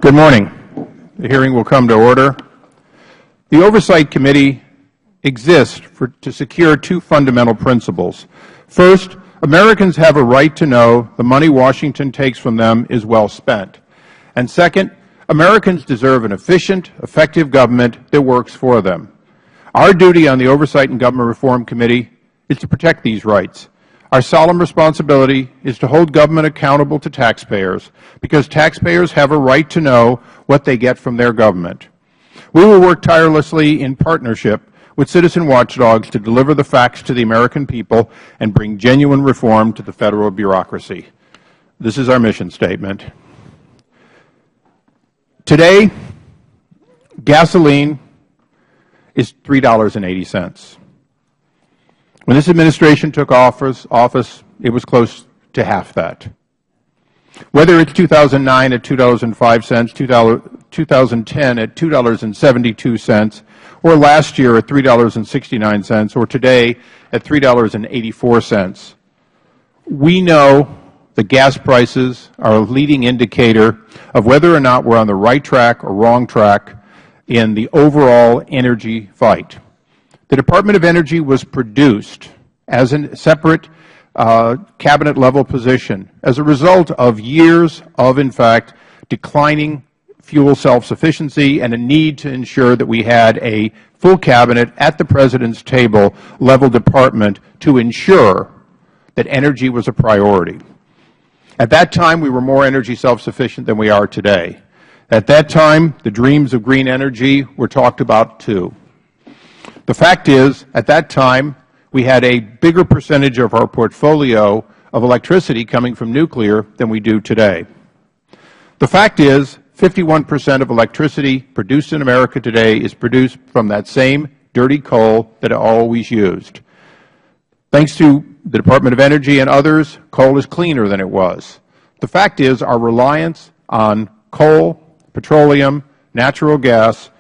Good morning. The hearing will come to order. The Oversight Committee exists to secure two fundamental principles. First, Americans have a right to know the money Washington takes from them is well spent. And second, Americans deserve an efficient, effective government that works for them. Our duty on the Oversight and Government Reform Committee is to protect these rights. Our solemn responsibility is to hold government accountable to taxpayers, because taxpayers have a right to know what they get from their government. We will work tirelessly in partnership with citizen watchdogs to deliver the facts to the American people and bring genuine reform to the federal bureaucracy. This is our mission statement. Today, gasoline is $3.80. When this administration took office, it was close to half that. Whether it's 2009 at $2.05, 2010 at $2.72, or last year at $3.69, or today at $3.84, we know the gas prices are a leading indicator of whether or not we're on the right track or wrong track in the overall energy fight. The Department of Energy was produced as a separate cabinet-level position as a result of years of, in fact, declining fuel self-sufficiency and a need to ensure that we had a full cabinet at the President's table level department to ensure that energy was a priority. At that time, we were more energy self-sufficient than we are today. At that time, the dreams of green energy were talked about too. The fact is, at that time, we had a bigger percentage of our portfolio of electricity coming from nuclear than we do today. The fact is, 51% of electricity produced in America today is produced from that same dirty coal that it always used. Thanks to the Department of Energy and others, coal is cleaner than it was. The fact is, our reliance on coal, petroleum, natural gas,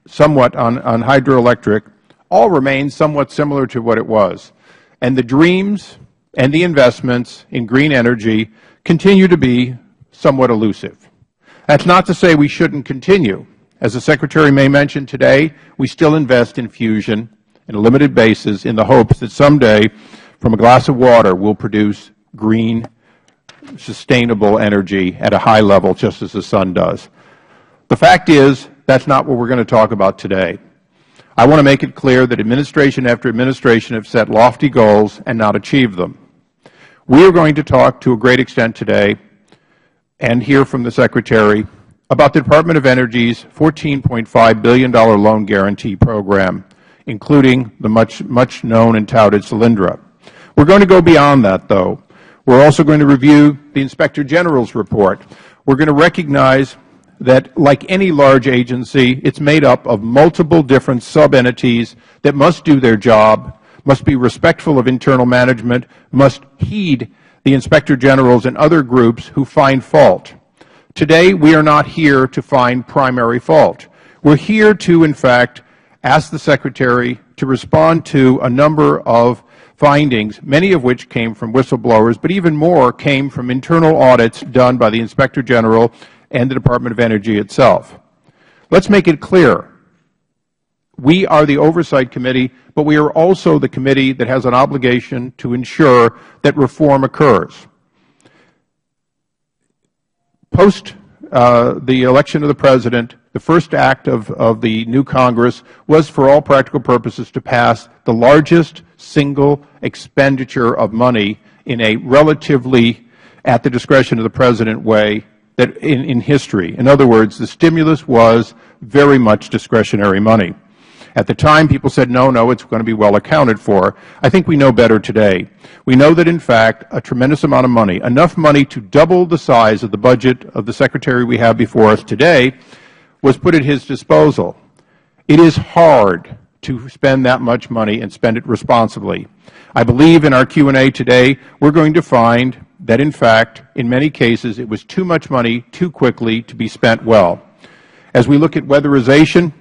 somewhat on hydroelectric, all remains somewhat similar to what it was. And the dreams and the investments in green energy continue to be somewhat elusive. That's not to say we shouldn't continue. As the Secretary may mention today, we still invest in fusion on a limited basis in the hopes that someday from a glass of water we'll produce green, sustainable energy at a high level just as the sun does. The fact is, that's not what we're going to talk about today. I want to make it clear that administration after administration have set lofty goals and not achieved them. We are going to talk to a great extent today and hear from the Secretary about the Department of Energy's $14.5 billion loan guarantee program, including the much known and touted Solyndra. We're going to go beyond that, though. We're also going to review the Inspector General's report. We're going to recognize that, like any large agency, it's made up of multiple different sub-entities that must do their job, must be respectful of internal management, must heed the Inspector Generals and other groups who find fault. Today, we are not here to find primary fault. We're here to, in fact, ask the Secretary to respond to a number of findings, many of which came from whistleblowers, but even more came from internal audits done by the Inspector General and the Department of Energy itself. Let's make it clear. We are the Oversight Committee, but we are also the committee that has an obligation to ensure that reform occurs. Post the election of the President, the first act of the new Congress was, for all practical purposes, to pass the largest single expenditure of money in a relatively at the discretion of the President way that in history. In other words, the stimulus was very much discretionary money. At the time, people said, no, it's going to be well accounted for. I think we know better today. We know that, in fact, a tremendous amount of money, enough money to double the size of the budget of the Secretary we have before us today, was put at his disposal. It is hard to spend that much money and spend it responsibly. I believe in our Q&A today, we're going to find that, in fact, in many cases, it was too much money too quickly to be spent well. As we look at weatherization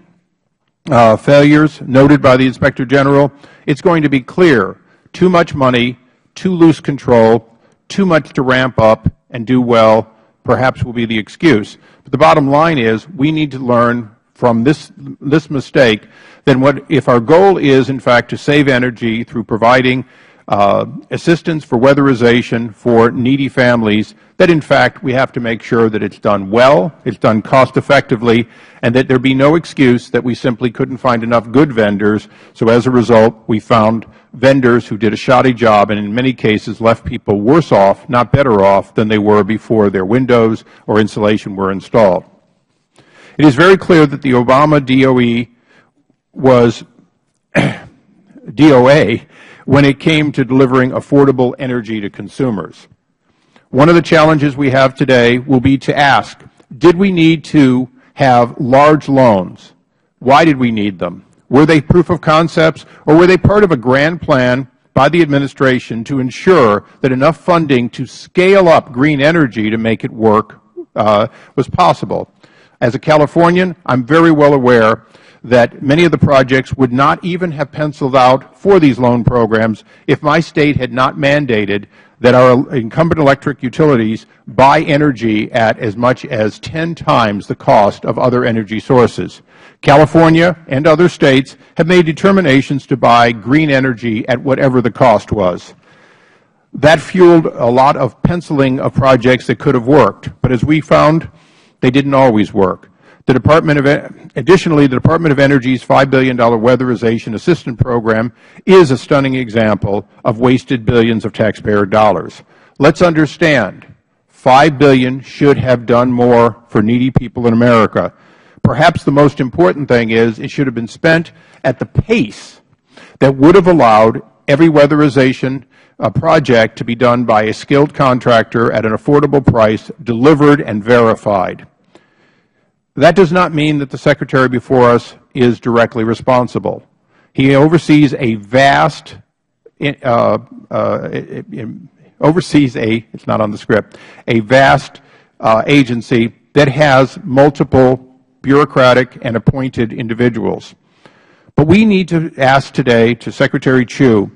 failures noted by the Inspector General, it's going to be clear too much money, too loose control, too much to ramp up and do well, perhaps will be the excuse. But the bottom line is we need to learn from this mistake that if our goal is, in fact, to save energy through providing assistance for weatherization for needy families, that in fact we have to make sure that it's done well, it's done cost effectively, and that there be no excuse that we simply couldn't find enough good vendors. So as a result, we found vendors who did a shoddy job and in many cases left people worse off, not better off, than they were before their windows or insulation were installed. It is very clear that the Obama DOE was DOA when it came to delivering affordable energy to consumers. One of the challenges we have today will be to ask, did we need to have large loans? Why did we need them? Were they proof of concepts, or were they part of a grand plan by the administration to ensure that enough funding to scale up green energy to make it work was possible? As a Californian, I'm very well aware that many of the projects would not even have penciled out for these loan programs if my state had not mandated that our incumbent electric utilities buy energy at as much as 10 times the cost of other energy sources. California and other states have made determinations to buy green energy at whatever the cost was. That fueled a lot of penciling of projects that could have worked, but as we found, they didn't always work. Additionally, the Department of Energy's $5 billion weatherization assistance program is a stunning example of wasted billions of taxpayer dollars. Let's understand, $5 billion should have done more for needy people in America. Perhaps the most important thing is it should have been spent at the pace that would have allowed every weatherization project to be done by a skilled contractor at an affordable price, delivered and verified. That does not mean that the Secretary before us is directly responsible. He oversees a vast, it's not on the script, a vast agency that has multiple bureaucratic and appointed individuals. But we need to ask today to Secretary Chu,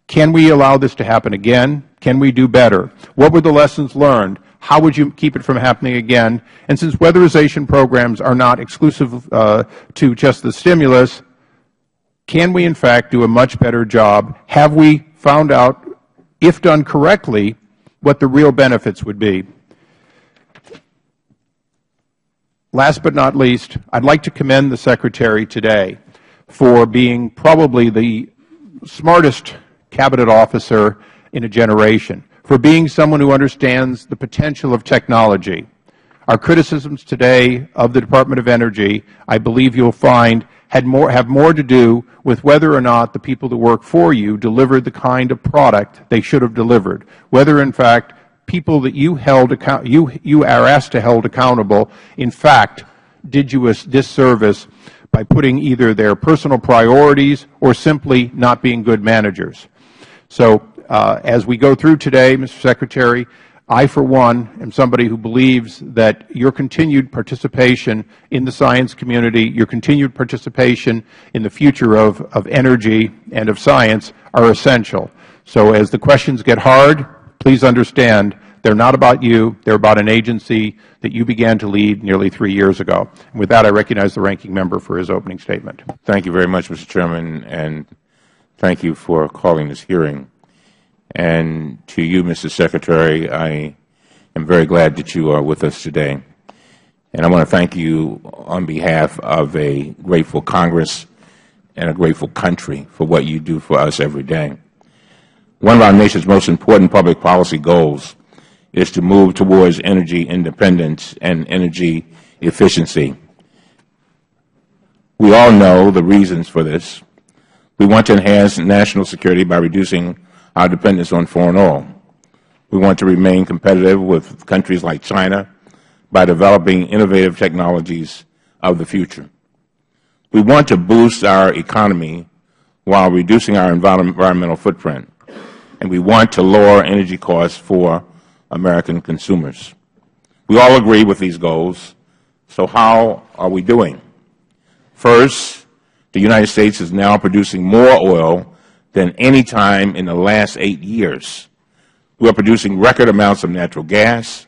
can we allow this to happen again? Can we do better? What were the lessons learned? How would you keep it from happening again? And since weatherization programs are not exclusive to just the stimulus, can we in fact do a much better job? Have we found out, if done correctly, what the real benefits would be? Last but not least, I'd like to commend the Secretary today for being probably the smartest Cabinet officer in a generation, for being someone who understands the potential of technology. Our criticisms today of the Department of Energy, I believe you'll find, have more to do with whether or not the people that work for you delivered the kind of product they should have delivered, whether in fact people that you are asked to hold accountable, in fact, did you a disservice by putting either their personal priorities or simply not being good managers. So as we go through today, Mr. Secretary, I, for one, am somebody who believes that your continued participation in the science community, your continued participation in the future of energy and of science are essential. So as the questions get hard, please understand they're not about you. They're about an agency that you began to lead nearly 3 years ago. And with that, I recognize the ranking member for his opening statement. Thank you very much, Mr. Chairman, and thank you for calling this hearing. And to you, Mr. Secretary, I am very glad that you are with us today. And I want to thank you on behalf of a grateful Congress and a grateful country for what you do for us every day. One of our nation's most important public policy goals is to move towards energy independence and energy efficiency. We all know the reasons for this. We want to enhance national security by reducing our dependence on foreign oil. We want to remain competitive with countries like China by developing innovative technologies of the future. We want to boost our economy while reducing our environmental footprint. And we want to lower energy costs for American consumers. We all agree with these goals. So how are we doing? First, the United States is now producing more oil than any time in the last 8 years. We are producing record amounts of natural gas.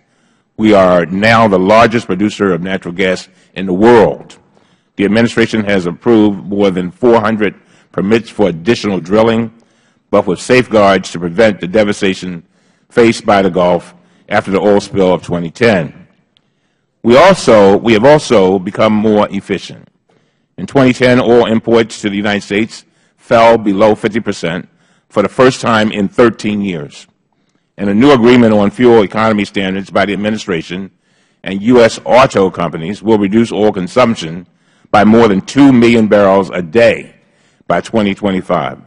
We are now the largest producer of natural gas in the world. The administration has approved more than 400 permits for additional drilling, but with safeguards to prevent the devastation faced by the Gulf after the oil spill of 2010. We have also become more efficient. In 2010, oil imports to the United States fell below 50% for the first time in 13 years. And a new agreement on fuel economy standards by the administration and U.S. auto companies will reduce oil consumption by more than 2 million barrels a day by 2025.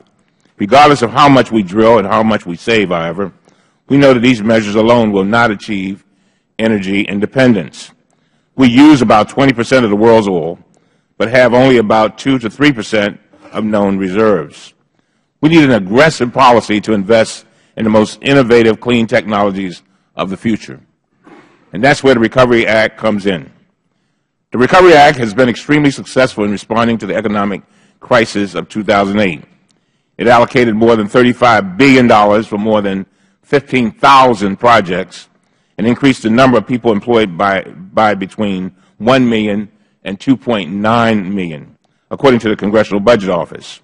Regardless of how much we drill and how much we save, however, we know that these measures alone will not achieve energy independence. We use about 20% of the world's oil, but have only about 2 to 3% of known reserves. We need an aggressive policy to invest in the most innovative clean technologies of the future. And that's where the Recovery Act comes in. The Recovery Act has been extremely successful in responding to the economic crisis of 2008. It allocated more than $35 billion for more than 15,000 projects and increased the number of people employed by between 1 million and 2.9 million, according to the Congressional Budget Office.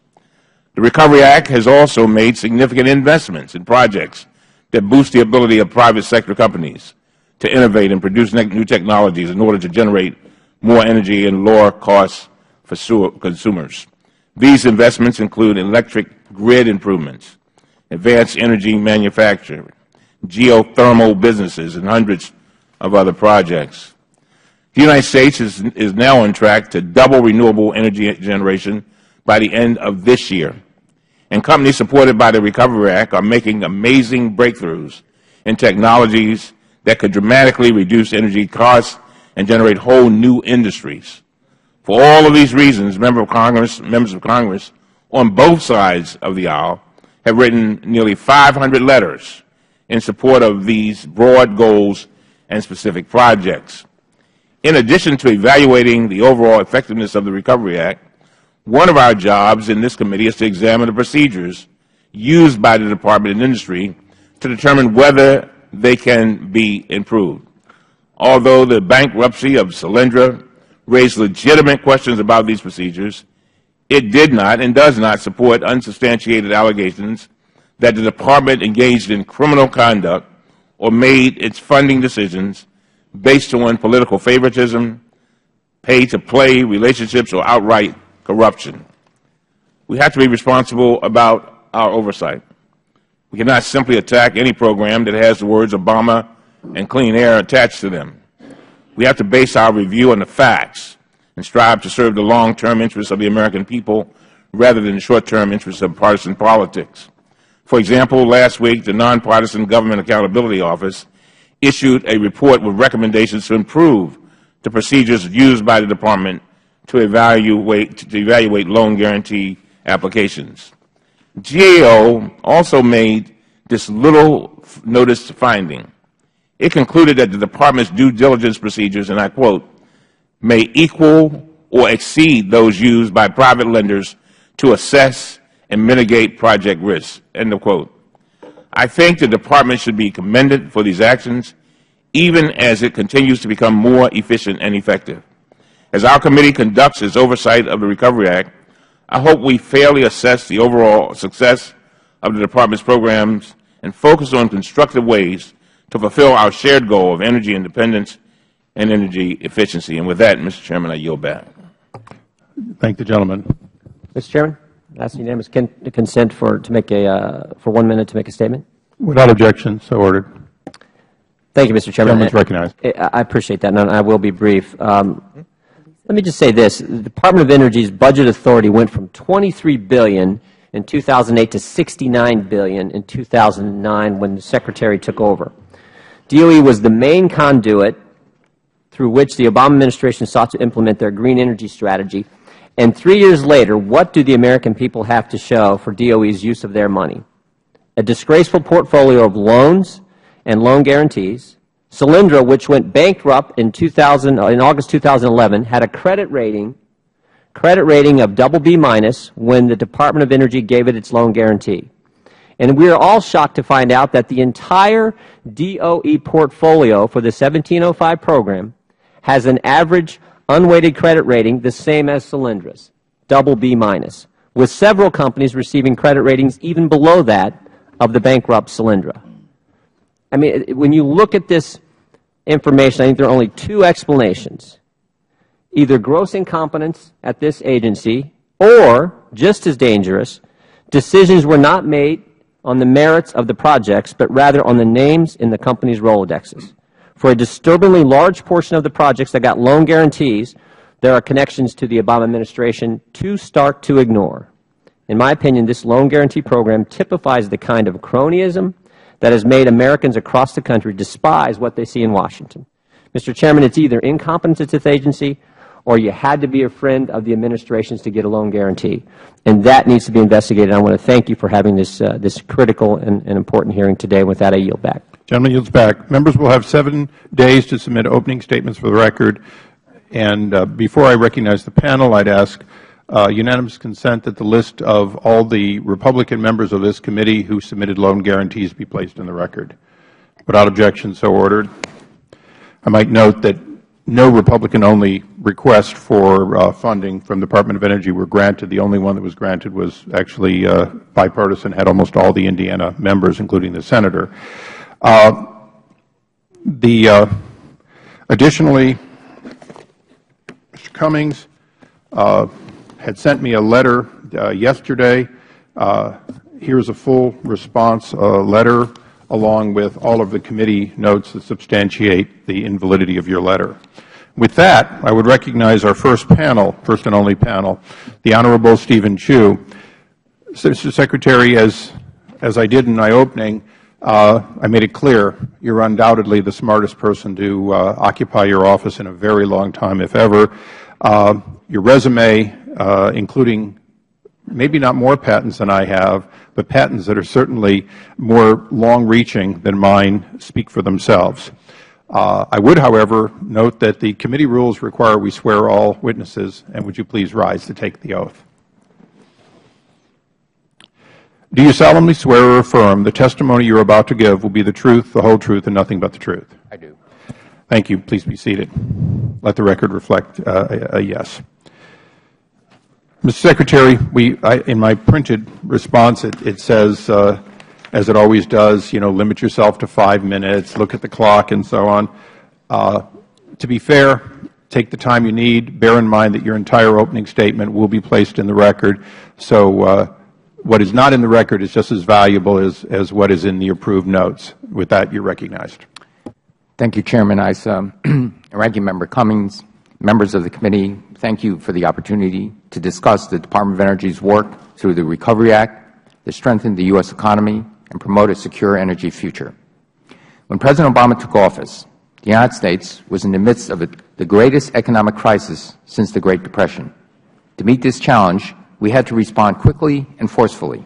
The Recovery Act has also made significant investments in projects that boost the ability of private sector companies to innovate and produce new technologies in order to generate more energy and lower costs for consumers. These investments include electric grid improvements, advanced energy manufacturing, geothermal businesses, and hundreds of other projects. The United States is now on track to double renewable energy generation by the end of this year. And companies supported by the Recovery Act are making amazing breakthroughs in technologies that could dramatically reduce energy costs and generate whole new industries. For all of these reasons, members of Congress on both sides of the aisle have written nearly 500 letters in support of these broad goals and specific projects. In addition to evaluating the overall effectiveness of the Recovery Act, one of our jobs in this committee is to examine the procedures used by the Department of Industry to determine whether they can be improved. Although the bankruptcy of Solyndra raised legitimate questions about these procedures, it did not and does not support unsubstantiated allegations that the Department engaged in criminal conduct or made its funding decisions based on political favoritism, pay-to-play relationships, or outright corruption. We have to be responsible about our oversight. We cannot simply attack any program that has the words Obama and clean air attached to them. We have to base our review on the facts and strive to serve the long-term interests of the American people rather than the short-term interests of partisan politics. For example, last week, the Nonpartisan Government Accountability Office issued a report with recommendations to improve the procedures used by the Department to evaluate loan guarantee applications. GAO also made this little-noticed finding. It concluded that the Department's due diligence procedures, and I quote, may equal or exceed those used by private lenders to assess and mitigate project risks, end of quote. I think the Department should be commended for these actions, even as it continues to become more efficient and effective. As our committee conducts its oversight of the Recovery Act, I hope we fairly assess the overall success of the Department's programs and focus on constructive ways to fulfill our shared goal of energy independence and energy efficiency. And with that, Mr. Chairman, I yield back. Thank the gentleman. Mr. Chairman, I ask unanimous consent for 1 minute to make a statement. Without objection, so ordered. Thank you, Mr. Chairman. The gentleman is recognized. I appreciate that, and I will be brief. Let me just say this. The Department of Energy's budget authority went from $23 billion in 2008 to $69 billion in 2009 when the Secretary took over. DOE was the main conduit through which the Obama administration sought to implement their green energy strategy. And 3 years later, what do the American people have to show for DOE's use of their money? A disgraceful portfolio of loans and loan guarantees. Solyndra, which went bankrupt in August 2011, had a credit rating of BB- when the Department of Energy gave it its loan guarantee. And we are all shocked to find out that the entire DOE portfolio for the 1705 program has an average unweighted credit rating the same as Solyndra's, double B minus, with several companies receiving credit ratings even below that of the bankrupt Solyndra. I mean, when you look at this information, I think there are only two explanations. Either gross incompetence at this agency, or, just as dangerous, decisions were not made on the merits of the projects, but rather on the names in the company's Rolodexes. For a disturbingly large portion of the projects that got loan guarantees, there are connections to the Obama administration too stark to ignore. In my opinion, this loan guarantee program typifies the kind of cronyism that has made Americans across the country despise what they see in Washington. Mr. Chairman, it's either incompetence at this agency or you had to be a friend of the administration's to get a loan guarantee. And that needs to be investigated. I want to thank you for having this critical and important hearing today. With that, I yield back. Gentleman yields back. Members will have 7 days to submit opening statements for the record. And before I recognize the panel, I'd ask unanimous consent that the list of all the Republican members of this committee who submitted loan guarantees be placed in the record. Without objection, so ordered. I might note that no Republican-only request for funding from the Department of Energy were granted. The only one that was granted was actually bipartisan, had almost all the Indiana members, including the senator. Additionally, Mr. Cummings had sent me a letter yesterday. Here's a full response letter along with all of the committee notes that substantiate the invalidity of your letter. With that, I would recognize our first panel, first and only panel, the Honorable Stephen Chu. Mr. Secretary, as I did in my opening, I made it clear you're undoubtedly the smartest person to occupy your office in a very long time, if ever. Your resume, including maybe not more patents than I have, but patents that are certainly more long-reaching than mine, speak for themselves. I would, however, note that the committee rules require we swear all witnesses, and would you please rise to take the oath. Do you solemnly swear or affirm the testimony you are about to give will be the truth, the whole truth, and nothing but the truth? I do. Thank you. Please be seated. Let the record reflect a yes. Mr. Secretary, in my printed response, it says, as it always does, limit yourself to 5 minutes, look at the clock, and so on. To be fair, take the time you need. Bear in mind that your entire opening statement will be placed in the record. So what is not in the record is just as valuable as what is in the approved notes. With that, you're recognized. Thank you, Chairman Issa. Ranking Member Cummings, members of the committee, thank you for the opportunity to discuss the Department of Energy's work through the Recovery Act to strengthen the U.S. economy and promote a secure energy future. When President Obama took office, the United States was in the midst of the greatest economic crisis since the Great Depression. To meet this challenge, we had to respond quickly and forcefully.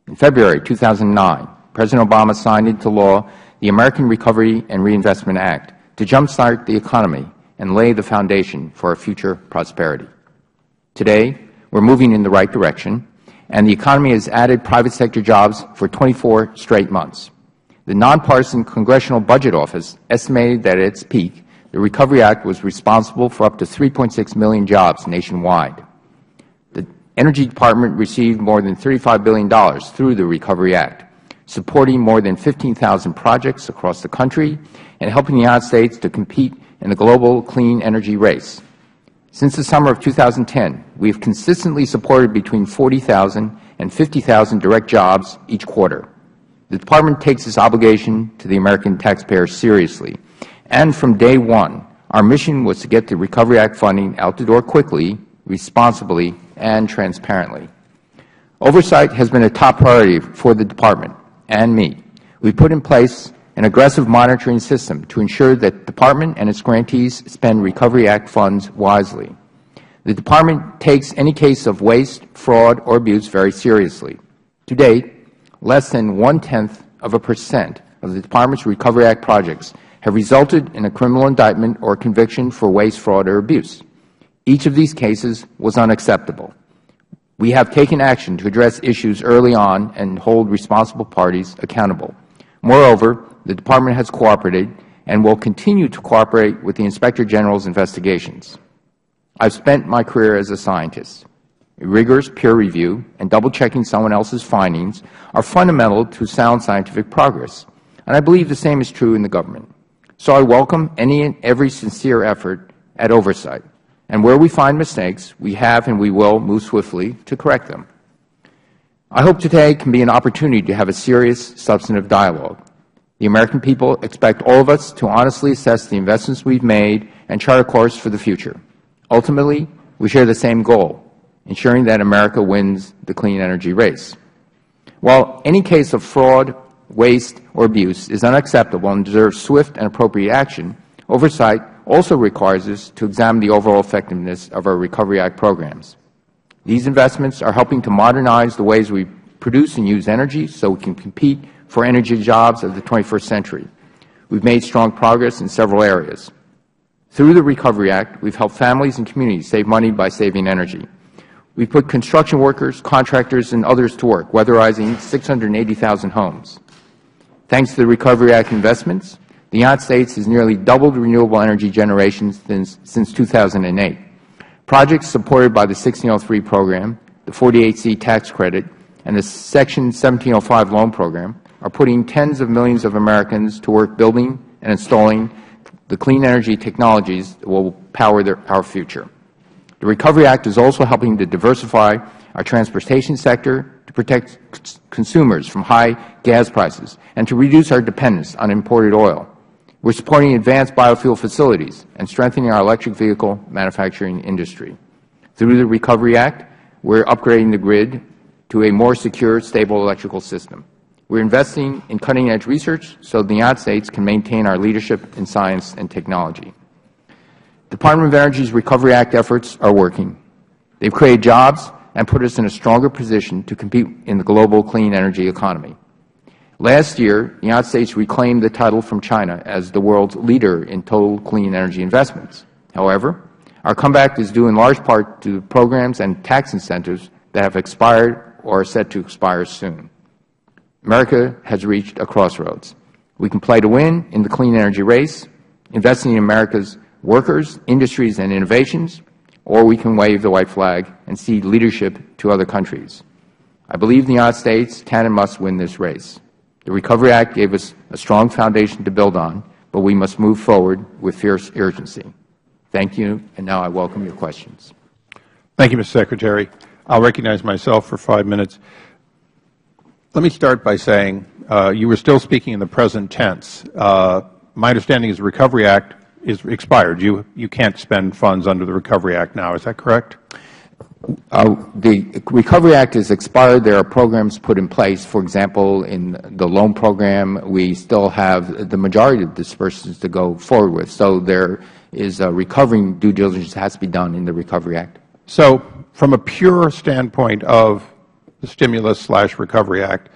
In February 2009, President Obama signed into law the American Recovery and Reinvestment Act to jumpstart the economy and lay the foundation for our future prosperity. Today, we are moving in the right direction, and the economy has added private sector jobs for 24 straight months. The nonpartisan Congressional Budget Office estimated that at its peak, the Recovery Act was responsible for up to 3.6 million jobs nationwide. The Energy Department received more than $35 billion through the Recovery Act, supporting more than 15,000 projects across the country and helping the United States to compete in the global clean energy race. Since the summer of 2010, we have consistently supported between 40,000 and 50,000 direct jobs each quarter. The Department takes its obligation to the American taxpayer seriously, and from day one, our mission was to get the Recovery Act funding out the door quickly, responsibly, and transparently. Oversight has been a top priority for the Department and me. We put in place an aggressive monitoring system to ensure that the Department and its grantees spend Recovery Act funds wisely. The Department takes any case of waste, fraud, or abuse very seriously. To date, less than 0.1% of the Department's Recovery Act projects have resulted in a criminal indictment or conviction for waste, fraud, or abuse. Each of these cases was unacceptable. We have taken action to address issues early on and hold responsible parties accountable. Moreover, the Department has cooperated and will continue to cooperate with the Inspector General's investigations. I have spent my career as a scientist. Rigorous peer review and double-checking someone else's findings are fundamental to sound scientific progress, and I believe the same is true in the government. So I welcome any and every sincere effort at oversight, and where we find mistakes, we have and we will move swiftly to correct them. I hope today can be an opportunity to have a serious, substantive dialogue. The American people expect all of us to honestly assess the investments we've made and chart a course for the future. Ultimately, we share the same goal, ensuring that America wins the clean energy race. While any case of fraud, waste, or abuse is unacceptable and deserves swift and appropriate action, oversight also requires us to examine the overall effectiveness of our Recovery Act programs. These investments are helping to modernize the ways we produce and use energy so we can compete for energy jobs of the 21st century. We've made strong progress in several areas. Through the Recovery Act, we've helped families and communities save money by saving energy. We've put construction workers, contractors, and others to work, weatherizing 680,000 homes. Thanks to the Recovery Act investments, the United States has nearly doubled renewable energy generation since 2008. Projects supported by the 1603 program, the 48C tax credit, and the Section 1705 loan program are putting tens of millions of Americans to work building and installing the clean energy technologies that will power our future. The Recovery Act is also helping to diversify our transportation sector to protect consumers from high gas prices and to reduce our dependence on imported oil. We are supporting advanced biofuel facilities and strengthening our electric vehicle manufacturing industry. Through the Recovery Act, we are upgrading the grid to a more secure, stable electrical system. We are investing in cutting-edge research so the United States can maintain our leadership in science and technology. The Department of Energy's Recovery Act efforts are working. They have created jobs and put us in a stronger position to compete in the global clean energy economy. Last year, the United States reclaimed the title from China as the world's leader in total clean energy investments. However, our comeback is due in large part to programs and tax incentives that have expired or are set to expire soon. America has reached a crossroads. We can play to win in the clean energy race, investing in America's workers, industries, and innovations, or we can wave the white flag and cede leadership to other countries. I believe the United States can and must win this race. The Recovery Act gave us a strong foundation to build on, but we must move forward with fierce urgency. Thank you, and now I welcome your questions. Thank you, Mr. Secretary. I will recognize myself for 5 minutes. Let me start by saying you were still speaking in the present tense. My understanding is the Recovery Act is expired. You can't spend funds under the Recovery Act now. Is that correct? The Recovery Act is expired. There are programs put in place. For example, in the loan program, we still have the majority of disbursements to go forward with. So there is a recovering due diligence that has to be done in the Recovery Act. So from a pure standpoint of the Stimulus/Recovery Act,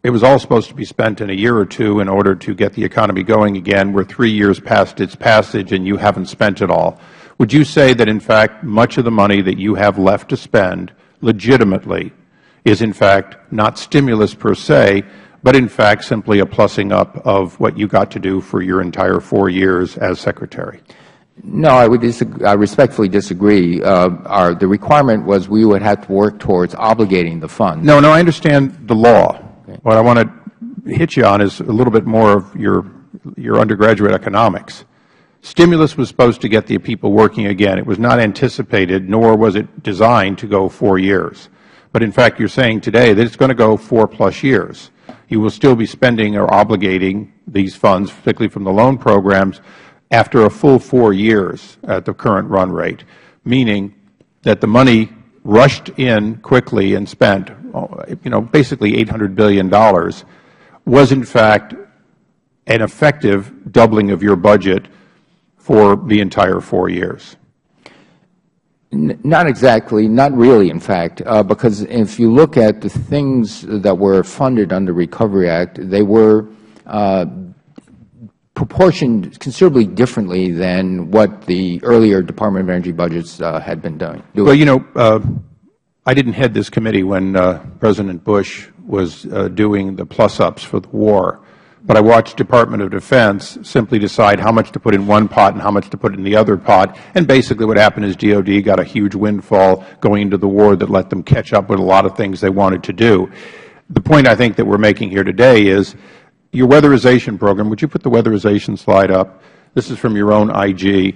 it was all supposed to be spent in a year or two in order to get the economy going again. We're 3 years past its passage and you haven't spent it all. Would you say that, in fact, much of the money that you have left to spend legitimately is, in fact, not stimulus per se, but, in fact, simply a plussing up of what you got to do for your entire 4 years as Secretary? No, I would respectfully disagree. The requirement was we would have to work towards obligating the fund. No, I understand the law. Okay. What I want to hit you on is a little bit more of your undergraduate economics. Stimulus was supposed to get the people working again. It was not anticipated, nor was it designed to go 4 years. But in fact, you are saying today that it is going to go 4+ years. You will still be spending or obligating these funds, particularly from the loan programs, after a full 4 years at the current run rate, meaning that the money rushed in quickly and spent, basically $800 billion, was in fact an effective doubling of your budget for the entire 4 years. Not exactly, not really, in fact, because if you look at the things that were funded under the Recovery Act, they were proportioned considerably differently than what the earlier Department of Energy budgets had been doing. Well, I didn't head this committee when President Bush was doing the plus-ups for the war, but I watched Department of Defense simply decide how much to put in one pot and how much to put in the other pot, and basically what happened is DOD got a huge windfall going into the war that let them catch up with a lot of things they wanted to do. The point I think that we're making here today is your weatherization program. Would you put the weatherization slide up? This is from your own IG.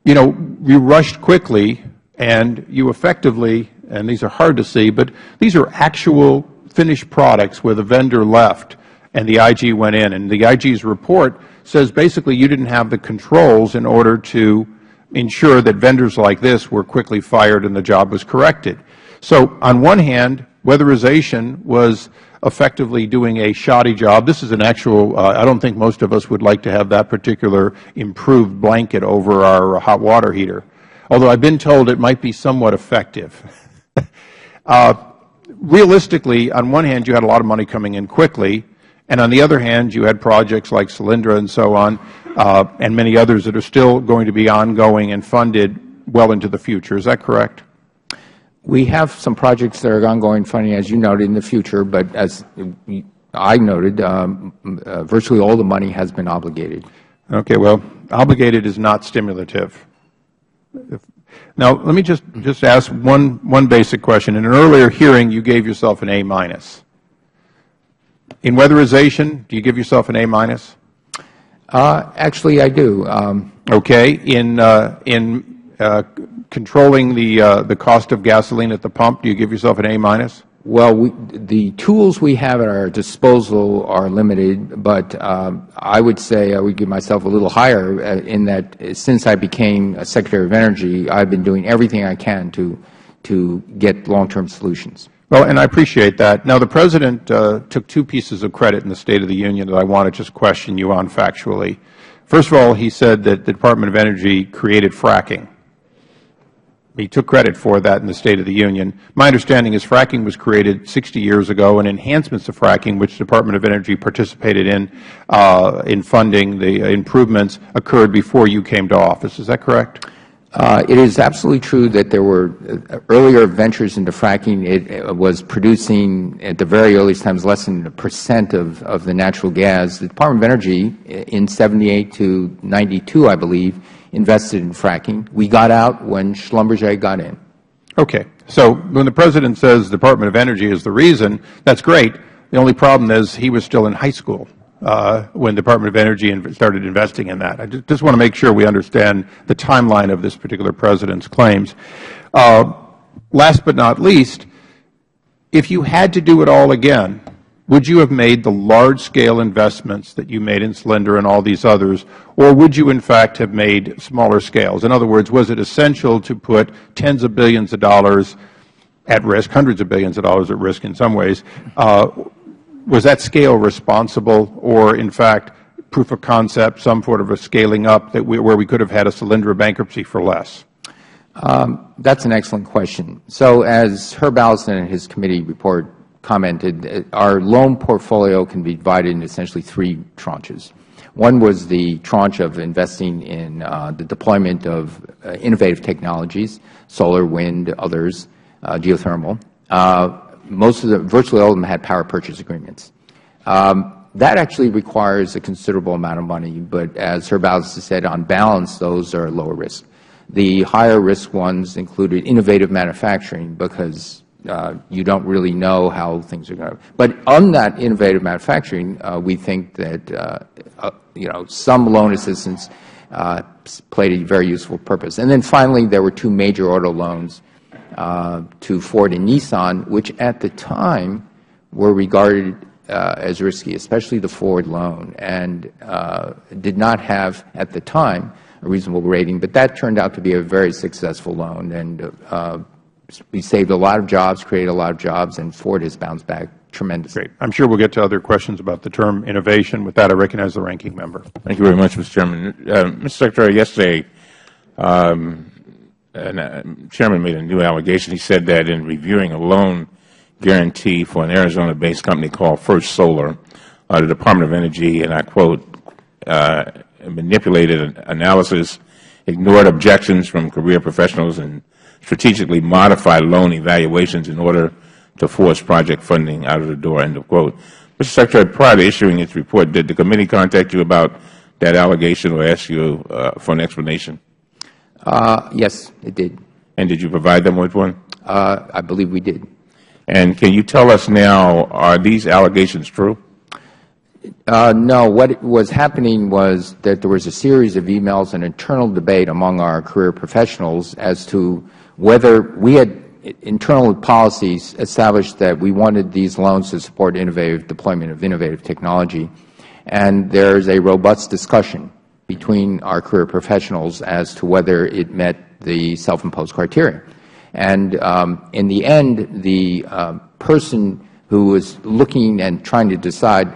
You know, you rushed quickly and you effectively, and these are hard to see, but these are actual finished products where the vendor left and the IG went in. And the IG's report says basically you didn't have the controls in order to ensure that vendors like this were quickly fired and the job was corrected. So on one hand, weatherization was effectively doing a shoddy job. This is an actual, I don't think most of us would like to have that particular improved blanket over our hot water heater, although I've been told it might be somewhat effective. Realistically, on one hand, you had a lot of money coming in quickly, and on the other hand, you had projects like Solyndra and so on, and many others that are still going to be ongoing and funded well into the future. Is that correct? We have some projects that are ongoing funding, as you noted, in the future, but as I noted, virtually all the money has been obligated. Okay, well, obligated is not stimulative. Now, let me just ask one basic question. In an earlier hearing, you gave yourself an A-. In weatherization, do you give yourself an A-? Actually, I do. Okay. In controlling the cost of gasoline at the pump, do you give yourself an A-? Well, the tools we have at our disposal are limited, but I would say I would give myself a little higher in that since I became Secretary of Energy, I've been doing everything I can to get long-term solutions. Well, and I appreciate that. Now, the President took two pieces of credit in the State of the Union that I want to just question you on factually. First of all, he said that the Department of Energy created fracking. He took credit for that in the State of the Union. My understanding is fracking was created 60 years ago, and enhancements of fracking, which the Department of Energy participated in funding the improvements, occurred before you came to office. Is that correct? It is absolutely true that there were earlier ventures into fracking. It was producing, at the very earliest times, less than 1% of the natural gas. The Department of Energy, in 78 to 92, I believe, invested in fracking. We got out when Schlumberger got in. Okay. So when the President says the Department of Energy is the reason, that's great. The only problem is he was still in high school when the Department of Energy started investing in that. I just want to make sure we understand the timeline of this particular President's claims. Last but not least, if you had to do it all again, would you have made the large-scale investments that you made in Solyndra and all these others, or would you, in fact, have made smaller scales? In other words, was it essential to put tens of billions of dollars at risk, hundreds of billions of dollars at risk in some ways? Was that scale responsible, or, in fact, proof of concept, some sort of a scaling up where we could have had a Solyndra bankruptcy for less? That's an excellent question. So as Herb Allison in his committee report commented, our loan portfolio can be divided into essentially three tranches. One was the tranche of investing in the deployment of innovative technologies, solar, wind, others, geothermal. Virtually all of them had power purchase agreements. That actually requires a considerable amount of money, but as Herb Allison said, on balance, those are lower risk. The higher risk ones included innovative manufacturing because you don't really know how things are going to. But on that innovative manufacturing, we think that some loan assistance played a very useful purpose. And then finally, there were two major auto loans to Ford and Nissan, which at the time were regarded as risky, especially the Ford loan, and did not have at the time a reasonable rating. But that turned out to be a very successful loan, and we saved a lot of jobs, created a lot of jobs, and Ford has bounced back tremendously. Great. I'm sure we'll get to other questions about the term innovation. With that, I recognize the ranking member. Thank you very much, Mr. Chairman. Mr. Secretary, yesterday, Chairman made a new allegation. He said that in reviewing a loan guarantee for an Arizona-based company called First Solar, the Department of Energy, and I quote, manipulated analysis, ignored objections from career professionals, and strategically modify loan evaluations in order to force project funding out of the door, end of quote. Mr. Secretary, prior to issuing its report, did the committee contact you about that allegation or ask you for an explanation? Yes, it did. And did you provide them with one? I believe we did. And can you tell us now, are these allegations true? No. What was happening was that there was a series of emails and internal debate among our career professionals as to whether we had internal policies established that we wanted these loans to support innovative deployment of innovative technology. And there is a robust discussion between our career professionals as to whether it met the self-imposed criteria. And in the end, the person who was looking and trying to decide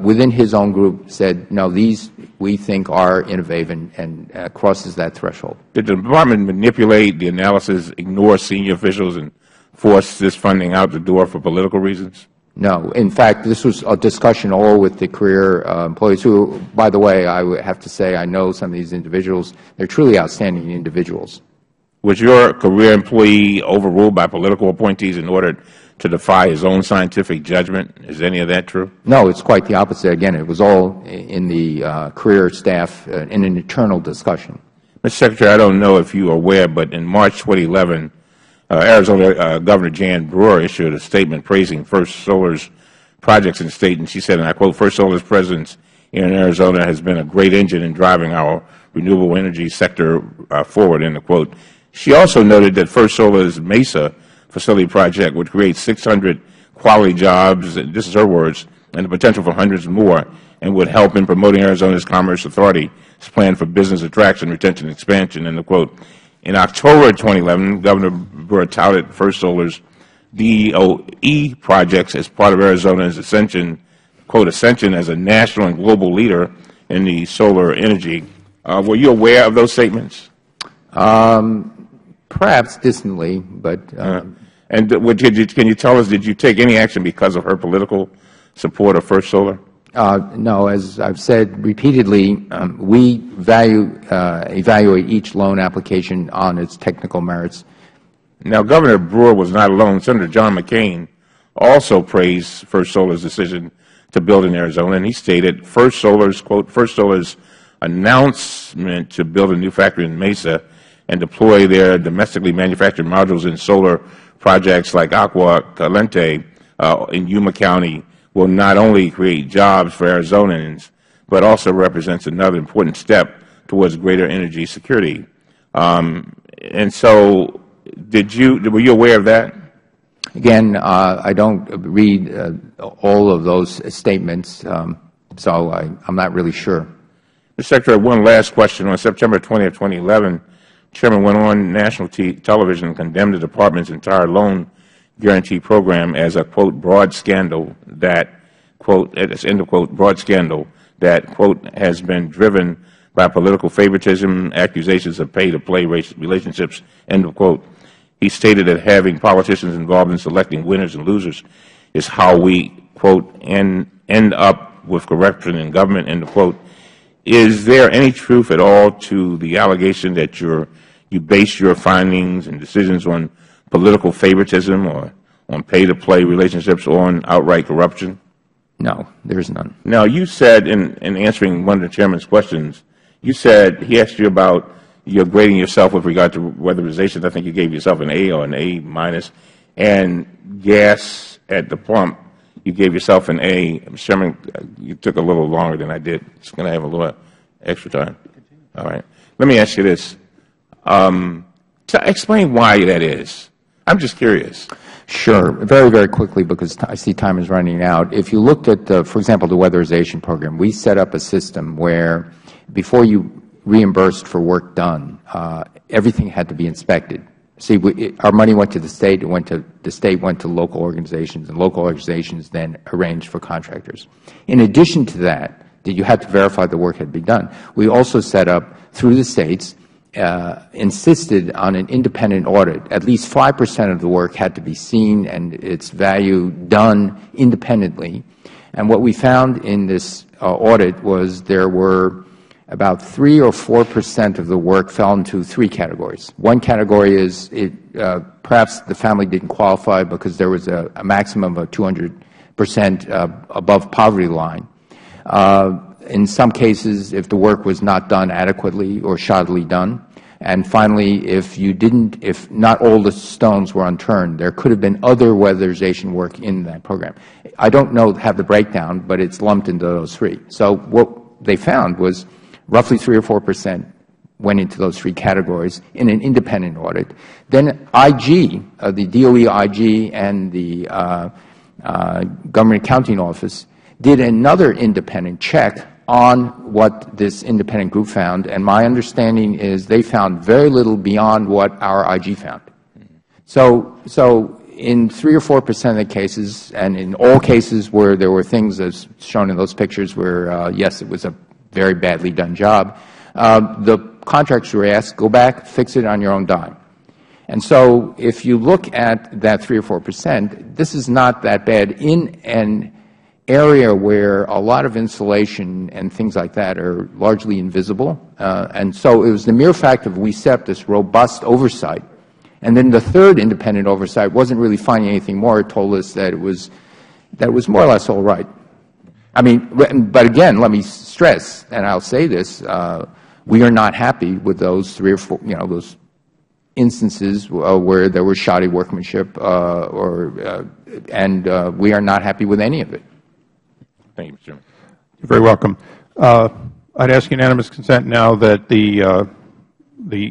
within his own group said, no, these we think are innovative and crosses that threshold. Did the Department manipulate the analysis, ignore senior officials, and force this funding out the door for political reasons? No. In fact, this was a discussion all with the career employees who, by the way, I would have to say I know some of these individuals. They're truly outstanding individuals. Was your career employee overruled by political appointees in order to defy his own scientific judgment? Is any of that true? No, it's quite the opposite. Again, it was all in the career staff in an internal discussion. Mr. Secretary, I don't know if you are aware, but in March 2011, Arizona Governor Jan Brewer issued a statement praising First Solar's projects in the state, and she said, and I quote, "First Solar's presence in Arizona has been a great engine in driving our renewable energy sector forward," end of quote. She also noted that First Solar's Mesa facility project would create 600 quality jobs, and this is her words, and the potential for hundreds more, and would help in promoting Arizona's Commerce Authority's plan for business attraction, retention, and expansion, end of quote. In October 2011, Governor Brewer touted First Solar's DOE projects as part of Arizona's ascension, quote, ascension as a national and global leader in the solar energy. Were you aware of those statements? Perhaps distantly, but and can you tell us, did you take any action because of her political support of First Solar? No. As I've said repeatedly, we evaluate each loan application on its technical merits. Now, Governor Brewer was not alone. Senator John McCain also praised First Solar's decision to build in Arizona, and he stated, First Solar's, quote, First Solar's announcement to build a new factory in Mesa and deploy their domestically manufactured modules in solar projects like Agua Caliente in Yuma County will not only create jobs for Arizonans, but also represents another important step towards greater energy security. And so, were you aware of that? Again, I don't read all of those statements, so I'm not really sure. Mr. Secretary, one last question. On September 20th, 2011, Chairman went on national television and condemned the Department's entire loan guarantee program as a, quote, broad scandal that, quote, end of quote, broad scandal that, quote, has been driven by political favoritism, accusations of pay-to-play relationships, end of quote. He stated that having politicians involved in selecting winners and losers is how we, quote, end up with corruption in government, end of quote. Is there any truth at all to the allegation that you base your findings and decisions on political favoritism or on pay-to-play relationships or on outright corruption? No, there is none. Now, you said in answering one of the Chairman's questions, you said he asked you about your grading yourself with regard to weatherization. I think you gave yourself an A or an A minus. And gas at the pump, you gave yourself an A. Mr. Chairman, you took a little longer than I did. It's going to have a little extra time. All right. Let me ask you this. Explain why that is. I'm just curious. Sure. Very, very quickly, because I see time is running out. If you looked at, for example, the weatherization program, we set up a system where before you reimbursed for work done, everything had to be inspected. See, our money went to the state, the state went to local organizations, and local organizations then arranged for contractors. In addition to that you had to verify the work had been done. We also set up, through the states, insisted on an independent audit. At least 5% of the work had to be seen and its value done independently. And what we found in this audit was there were about 3 or 4% of the work fell into 3 categories. One category is perhaps the family didn't qualify because there was a maximum of 200% above poverty line. In some cases, if the work was not done adequately or shoddily done. And finally, if not all the stones were unturned, there could have been other weatherization work in that program. I don't have the breakdown, but it's lumped into those 3. So what they found was roughly 3 or 4% went into those 3 categories in an independent audit. Then IG, the DOE IG and the Government Accounting Office did another independent check on what this independent group found, and my understanding is they found very little beyond what our IG found. So in 3 or 4% of the cases, and in all cases where there were things as shown in those pictures where, yes, it was a very badly done job, the contractors were asked, go back, fix it on your own dime. And so if you look at that 3 or 4%, this is not that bad in an area where a lot of insulation and things like that are largely invisible. And so it was the mere fact of we set up this robust oversight. And then the third independent oversight wasn't really finding anything more. It told us that it was more or less all right. I mean, but again, let me stress, and I'll say this, we are not happy with those 3 or 4, those instances where there was shoddy workmanship, and we are not happy with any of it. Thank you, Mr. Chairman. You're very welcome. I'd ask unanimous consent now that the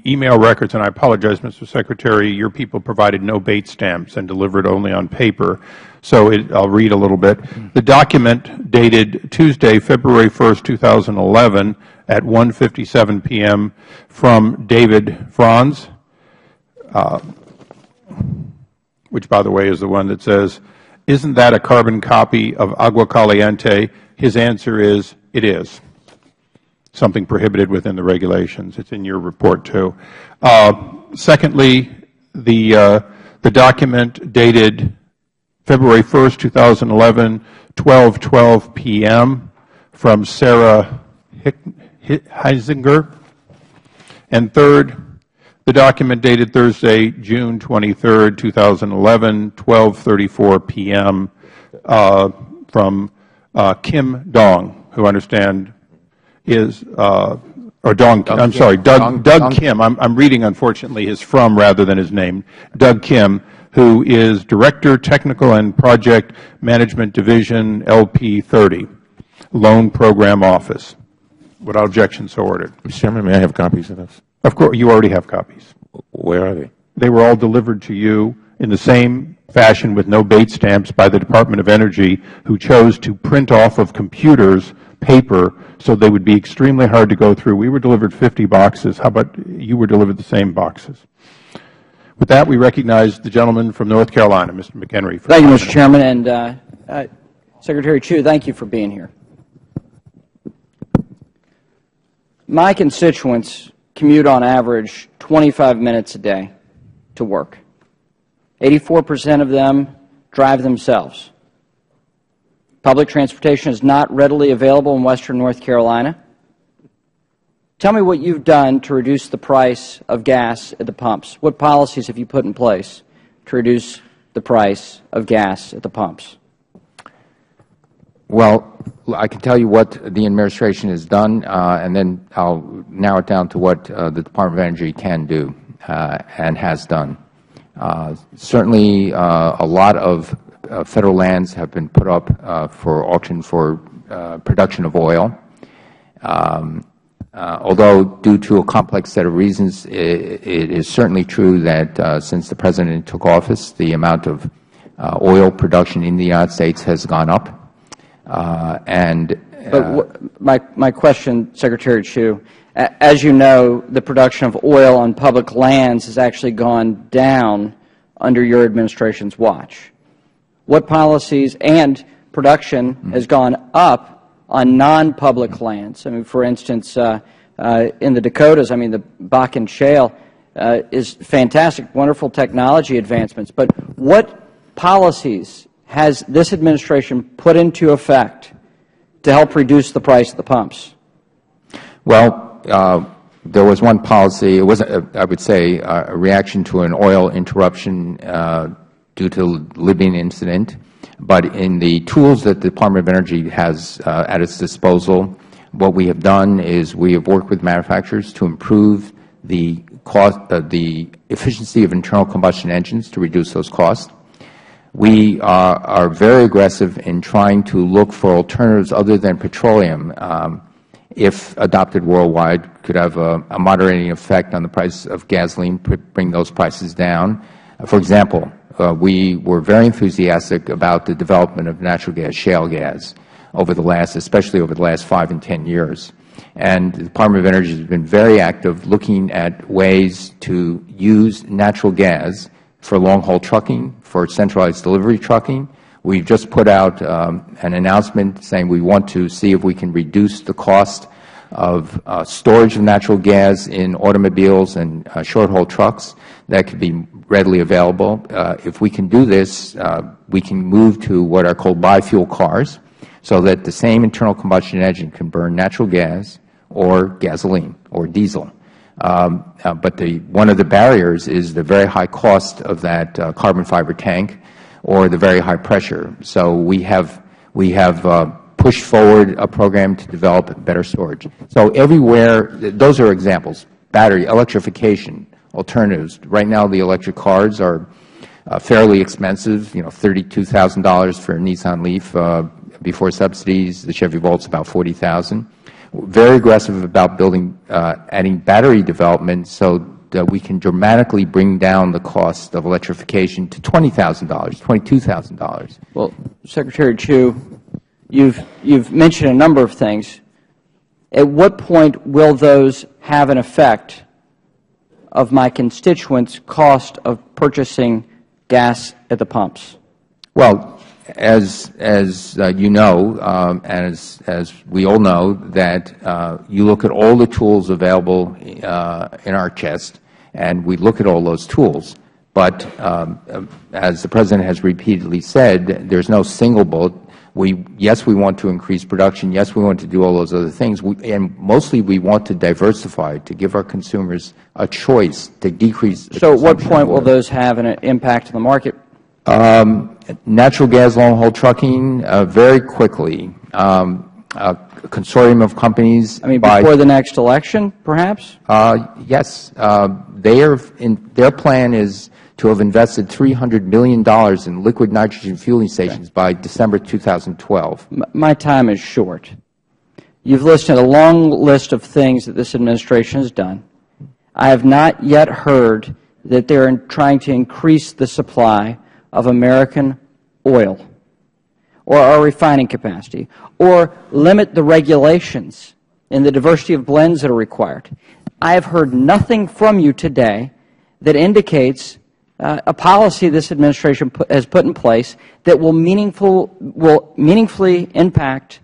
email records, and I apologize, Mr. Secretary, your people provided no bait stamps and delivered only on paper, so I'll read a little bit. The document dated Tuesday, February 1st, 2011 at 1:57 p.m. from David Franz, which, by the way, is the one that says, isn't that a carbon copy of Agua Caliente? His answer is, it is. Something prohibited within the regulations. It's in your report, too. Secondly, the document dated February 1st, 2011, 12:12 p.m. from Sarah Heisinger. And third, the document dated Thursday, June 23rd, 2011, 12:34 p.m. From Kim Dong, who I understand is, or Dong, I'm sorry, Doug Kim. I'm reading, unfortunately, his from rather than his name. Doug Kim, who is Director, Technical and Project Management Division, LP 30, Loan Program Office. Without objection, so ordered. Mr. Chairman, may I have copies of this? Of course, you already have copies. Where are they? They were all delivered to you in the same fashion with no bait stamps by the Department of Energy, who chose to print off of computers paper so they would be extremely hard to go through. We were delivered 50 boxes. How about you were delivered the same boxes? With that, we recognize the gentleman from North Carolina, Mr. McHenry. Thank you, Mr. Chairman, and Secretary Chu, thank you for being here. My constituents commute on average 25 minutes a day to work. 84% of them drive themselves. Public transportation is not readily available in western North Carolina. Tell me what you've done to reduce the price of gas at the pumps. What policies have you put in place to reduce the price of gas at the pumps? Well, I can tell you what the administration has done, and then I'll narrow it down to what the Department of Energy can do and has done. Certainly, a lot of Federal lands have been put up for auction for production of oil. Although, due to a complex set of reasons, it is certainly true that since the President took office, the amount of oil production in the United States has gone up. But my question, Secretary Chu, as you know, the production of oil on public lands has actually gone down under your administration's watch. What policies and production has gone up on non-public lands? I mean, for instance, in the Dakotas, I mean, the Bakken Shale is fantastic, wonderful technology advancements. But what policies has this administration put into effect to help reduce the price of the pumps? Well, there was one policy. It was, I would say, a reaction to an oil interruption due to the Libyan incident. But in the tools that the Department of Energy has at its disposal, what we have done is we have worked with manufacturers to improve the cost, the efficiency of internal combustion engines to reduce those costs. We are very aggressive in trying to look for alternatives other than petroleum, if adopted worldwide, could have a moderating effect on the price of gasoline, bring those prices down. For example, we were very enthusiastic about the development of natural gas, shale gas, especially over the last 5 and 10 years. And the Department of Energy has been very active looking at ways to use natural gas for long-haul trucking, for centralized delivery trucking. We've just put out an announcement saying we want to see if we can reduce the cost of storage of natural gas in automobiles and short-haul trucks that could be readily available. If we can do this, we can move to what are called biofuel cars, so that the same internal combustion engine can burn natural gas or gasoline or diesel. But one of the barriers is the very high cost of that carbon fiber tank or the very high pressure. So we have pushed forward a program to develop better storage. So everywhere, those are examples. Battery, electrification, alternatives. Right now the electric cars are fairly expensive, $32,000 for a Nissan Leaf before subsidies. The Chevy Volt's about $40,000. Very aggressive about adding battery development so that we can dramatically bring down the cost of electrification to $20,000, $22,000. Well, Secretary Chu, you've mentioned a number of things. At what point will those have an effect of my constituents' cost of purchasing gas at the pumps? Well, as you know, and as we all know, that you look at all the tools available in our chest, and we look at all those tools. But as the President has repeatedly said, there's no single bullet. Yes, we want to increase production. Yes, we want to do all those other things. And mostly we want to diversify, to give our consumers a choice to decrease the So at what point will those have an impact on the market? Natural gas long-haul trucking, very quickly. A consortium of companies. I mean, before the next election, perhaps? Yes. Their plan is to have invested $300 million in liquid nitrogen fueling stations by December 2012. My time is short. You've listed a long list of things that this administration has done. I have not yet heard that they're trying to increase the supply of American oil or our refining capacity or limit the regulations and the diversity of blends that are required. I have heard nothing from you today that indicates a policy this administration has put in place that will meaningfully impact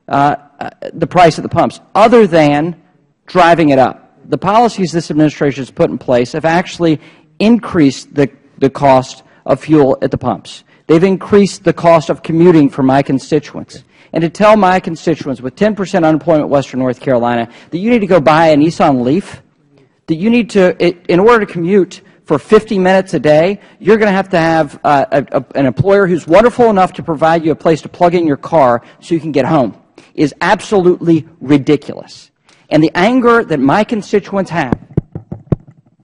the price at the pumps, other than driving it up. The policies this administration has put in place have actually increased the cost of fuel at the pumps. They've increased the cost of commuting for my constituents. And to tell my constituents with 10% unemployment in Western North Carolina that you need to go buy a Nissan Leaf, that you need to, in order to commute for 50 minutes a day, you're going to have an employer who's wonderful enough to provide you a place to plug in your car so you can get home, is absolutely ridiculous. And the anger that my constituents have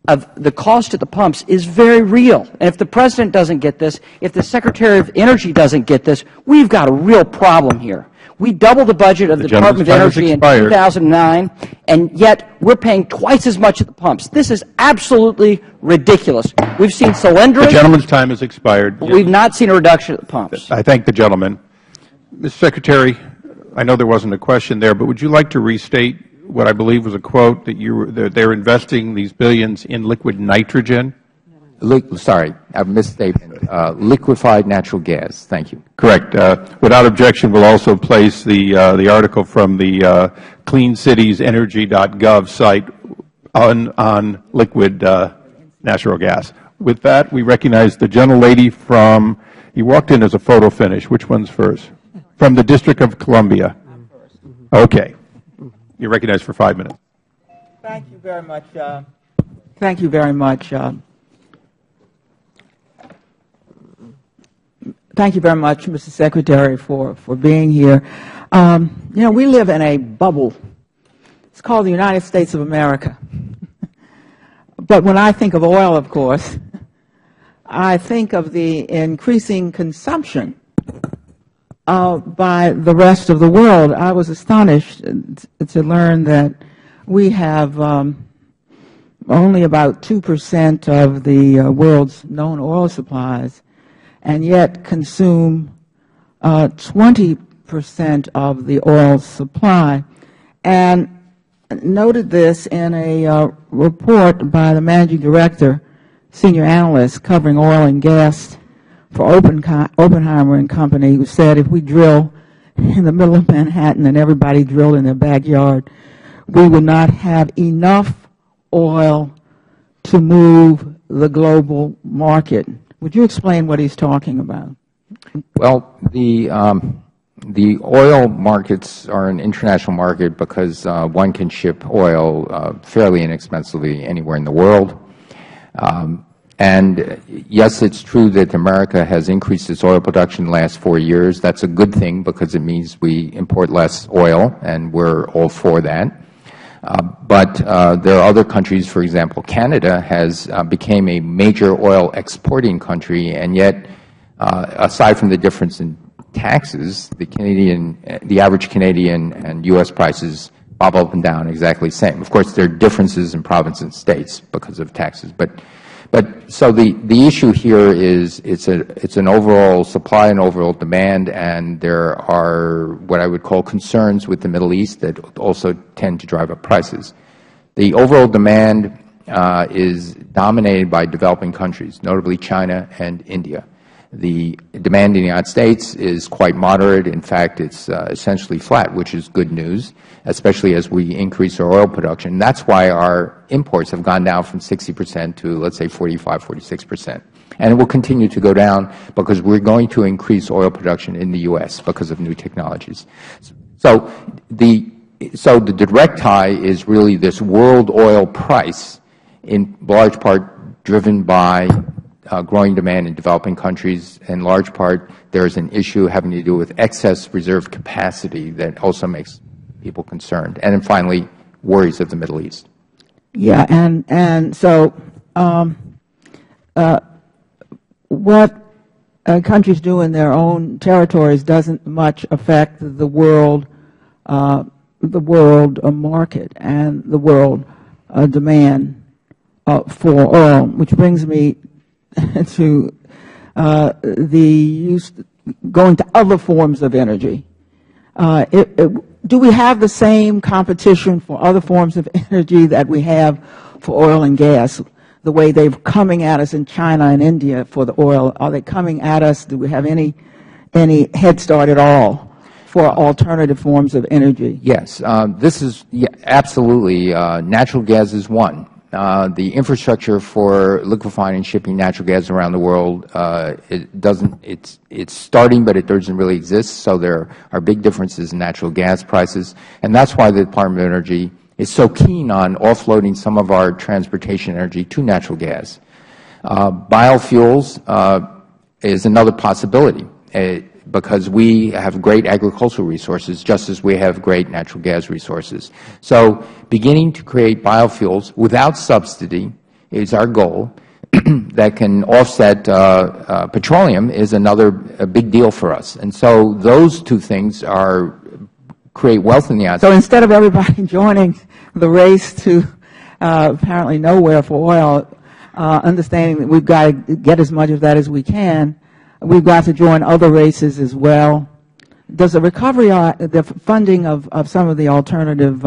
of the cost at the pumps is very real. And if the President doesn't get this, if the Secretary of Energy doesn't get this, we've got a real problem here. We doubled the budget of the Department of Energy in 2009, and yet we're paying twice as much at the pumps. This is absolutely ridiculous. We've seen cylinders. The gentleman's time has expired. But we've not seen a reduction at the pumps. I thank the gentleman. Mr. Secretary, I know there wasn't a question there, but would you like to restate what I believe was a quote that they're investing these billions in liquid nitrogen? Sorry, a misstatement. Liquefied natural gas. Thank you. Correct. Without objection, we'll also place the article from the cleancitiesenergy.gov site on liquid natural gas. With that, we recognize the gentlelady from, you walked in as a photo finish. Which one's first? From the District of Columbia. Okay. You're recognized for 5 minutes. Thank you very much. Thank you very much. Thank you very much, Mr. Secretary, for being here. You know, we live in a bubble. It's called the United States of America. But when I think of oil, of course, I think of the increasing consumption by the rest of the world. I was astonished to learn that we have only about 2% of the world's known oil supplies, and yet consume 20% of the oil supply. And noted this in a report by the managing director, senior analyst covering oil and gas for Oppenheimer and Company, who said if we drill in the middle of Manhattan and everybody drilled in their backyard, we would not have enough oil to move the global market. Would you explain what he's talking about? Well, the oil markets are an international market because one can ship oil fairly inexpensively anywhere in the world. And yes, it's true that America has increased its oil production in the last 4 years. That's a good thing because it means we import less oil, and we're all for that. But there are other countries, for example, Canada has became a major oil exporting country, and yet, aside from the difference in taxes, the average Canadian and U.S. prices bob up and down exactly the same. Of course, there are differences in provinces and states because of taxes, but so the issue here is it's an overall supply and overall demand, and there are what I would call concerns with the Middle East that also tend to drive up prices. The overall demand is dominated by developing countries, notably China and India. The demand in the United States is quite moderate. In fact, it's essentially flat, which is good news, especially as we increase our oil production. That's why our imports have gone down from 60% to, let's say, 45, 46%. And it will continue to go down because we're going to increase oil production in the U.S. because of new technologies. So the direct tie is really this world oil price, in large part driven by growing demand in developing countries. In large part, there is an issue having to do with excess reserve capacity that also makes people concerned. And then finally, worries of the Middle East. Yeah, and so what countries do in their own territories doesn't much affect the world market and the world demand for oil, which brings me to going to other forms of energy. Do we have the same competition for other forms of energy that we have for oil and gas, the way they're coming at us in China and India for the oil? Are they coming at us? Do we have any head start at all for alternative forms of energy? Yes. This is absolutely. Natural gas is one. The infrastructure for liquefying and shipping natural gas around the world, it's starting, but it doesn't really exist. So there are big differences in natural gas prices. And that's why the Department of Energy is so keen on offloading some of our transportation energy to natural gas. Biofuels is another possibility because we have great agricultural resources just as we have great natural gas resources. So beginning to create biofuels without subsidy is our goal. That can offset petroleum is a big deal for us. And so those two things create wealth in the United States. So instead of everybody joining the race to apparently nowhere for oil, understanding that we've got to get as much of that as we can, we've got to join other races as well. Does the recovery, the funding of some of the alternative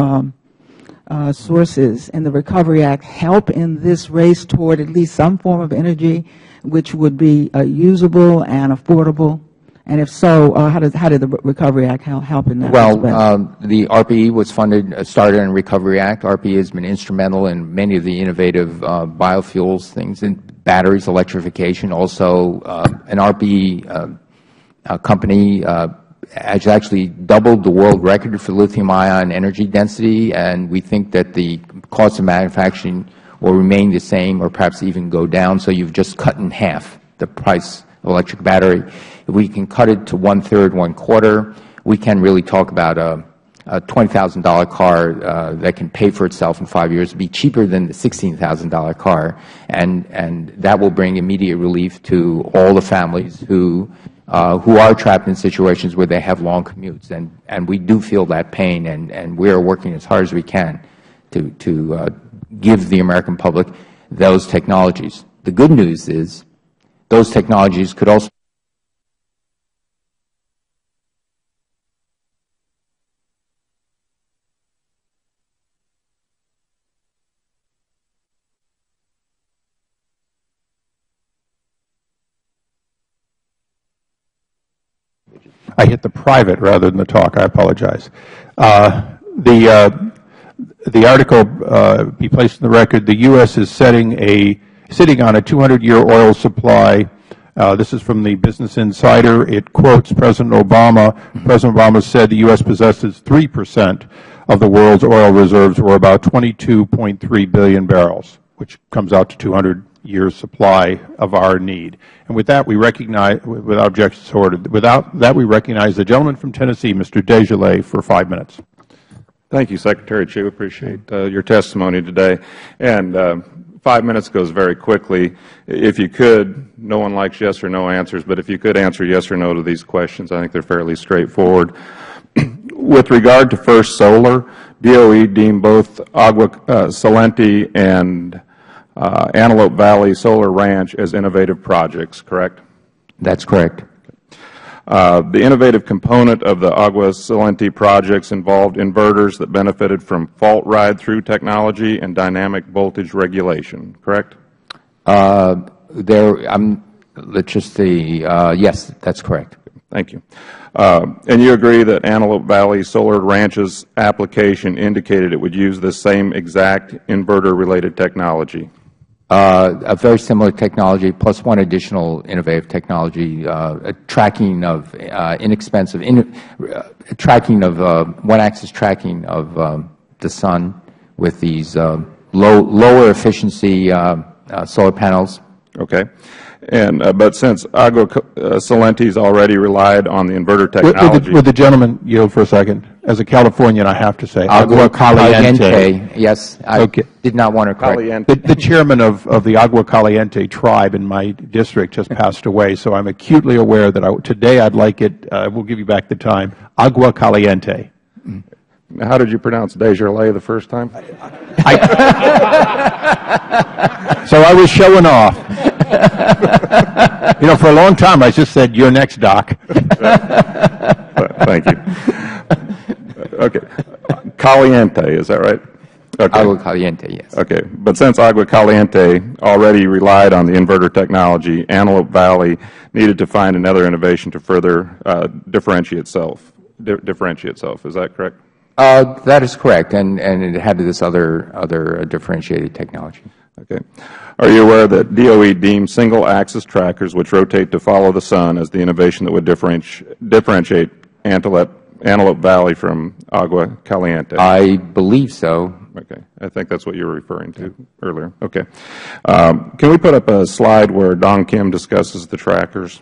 sources in the Recovery Act help in this race toward at least some form of energy which would be usable and affordable? And if so, how did the Recovery Act help in that Well, respect? the RPE was started in the Recovery Act. RPE has been instrumental in many of the innovative biofuels things, in batteries, electrification. Also, an RPE company has actually doubled the world record for lithium-ion energy density, and we think that the cost of manufacturing will remain the same or perhaps even go down. So you've just cut in half the price of electric battery. If we can cut it to one-third, one-quarter, we can really talk about a $20,000 car that can pay for itself in 5 years, be cheaper than the $16,000 car, and that will bring immediate relief to all the families who are trapped in situations where they have long commutes. And we do feel that pain, and we are working as hard as we can to give the American public those technologies. The good news is those technologies could also I hit the private rather than the talk. I apologize. The article be placed in the record. The U.S. is sitting on a 200-year oil supply. This is from the Business Insider. It quotes President Obama. President Obama said the U.S. possesses 3% of the world's oil reserves, or about 22.3 billion barrels, which comes out to 200 years supply of our need. And with that, we recognize, without objections ordered, without that, we recognize the gentleman from Tennessee, Mr. Desjardins, for 5 minutes. Thank you, Secretary Chu. Appreciate your testimony today. And 5 minutes goes very quickly. If you could, no one likes yes or no answers, but if you could answer yes or no to these questions, I think they're fairly straightforward. With regard to First Solar, DOE deemed both Agua Caliente and Antelope Valley Solar Ranch as innovative projects, correct? That's correct. The innovative component of the Agua Caliente projects involved inverters that benefited from fault ride-through technology and dynamic voltage regulation, correct? Yes, that's correct. Thank you. And you agree that Antelope Valley Solar Ranch's application indicated it would use the same exact inverter-related technology? A very similar technology, plus one additional innovative technology, tracking of inexpensive, one-axis tracking of the sun with these lower efficiency solar panels. Okay. And but since Agua Caliente's already relied on the inverter technology, would the gentleman yield for a second? As a Californian, I have to say Agua Caliente. Yes, I did not want to correct. The chairman of the Agua Caliente tribe in my district just passed away, so I'm acutely aware that today I'd like it. We'll give you back the time. Agua Caliente. How did you pronounce Desjardins the first time? So I was showing off. You know, for a long time I just said, "You're next, Doc." Thank you. Okay. Caliente, is that right? Okay. Agua Caliente, yes. Okay. But since Agua Caliente already relied on the inverter technology, Antelope Valley needed to find another innovation to further differentiate itself. Is that correct? That is correct, and it had this other differentiated technology. Okay. Are you aware that DOE deemed single-axis trackers which rotate to follow the sun as the innovation that would differentiate Antelope Valley from Agua Caliente? I believe so. Okay. I think that's what you were referring to earlier. Okay. Can we put up a slide where Dong Kim discusses the trackers?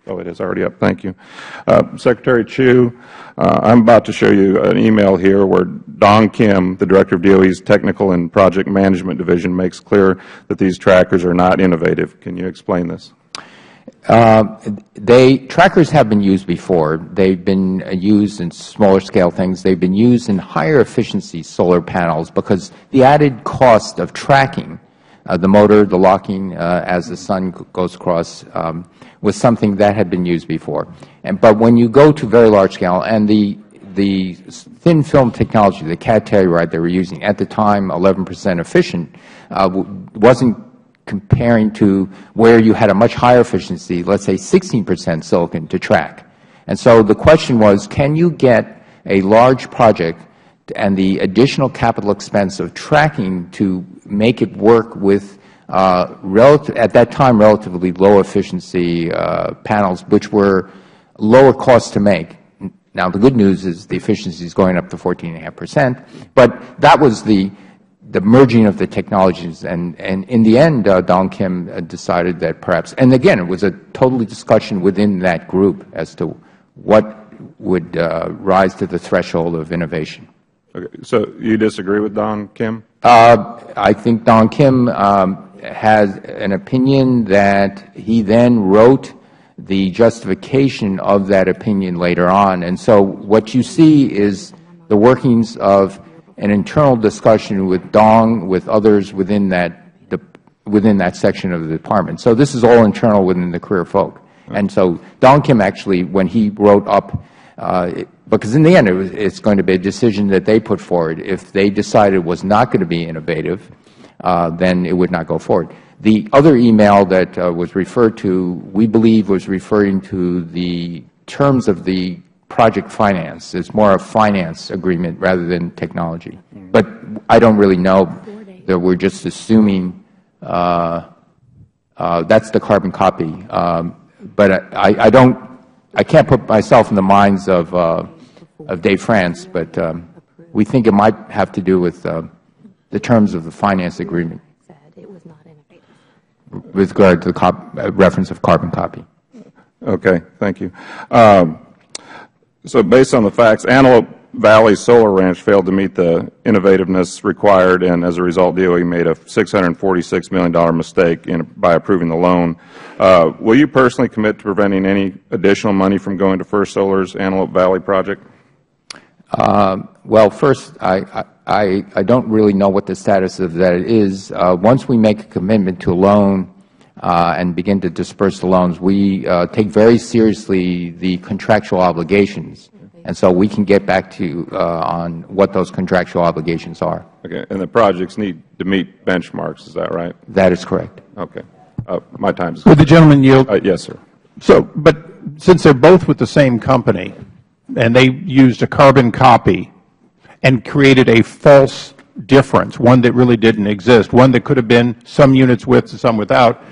Oh, it is already up. Thank you. Secretary Chu, I'm about to show you an email here where Dong Kim, the Director of DOE's Technical and Project Management Division, makes clear that these trackers are not innovative. Can you explain this? Trackers have been used before. They've been used in smaller scale things. They've been used in higher efficiency solar panels because the added cost of tracking the motor, the locking as the sun goes across, was something that had been used before. But when you go to very large scale, and the thin film technology, the cat telluride they were using at the time, 11% efficient, wasn't comparing to where you had a much higher efficiency, let's say 16% silicon to track. And so the question was, can you get a large project and the additional capital expense of tracking to make it work with at that time relatively low efficiency panels, which were lower cost to make. Now, the good news is the efficiency is going up to 14.5%, but that was the merging of the technologies. And in the end, Dong Kim decided that perhaps, and again, it was a total discussion within that group as to what would rise to the threshold of innovation. Okay. So you disagree with Dong Kim? I think Dong Kim has an opinion that he then wrote the justification of that opinion later on. And so what you see is the workings of an internal discussion with Dong, with others within that section of the department. So this is all internal within the career folk. And so Dong Kim actually, when he wrote up, because in the end it's going to be a decision that they put forward. If they decided it was not going to be innovative, then it would not go forward. The other email that was referred to, we believe, was referring to the terms of the project finance. It's more a finance agreement rather than technology. But I don't really know that we're just assuming that's the carbon copy. But I can't put myself in the minds of Dave France, but we think it might have to do with the terms of the finance agreement with regard to the reference of carbon copy. Okay, thank you. So based on the facts, Antelope Valley Solar Ranch failed to meet the innovativeness required, and as a result, DOE made a $646 million mistake by approving the loan. Will you personally commit to preventing any additional money from going to First Solar's Antelope Valley project? Well, first, I don't really know what the status of that is. Once we make a commitment to a loan and begin to disperse the loans, we take very seriously the contractual obligations. And so we can get back to you on what those contractual obligations are. Okay. And the projects need to meet benchmarks, is that right? That is correct. Okay. My time is up. Would the gentleman yield? Yes, sir. So, but since they're both with the same company, and they used a carbon copy and created a false difference, one that really didn't exist, one that could have been some units with and some without,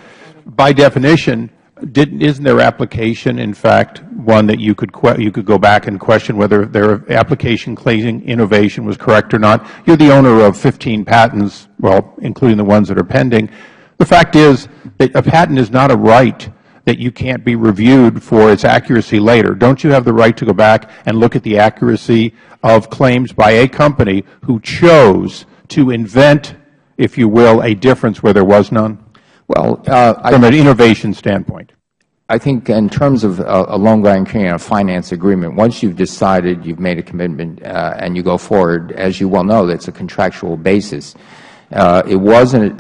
by definition, isn't their application, in fact, one that you could go back and question whether their application claiming innovation was correct or not? You're the owner of 15 patents, well, including the ones that are pending. The fact is that a patent is not a right that you can't be reviewed for its accuracy later. Don't you have the right to go back and look at the accuracy of claims by a company who chose to invent, if you will, a difference where there was none? Well, from an innovation standpoint. I think in terms of a loan guarantee and a finance agreement, once you've decided, you've made a commitment, and you go forward, as you well know, that's a contractual basis. It was an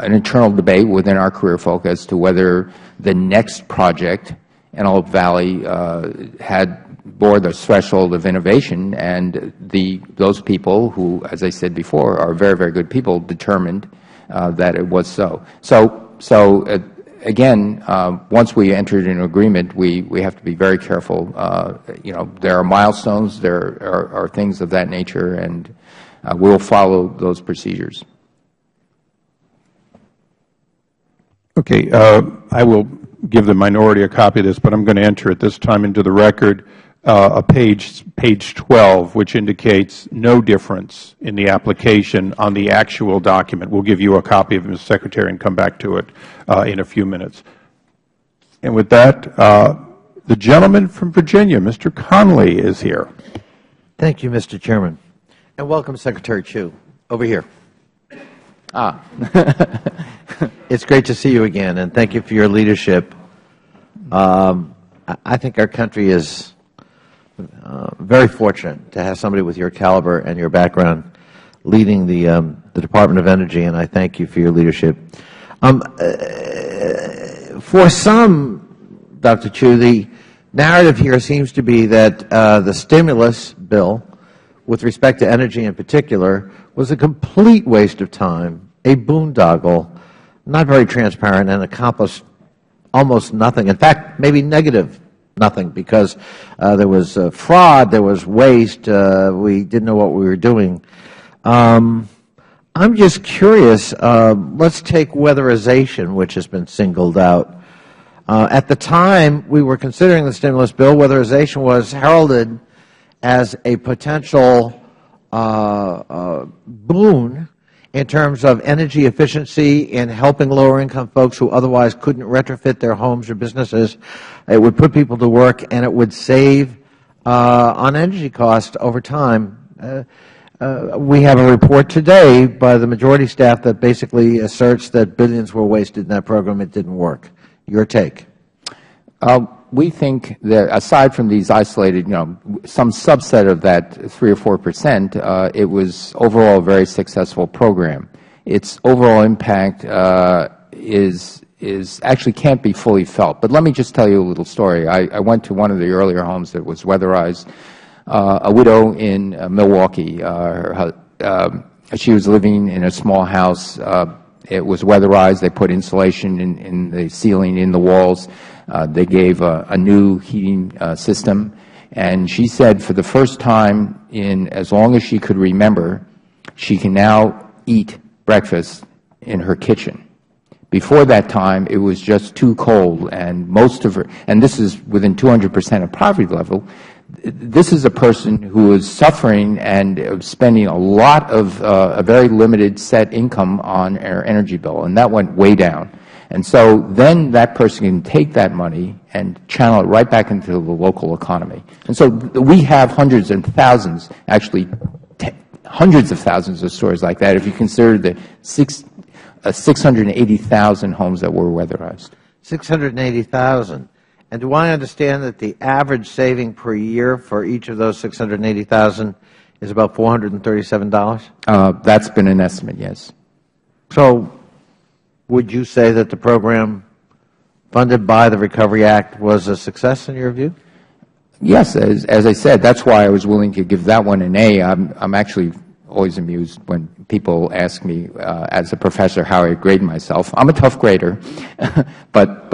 internal debate within our career folk as to whether the next project, Antelope Valley, bore the threshold of innovation, and those people who, as I said before, are very, very good people, determined that it was so. So again, once we entered into an agreement, we have to be very careful. You know, there are milestones, there are things of that nature, and we'll follow those procedures. Okay, I will give the minority a copy of this, but I'm going to enter at this time into the record page 12, which indicates no difference in the application on the actual document. We'll give you a copy of it, Mr. Secretary, and come back to it in a few minutes. And with that, the gentleman from Virginia, Mr. Conley, is here. Thank you, Mr. Chairman. And welcome, Secretary Chu. Over here. It's great to see you again, and thank you for your leadership. I think our country is very fortunate to have somebody with your caliber and your background leading the Department of Energy, and I thank you for your leadership. For some, Dr. Chu, the narrative here seems to be that the stimulus bill, with respect to energy in particular, was a complete waste of time, a boondoggle, not very transparent, and accomplished almost nothing. In fact, maybe negative nothing, because there was fraud, there was waste, we didn't know what we were doing. I'm just curious, let's take weatherization, which has been singled out. At the time we were considering the stimulus bill, weatherization was heralded as a potential boon in terms of energy efficiency in helping lower-income folks who otherwise couldn't retrofit their homes or businesses. It would put people to work, and it would save on energy costs over time. We have a report today by the majority staff that basically asserts that billions were wasted in that program. It didn't work. Your take? We think that aside from these isolated, some subset of that 3 or 4%, it was overall a very successful program. Its overall impact is actually can't be fully felt. But let me just tell you a little story. I went to one of the earlier homes that was weatherized. A widow in Milwaukee. She was living in a small house. It was weatherized. They put insulation in the ceiling, in the walls. They gave a new heating system. And she said for the first time in as long as she could remember, she can now eat breakfast in her kitchen. Before that time, it was just too cold, and most of her, and this is within 200% of poverty level, this is a person who is suffering and spending a lot of a very limited set income on her energy bill, and that went way down. And so then that person can take that money and channel it right back into the local economy. And so we have hundreds and thousands, actually hundreds of thousands of stories like that if you consider the 680,000 homes that were weatherized. 680,000. And do I understand that the average saving per year for each of those 680,000 is about $437? That's been an estimate, yes. So would you say that the program funded by the Recovery Act was a success in your view? Yes. As I said, that's why I was willing to give that one an A. I'm actually always amused when people ask me as a professor how I grade myself. I'm a tough grader, but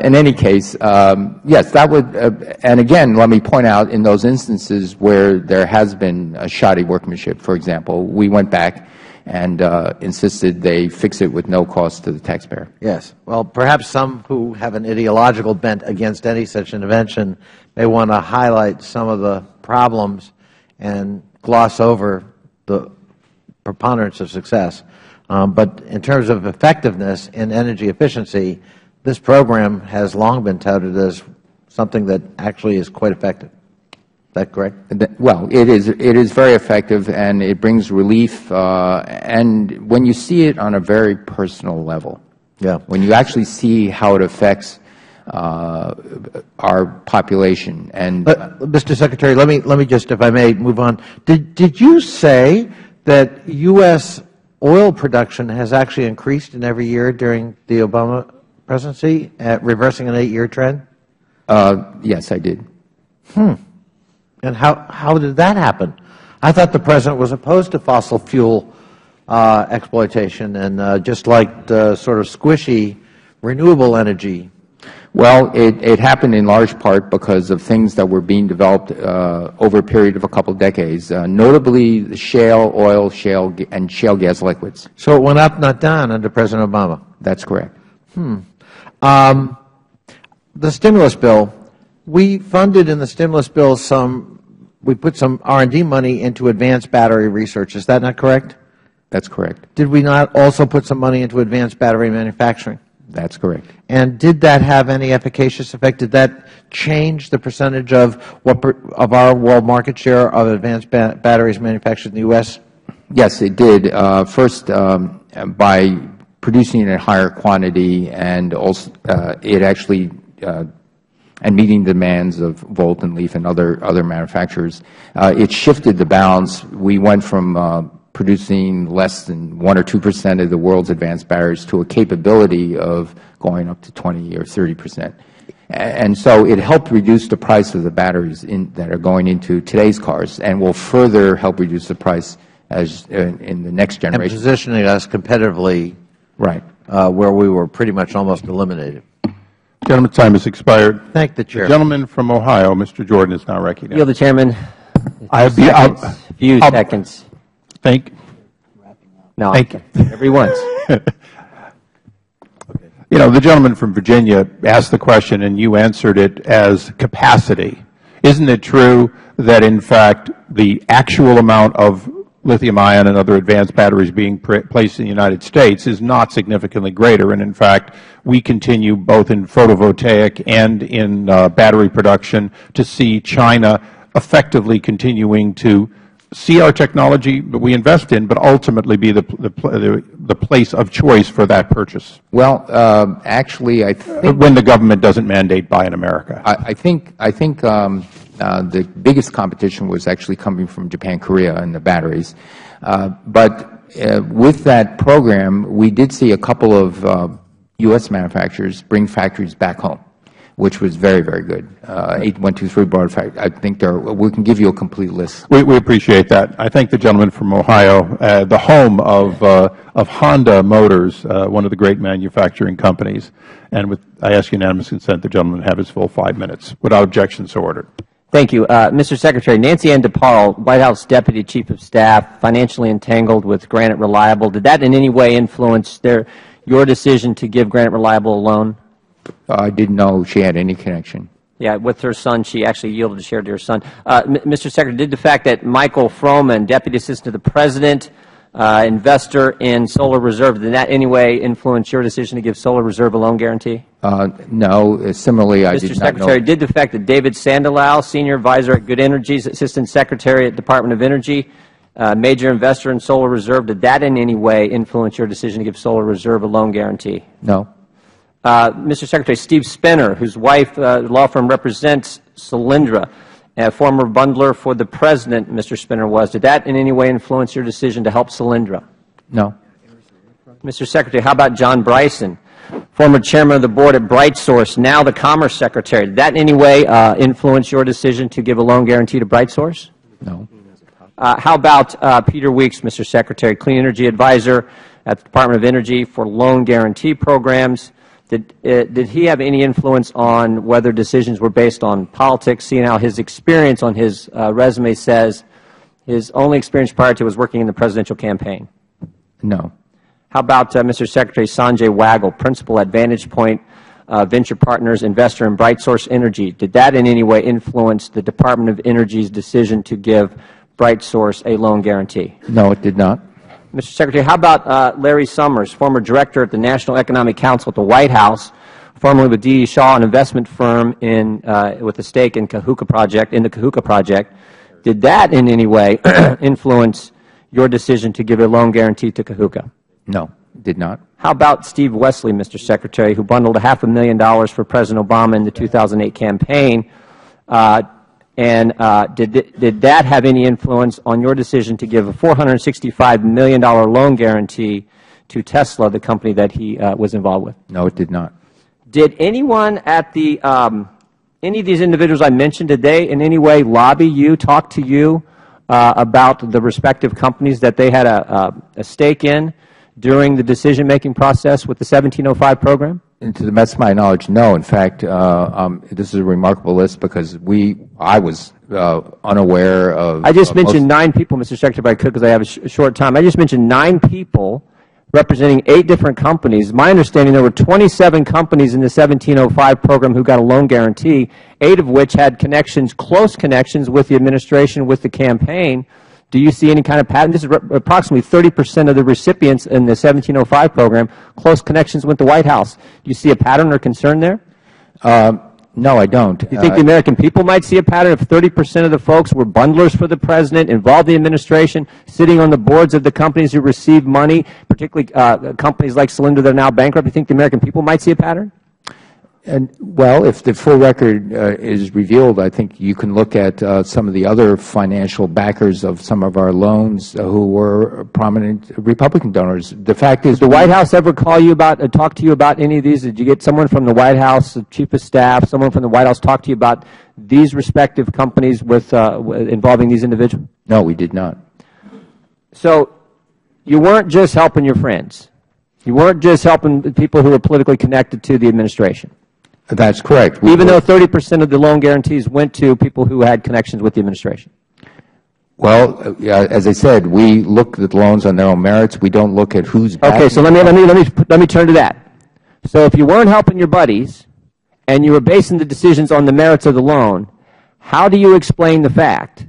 in any case, yes, that would, and again, let me point out in those instances where there has been a shoddy workmanship, for example, we went back and insisted they fix it with no cost to the taxpayer. Yes. Well, perhaps some who have an ideological bent against any such intervention may want to highlight some of the problems and gloss over the preponderance of success. But in terms of effectiveness in energy efficiency, this program has long been touted as something that actually is quite effective. Is that correct? Well, it is very effective, and it brings relief. And when you see it on a very personal level, when you actually see how it affects our population. And Mr. Secretary, let me just, if I may, move on. Did you say that U.S. oil production has actually increased in every year during the Obama presidency, reversing an 8-year trend? Yes, I did. And how did that happen? I thought the President was opposed to fossil fuel exploitation and just liked sort of squishy renewable energy. Well, it happened in large part because of things that were being developed over a period of a couple of decades, notably the shale oil, and shale gas liquids. So it went up, not down, under President Obama? That's correct. The stimulus bill, we funded in the stimulus bill we put some R&D money into advanced battery research. Is that not correct? That's correct. Did we not also put some money into advanced battery manufacturing? That's correct. And did that have any efficacious effect? Did that change the percentage of our world market share of advanced batteries manufactured in the U.S.? Yes, it did. First, by producing it in higher quantity, and also it actually and meeting demands of Volt and Leaf and other manufacturers, it shifted the balance. We went from producing less than 1 or 2% of the world's advanced batteries to a capability of going up to 20 or 30%. And so it helped reduce the price of the batteries that are going into today's cars, and will further help reduce the price as in the next generation. And positioning us competitively, right, where we were pretty much almost eliminated. Gentleman's time has expired. Thank the Chair. The gentleman from Ohio, Mr. Jordan, is now recognized. Yield the Chairman. A few seconds. Thank No, you. every once. You know, the gentleman from Virginia asked the question and you answered it as capacity. Isn't it true that, in fact, the actual amount of lithium-ion and other advanced batteries being placed in the United States is not significantly greater, and in fact, we continue both in photovoltaic and in battery production to see China effectively continuing to see our technology that we invest in, but ultimately be the place of choice for that purchase? Well, actually, I think when the government doesn't mandate buy in America. I think the biggest competition was actually coming from Japan, Korea, and the batteries. But with that program, we did see a couple of U.S. manufacturers bring factories back home, which was very, very good. 8123 Broad Factory. I think we can give you a complete list. We appreciate that. I thank the gentleman from Ohio, the home of Honda Motors, one of the great manufacturing companies. And I ask unanimous consent the gentleman have his full 5 minutes. Without objection, so ordered. Thank you. Mr. Secretary, Nancy Ann DePaul, White House Deputy Chief of Staff, financially entangled with Granite Reliable. Did that in any way influence your decision to give Granite Reliable a loan? I didn't know she had any connection. Yeah, with her son, she actually yielded a share to her son. Mr. Secretary, did the fact that Michael Froman, Deputy Assistant to the President, investor in Solar Reserve, did that in any way influence your decision to give Solar Reserve a loan guarantee? No. Similarly, I did not know. Mr. Secretary, did the fact that David Sandolau, Senior Advisor at Good Energy's, Assistant Secretary at Department of Energy, major investor in Solar Reserve, did that in any way influence your decision to give Solar Reserve a loan guarantee? No. Mr. Secretary, Steve Spinner, whose wife, law firm represents Solyndra, a former bundler for the President, Mr. Spinner was, did that in any way influence your decision to help Solyndra? No. Mr. Secretary, how about John Bryson, former chairman of the board at BrightSource, now the Commerce Secretary? Did that in any way influence your decision to give a loan guarantee to BrightSource? No. How about Peter Weeks, Mr. Secretary, Clean Energy Advisor at the Department of Energy for loan guarantee programs? Did he have any influence on whether decisions were based on politics, seeing how his experience on his resume says his only experience prior to was working in the presidential campaign? No. How about Mr. Secretary Sanjay Waggle, Principal at Vantage Point Venture Partners, investor in BrightSource Energy? Did that in any way influence the Department of Energy's decision to give BrightSource a loan guarantee? No, it did not. Mr. Secretary, how about Larry Summers, former director at the National Economic Council at the White House, formerly with D.E. Shaw, an investment firm with a stake in the Kahuka Project? Did that in any way influence your decision to give a loan guarantee to Kahuka? No, it did not. How about Steve Wesley, Mr. Secretary, who bundled $500,000 for President Obama in the 2008 campaign? Did that have any influence on your decision to give a $465 million loan guarantee to Tesla, the company that he was involved with? No, it did not. Did anyone at any of these individuals I mentioned, did they in any way lobby you, talk to you about the respective companies that they had a stake in during the decision-making process with the 1705 program? And to the best of my knowledge, no. In fact, this is a remarkable list because I was unaware of. I just mentioned 9 people, Mr. Secretary, if I could, because I have a short time. I just mentioned 9 people representing 8 different companies. My understanding, there were 27 companies in the 1705 program who got a loan guarantee, 8 of which had connections, close connections with the administration, with the campaign. Do you see any kind of pattern? This is approximately 30% of the recipients in the 1705 program, close connections with the White House. Do you see a pattern or concern there? No, I don't. Do you think the American people might see a pattern if 30% of the folks were bundlers for the President, involved in the administration, sitting on the boards of the companies who received money, particularly companies like Solyndra that are now bankrupt? Do you think the American people might see a pattern? Well, if the full record is revealed, I think you can look at some of the other financial backers of some of our loans who were prominent Republican donors. The fact is, did the White House ever call you about, talk to you about any of these? Did you get someone from the White House, the Chief of Staff, someone from the White House talk to you about these respective companies with involving these individuals? No, we did not. So you weren't just helping your friends. You weren't just helping the people who were politically connected to the administration. That's correct. Even though 30% of the loan guarantees went to people who had connections with the administration. Well, as I said, we look at loans on their own merits. We don't look at who's backing. Okay, so let me turn to that. So if you weren't helping your buddies and you were basing the decisions on the merits of the loan, how do you explain the fact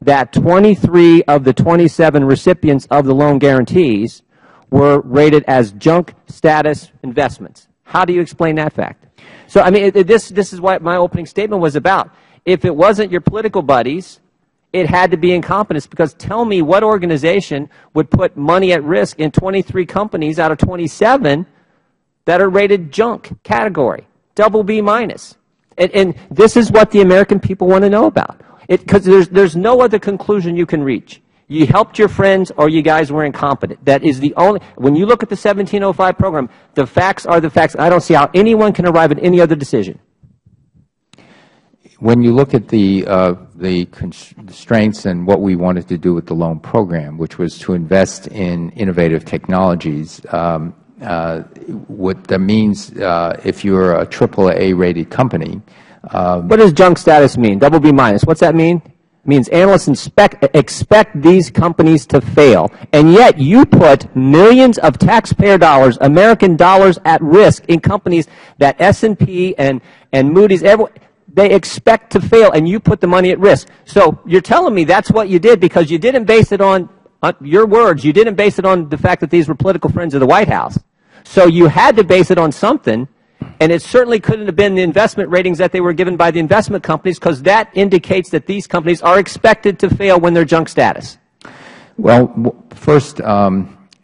that 23 of the 27 recipients of the loan guarantees were rated as junk status investments? How do you explain that fact? So, I mean, this is what my opening statement was about. If it wasn't your political buddies, it had to be incompetence, because tell me what organization would put money at risk in 23 companies out of 27 that are rated junk category, double B minus. And this is what the American people want to know about. Because there's no other conclusion you can reach. You helped your friends or you guys were incompetent. That is the only, when you look at the 1705 program, the facts are the facts. I don't see how anyone can arrive at any other decision. When you look at the constraints and what we wanted to do with the loan program, which was to invest in innovative technologies, what that means, if you're a AAA rated company. What does junk status mean? Double B minus. What's that mean? It means analysts expect these companies to fail. And yet you put millions of taxpayer dollars, American dollars, at risk in companies that S&P and Moody's, they expect to fail, and you put the money at risk. So you're telling me that's what you did because you didn't base it on your words. You didn't base it on the fact that these were political friends of the White House. So you had to base it on something, and it certainly couldn't have been the investment ratings that they were given by the investment companies, because that indicates that these companies are expected to fail when they're junk status. Well, first,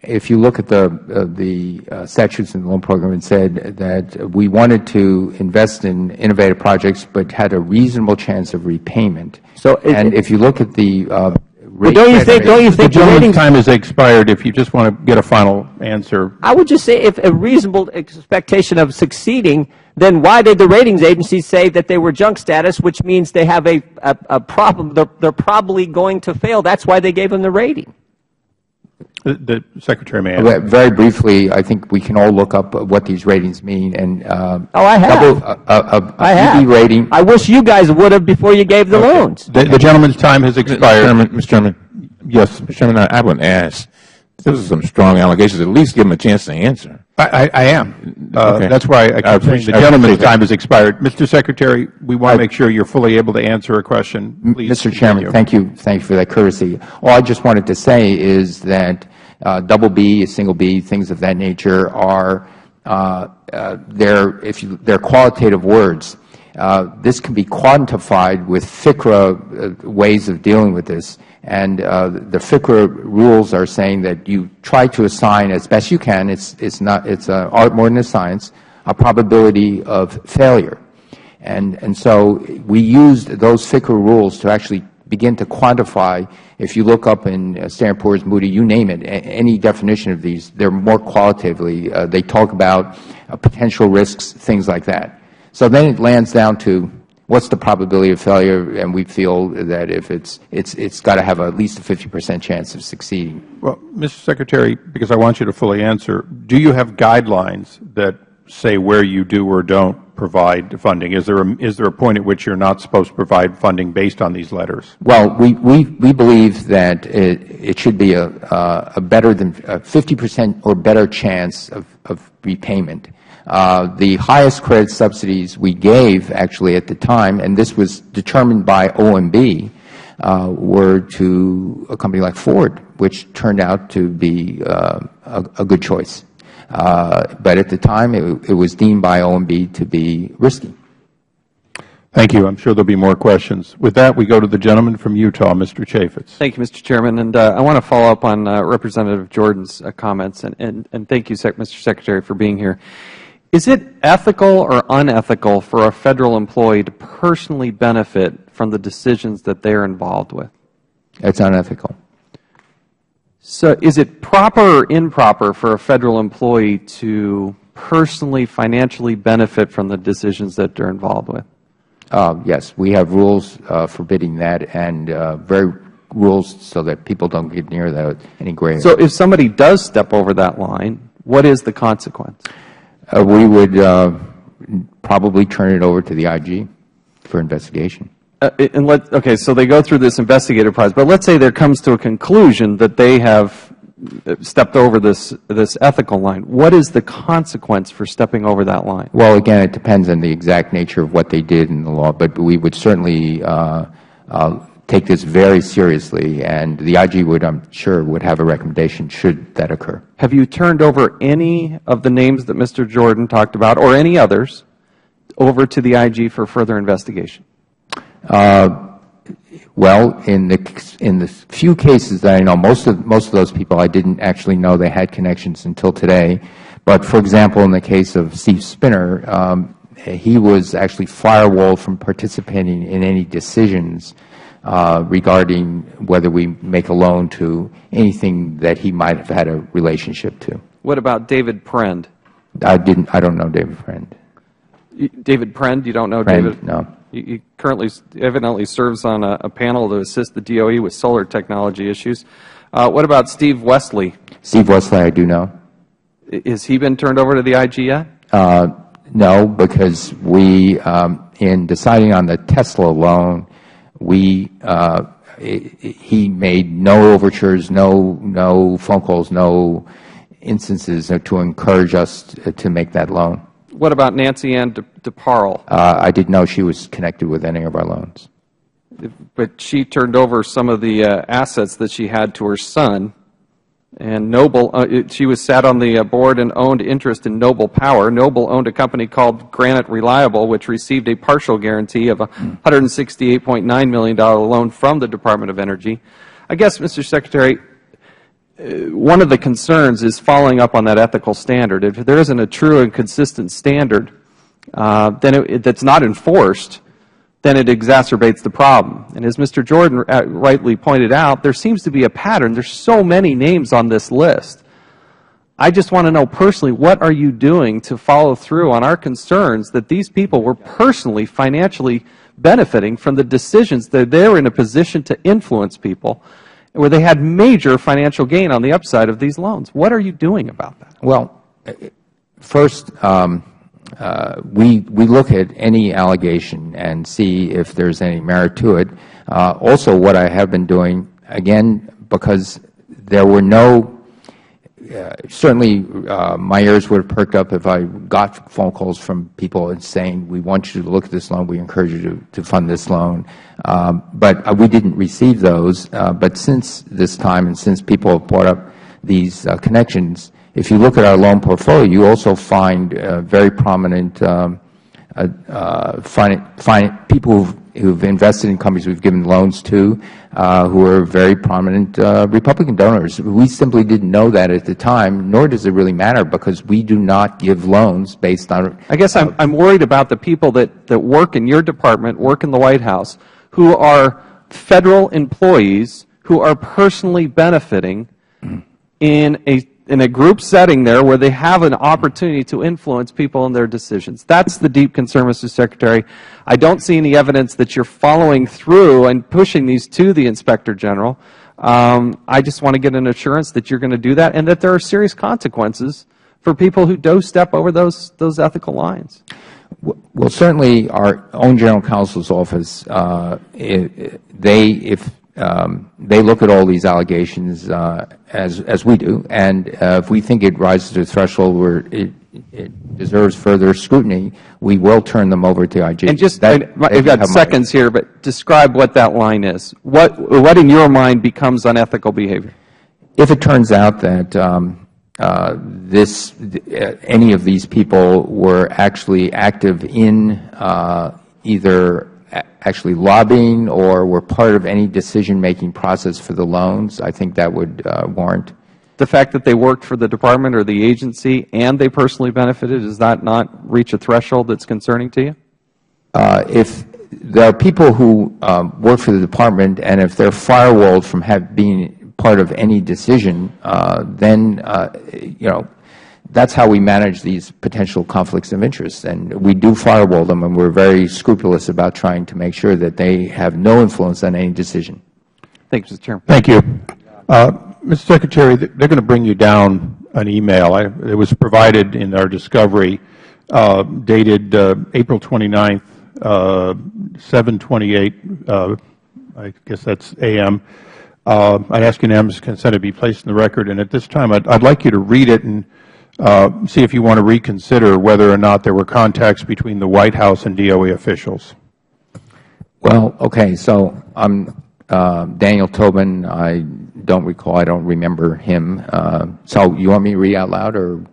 if you look at the statutes in the loan program, it said that we wanted to invest in innovative projects but had a reasonable chance of repayment. So, and if you look at the don't you think the gentleman's time has expired. If you just want to get a final answer. I would just say if a reasonable expectation of succeeding, then why did the ratings agencies say that they were junk status, which means they have a problem, they're probably going to fail. That's why they gave them the rating. The Secretary may add. Very briefly, I think we can all look up what these ratings mean. And I have. I have. Rating. I wish you guys would have before you gave the loans. The gentleman's time has expired. Mr. Chairman. Yes. Mr. Chairman, I would ask, those are some strong allegations. At least give them a chance to answer. I am. Okay. That's why I keep saying the gentleman's time has expired. Mr. Secretary, we want to make sure you're fully able to answer a question. Please Mr. Chairman, thank you for that courtesy. All I just wanted to say is that double B, single B, things of that nature are they're qualitative words. This can be quantified with FCRA ways of dealing with this. And the FCRA rules are saying that you try to assign as best you can, it's an art more than a science, a probability of failure. And so we used those FCRA rules to actually begin to quantify. If you look up in Standard & Poor's, Moody, you name it, any definition of these, they're more qualitatively. They talk about potential risks, things like that. So then it lands down to what's the probability of failure, and we feel that if it's got to have at least a 50% chance of succeeding. Well, Mr. Secretary, because I want you to fully answer, do you have guidelines that say where you do or don't provide funding? Is there a point at which you're not supposed to provide funding based on these letters? Well, we believe that it should be a better than 50% or better chance of repayment. The highest credit subsidies we gave actually at the time, and this was determined by OMB, were to a company like Ford, which turned out to be a good choice. But at the time, it was deemed by OMB to be risky. Thank you. I'm sure there will be more questions. With that, we go to the gentleman from Utah, Mr. Chaffetz. Thank you, Mr. Chairman. And I want to follow up on Representative Jordan's comments, and thank you, Mr. Secretary, for being here. Is it ethical or unethical for a Federal employee to personally benefit from the decisions that they are involved with? It's unethical. So is it proper or improper for a Federal employee to personally, financially benefit from the decisions that they're involved with? Yes, we have rules forbidding that, and very rules so that people don't get near that any greater. So if somebody does step over that line, what is the consequence? We would probably turn it over to the IG for investigation. Okay, so they go through this investigative process, but let's say there comes to a conclusion that they have stepped over this ethical line. What is the consequence for stepping over that line? Well, again, it depends on the exact nature of what they did in the law, but we would certainly take this very seriously, and the IG would, I'm sure, would have a recommendation should that occur. Have you turned over any of the names that Mr. Jordan talked about, or any others, over to the IG for further investigation? Well, in the few cases that I know, most of those people I didn't actually know they had connections until today. But for example, in the case of Steve Spinner, he was actually firewalled from participating in any decisions regarding whether we make a loan to anything that he might have had a relationship to. What about David Prend? I don't know David Prend. David Prend, you don't know Prend, David? No. He currently evidently serves on a panel to assist the DOE with solar technology issues. What about Steve Wesley? Steve Wesley, I do know. Has he been turned over to the IG yet? No, because we, in deciding on the Tesla loan, he made no overtures, no phone calls, no instances to encourage us to make that loan. What about Nancy Ann DeParle? I didn't know she was connected with any of our loans. But she turned over some of the assets that she had to her son. And Noble, she was sat on the board and owned interest in Noble Power. Noble owned a company called Granite Reliable, which received a partial guarantee of a $168.9 million loan from the Department of Energy. I guess, Mr. Secretary, one of the concerns is following up on that ethical standard. If there isn't a true and consistent standard that's not enforced, then it exacerbates the problem. And as Mr. Jordan rightly pointed out, there seems to be a pattern. There's so many names on this list. I just want to know personally, what are you doing to follow through on our concerns that these people were personally, financially benefiting from the decisions that they're in a position to influence people, where they had major financial gain on the upside of these loans? What are you doing about that? Well, first, we look at any allegation and see if there's any merit to it. Also, what I have been doing, again, because there were no, certainly my ears would have perked up if I got phone calls from people saying, we want you to look at this loan, we encourage you to fund this loan. But we didn't receive those. But since this time and since people have brought up these connections, if you look at our loan portfolio, you also find very prominent people who've invested in companies we've given loans to, who are very prominent Republican donors. We simply didn't know that at the time, nor does it really matter, because we do not give loans based on. I guess I'm worried about the people that work in your department, work in the White House, who are Federal employees who are personally benefiting in a group setting there where they have an opportunity to influence people in their decisions. That's the deep concern, Mr. Secretary. I don't see any evidence that you're following through and pushing these to the Inspector General. I just want to get an assurance that you're going to do that and that there are serious consequences for people who do step over those ethical lines. Well, certainly our own General Counsel's office, they look at all these allegations as we do, and if we think it rises to a threshold where it deserves further scrutiny, we will turn them over to IG. And just, I've got seconds here, but describe what that line is. What in your mind becomes unethical behavior? If it turns out that any of these people were actually active in either actually lobbying or were part of any decision-making process for the loans, I think that would warrant. The fact that they worked for the department or the agency and they personally benefited, does that not reach a threshold that's concerning to you? If there are people who work for the department and if they're firewalled from being part of any decision, then that's how we manage these potential conflicts of interest. And we do firewall them, and we're very scrupulous about trying to make sure that they have no influence on any decision. Thank you, Mr. Chairman. Thank you. Mr. Secretary, they're going to bring you down an email. It was provided in our discovery dated April 29th, 7:28, I guess that's a.m., I'd ask unanimous consent to be placed in the record. And at this time, I'd like you to read it and see if you want to reconsider whether or not there were contacts between the White House and DOE officials. Well, okay. So I'm Daniel Tobin. I don't recall. I don't remember him. So you want me to read out loud or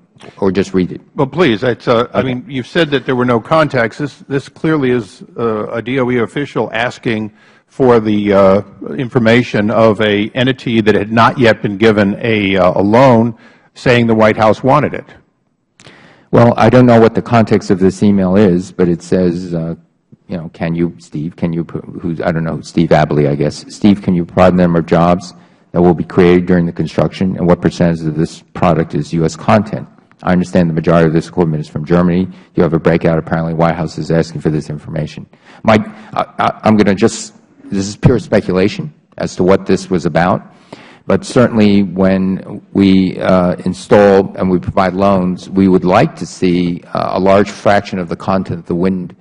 just read it? Well, please. I mean, you've said that there were no contacts. This clearly is a DOE official asking for the information of an entity that had not yet been given a loan, saying the White House wanted it. Well, I don't know what the context of this email is, but it says, you know, can you, Steve, can you, I don't know, Steve Abley, I guess. Steve, can you provide the number of jobs that will be created during the construction, and what percentage of this product is U.S. content? I understand the majority of this equipment is from Germany. You have a breakout. Apparently, White House is asking for this information. Mike, I'm going to just, this is pure speculation as to what this was about. But certainly when we install and we provide loans, we would like to see a large fraction of the content of the wind,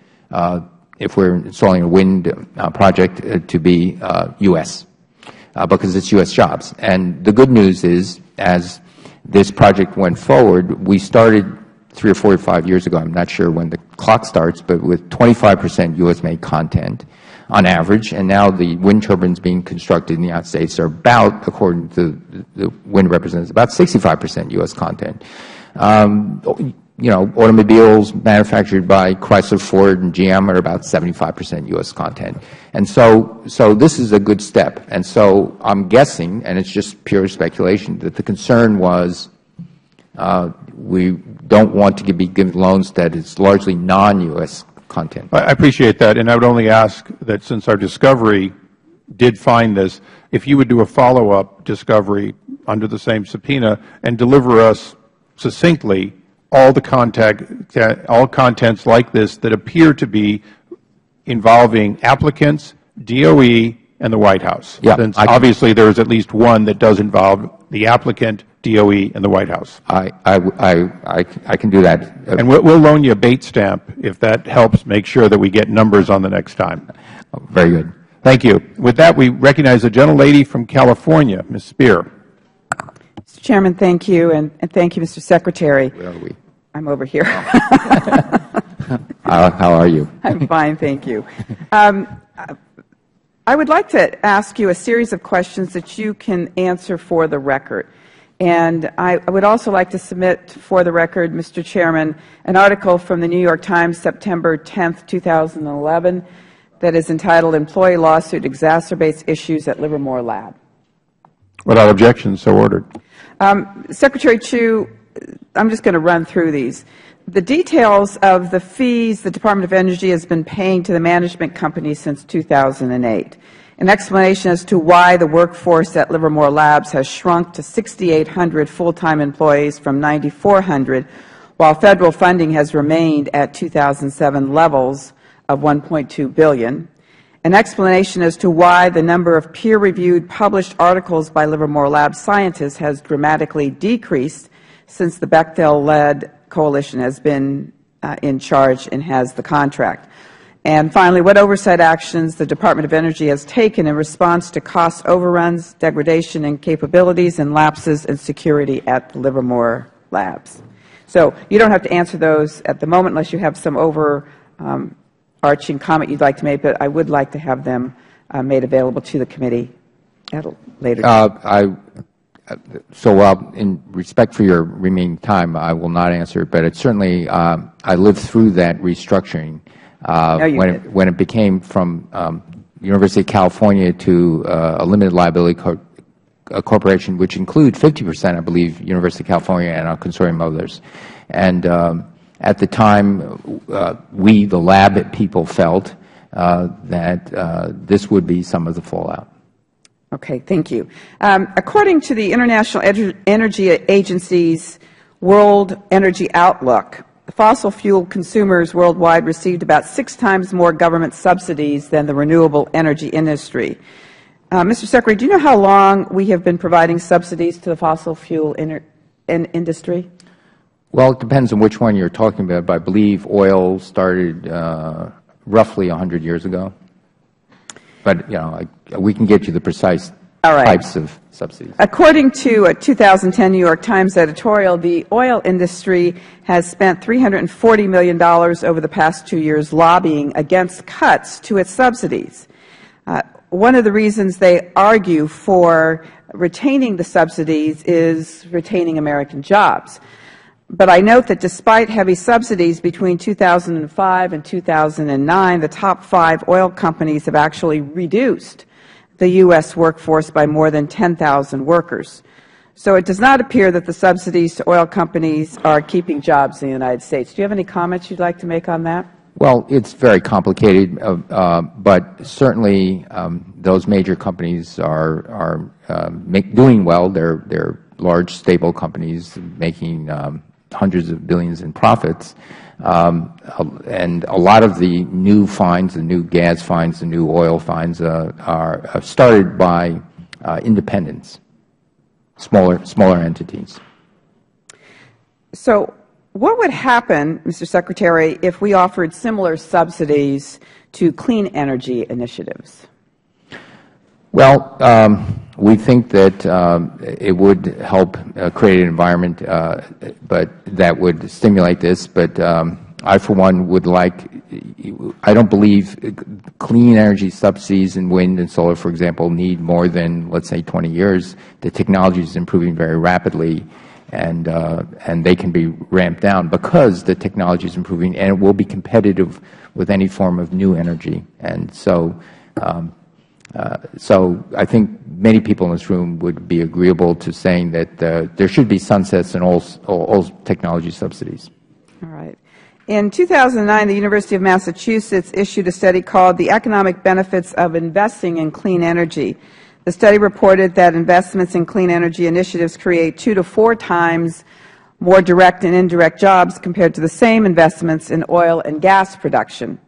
if we're installing a wind project, to be U.S., because it's U.S. jobs. And the good news is, as this project went forward, we started 3 or 4 or 5 years ago, I'm not sure when the clock starts, but with 25% U.S.-made content on average, and now the wind turbines being constructed in the United States are about, according to the wind representatives, about 65% U.S. content. You know, automobiles manufactured by Chrysler, Ford, and GM are about 75% U.S. content. And so this is a good step. And so I'm guessing, and it's just pure speculation, that the concern was we don't want to be giving loans that is largely non-U.S. content. I appreciate that, and I would only ask that since our discovery did find this, if you would do a follow-up discovery under the same subpoena and deliver us succinctly all contents like this that appear to be involving applicants, DOE, and the White House. Yeah, since obviously there is at least one that does involve the applicant, DOE, and the White House. I can do that. And we'll loan you a bait stamp if that helps make sure that we get numbers on the next time. Very good. Thank you. With that, we recognize the gentlelady from California, Ms. Spear. Mr. Chairman, thank you, and thank you, Mr. Secretary. Where are we? I'm over here. How are you? I'm fine, thank you. I would like to ask you a series of questions that you can answer for the record. And I would also like to submit for the record, Mr. Chairman, an article from the New York Times, September 10, 2011, that is entitled, "Employee Lawsuit Exacerbates Issues at Livermore Lab." Without objection, so ordered. Secretary Chu, I'm just going to run through these. The details of the fees the Department of Energy has been paying to the management company since 2008. An explanation as to why the workforce at Livermore Labs has shrunk to 6,800 full-time employees from 9,400, while federal funding has remained at 2007 levels of $1.2 billion. An explanation as to why the number of peer-reviewed published articles by Livermore Labs scientists has dramatically decreased since the Bechtel-led coalition has been in charge and has the contract. And finally, what oversight actions the Department of Energy has taken in response to cost overruns, degradation in capabilities, and lapses in security at the Livermore Labs. So you don't have to answer those at the moment unless you have some overarching comment you'd like to make, but I would like to have them made available to the committee at a later time. So in respect for your remaining time, I will not answer it, but it certainly, I lived through that restructuring when it became from University of California to a limited liability corporation, which include 50%, I believe, University of California and a consortium of others. And at the time, we, the lab people, felt that this would be some of the fallout. Okay, thank you. According to the International Energy Agency's World Energy Outlook, fossil fuel consumers worldwide received about 6 times more government subsidies than the renewable energy industry. Mr. Secretary, do you know how long we have been providing subsidies to the fossil fuel industry? Well, it depends on which one you're talking about, but I believe oil started roughly 100 years ago. But, you know, we can get you the precise All right. types of subsidies. According to a 2010 New York Times editorial, the oil industry has spent $340 million over the past 2 years lobbying against cuts to its subsidies. One of the reasons they argue for retaining the subsidies is retaining American jobs. But I note that despite heavy subsidies between 2005 and 2009, the top 5 oil companies have actually reduced the U.S. workforce by more than 10,000 workers. So it does not appear that the subsidies to oil companies are keeping jobs in the United States. Do you have any comments you'd like to make on that? Well, it's very complicated, but certainly those major companies are doing well. They're large, stable companies making hundreds of billions in profits. And a lot of the new finds, the new gas finds, the new oil finds are started by independents, smaller entities. So what would happen, Mr. Secretary, if we offered similar subsidies to clean energy initiatives? Well, we think that it would help create an environment but that would stimulate this. But I, for one, would like – I don't believe clean energy subsidies in wind and solar, for example, need more than, let's say, 20 years. The technology is improving very rapidly, and they can be ramped down because the technology is improving, and it will be competitive with any form of new energy. And so I think many people in this room would be agreeable to saying that there should be sunsets in all technology subsidies. All right. In 2009, the University of Massachusetts issued a study called The Economic Benefits of Investing in Clean Energy. The study reported that investments in clean energy initiatives create 2 to 4 times more direct and indirect jobs compared to the same investments in oil and gas production.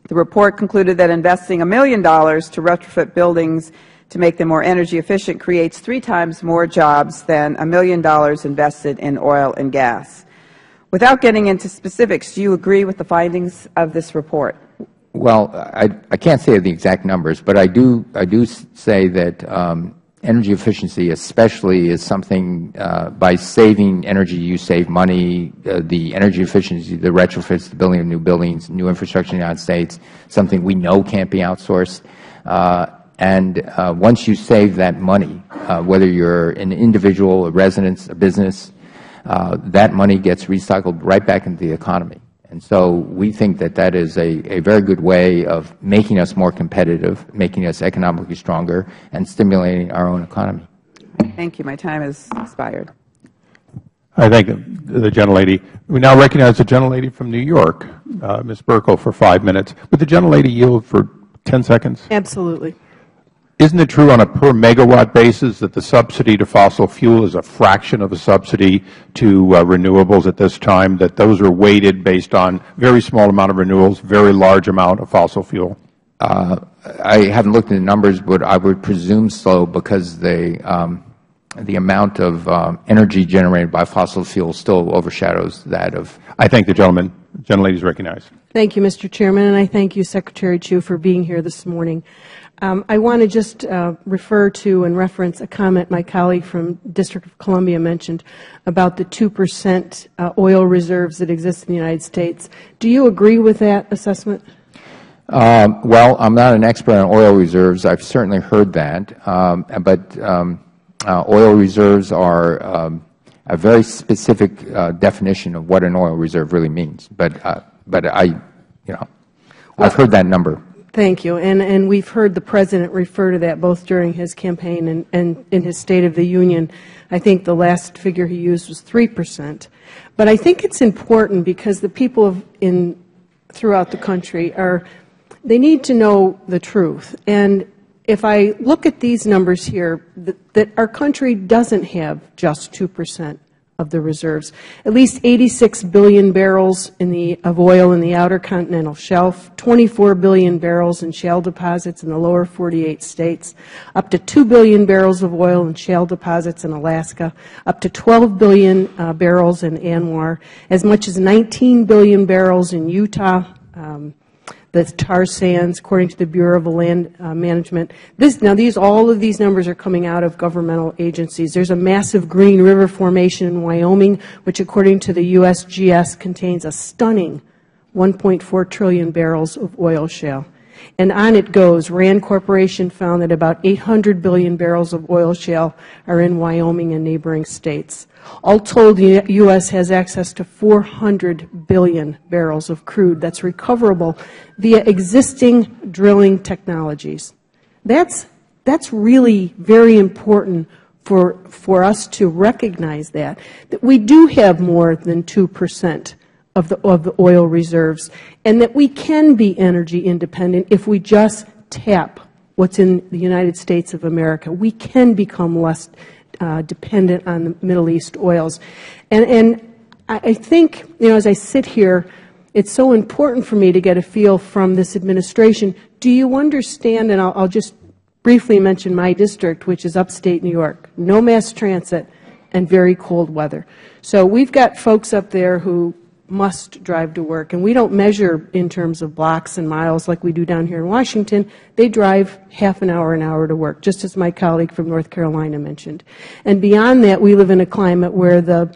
The report concluded that investing $1 million to retrofit buildings to make them more energy efficient creates 3 times more jobs than $1 million invested in oil and gas. Without getting into specifics, do you agree with the findings of this report? Well, I can't say the exact numbers, but I do say that energy efficiency especially is something, by saving energy, you save money. The energy efficiency, the retrofits, the building of new buildings, new infrastructure in the United States, something we know can't be outsourced. And once you save that money, whether you're an individual, a residence, a business, that money gets recycled right back into the economy. And so we think that that is a very good way of making us more competitive, making us economically stronger, and stimulating our own economy. Thank you. My time has expired. I thank the gentlelady. We now recognize the gentlelady from New York, Ms. Burkle, for 5 minutes. Would the gentlelady yield for 10 seconds? Absolutely. Isn't it true on a per megawatt basis that the subsidy to fossil fuel is a fraction of a subsidy to renewables at this time, that those are weighted based on very small amount of renewables, very large amount of fossil fuel? I haven't looked at the numbers, but I would presume so because the amount of energy generated by fossil fuel still overshadows that of. I thank the gentleman. The gentlelady is recognized. Thank you, Mr. Chairman, and I thank you, Secretary Chu, for being here this morning. I want to just refer to and reference a comment my colleague from District of Columbia mentioned about the 2% oil reserves that exist in the United States. Do you agree with that assessment? Well, I'm not an expert on oil reserves. I've certainly heard that. But oil reserves are a very specific definition of what an oil reserve really means. But I've heard that number. Thank you. And we've heard the President refer to that both during his campaign and in his State of the Union. I think the last figure he used was 3%. But I think it's important because the people throughout the country they need to know the truth. And if I look at these numbers here, that our country doesn't have just 2% of the reserves. At least 86 billion barrels of oil in the outer continental shelf, 24 billion barrels in shale deposits in the lower 48 states, up to 2 billion barrels of oil in shale deposits in Alaska, up to 12 billion barrels in Anwar, as much as 19 billion barrels in Utah. the tar sands, according to the Bureau of Land Management. All of these numbers are coming out of governmental agencies. There's a massive Green River Formation in Wyoming, which according to the USGS contains a stunning 1.4 trillion barrels of oil shale. And on it goes. Rand Corporation found that about 800 billion barrels of oil shale are in Wyoming and neighboring states. All told, the U.S. has access to 400 billion barrels of crude that's recoverable via existing drilling technologies. That's really very important for us to recognize that we do have more than 2% of the oil reserves, and that we can be energy independent if we just tap what's in the United States of America. We can become less dependent on the Middle East oils. And I think, as I sit here, it's so important for me to get a feel from this administration. Do you understand, and I'll just briefly mention my district, which is upstate New York, no mass transit and very cold weather. So we've got folks up there who must drive to work, and we don't measure in terms of blocks and miles like we do down here in Washington. They drive half an hour to work, just as my colleague from North Carolina mentioned. And beyond that, we live in a climate where the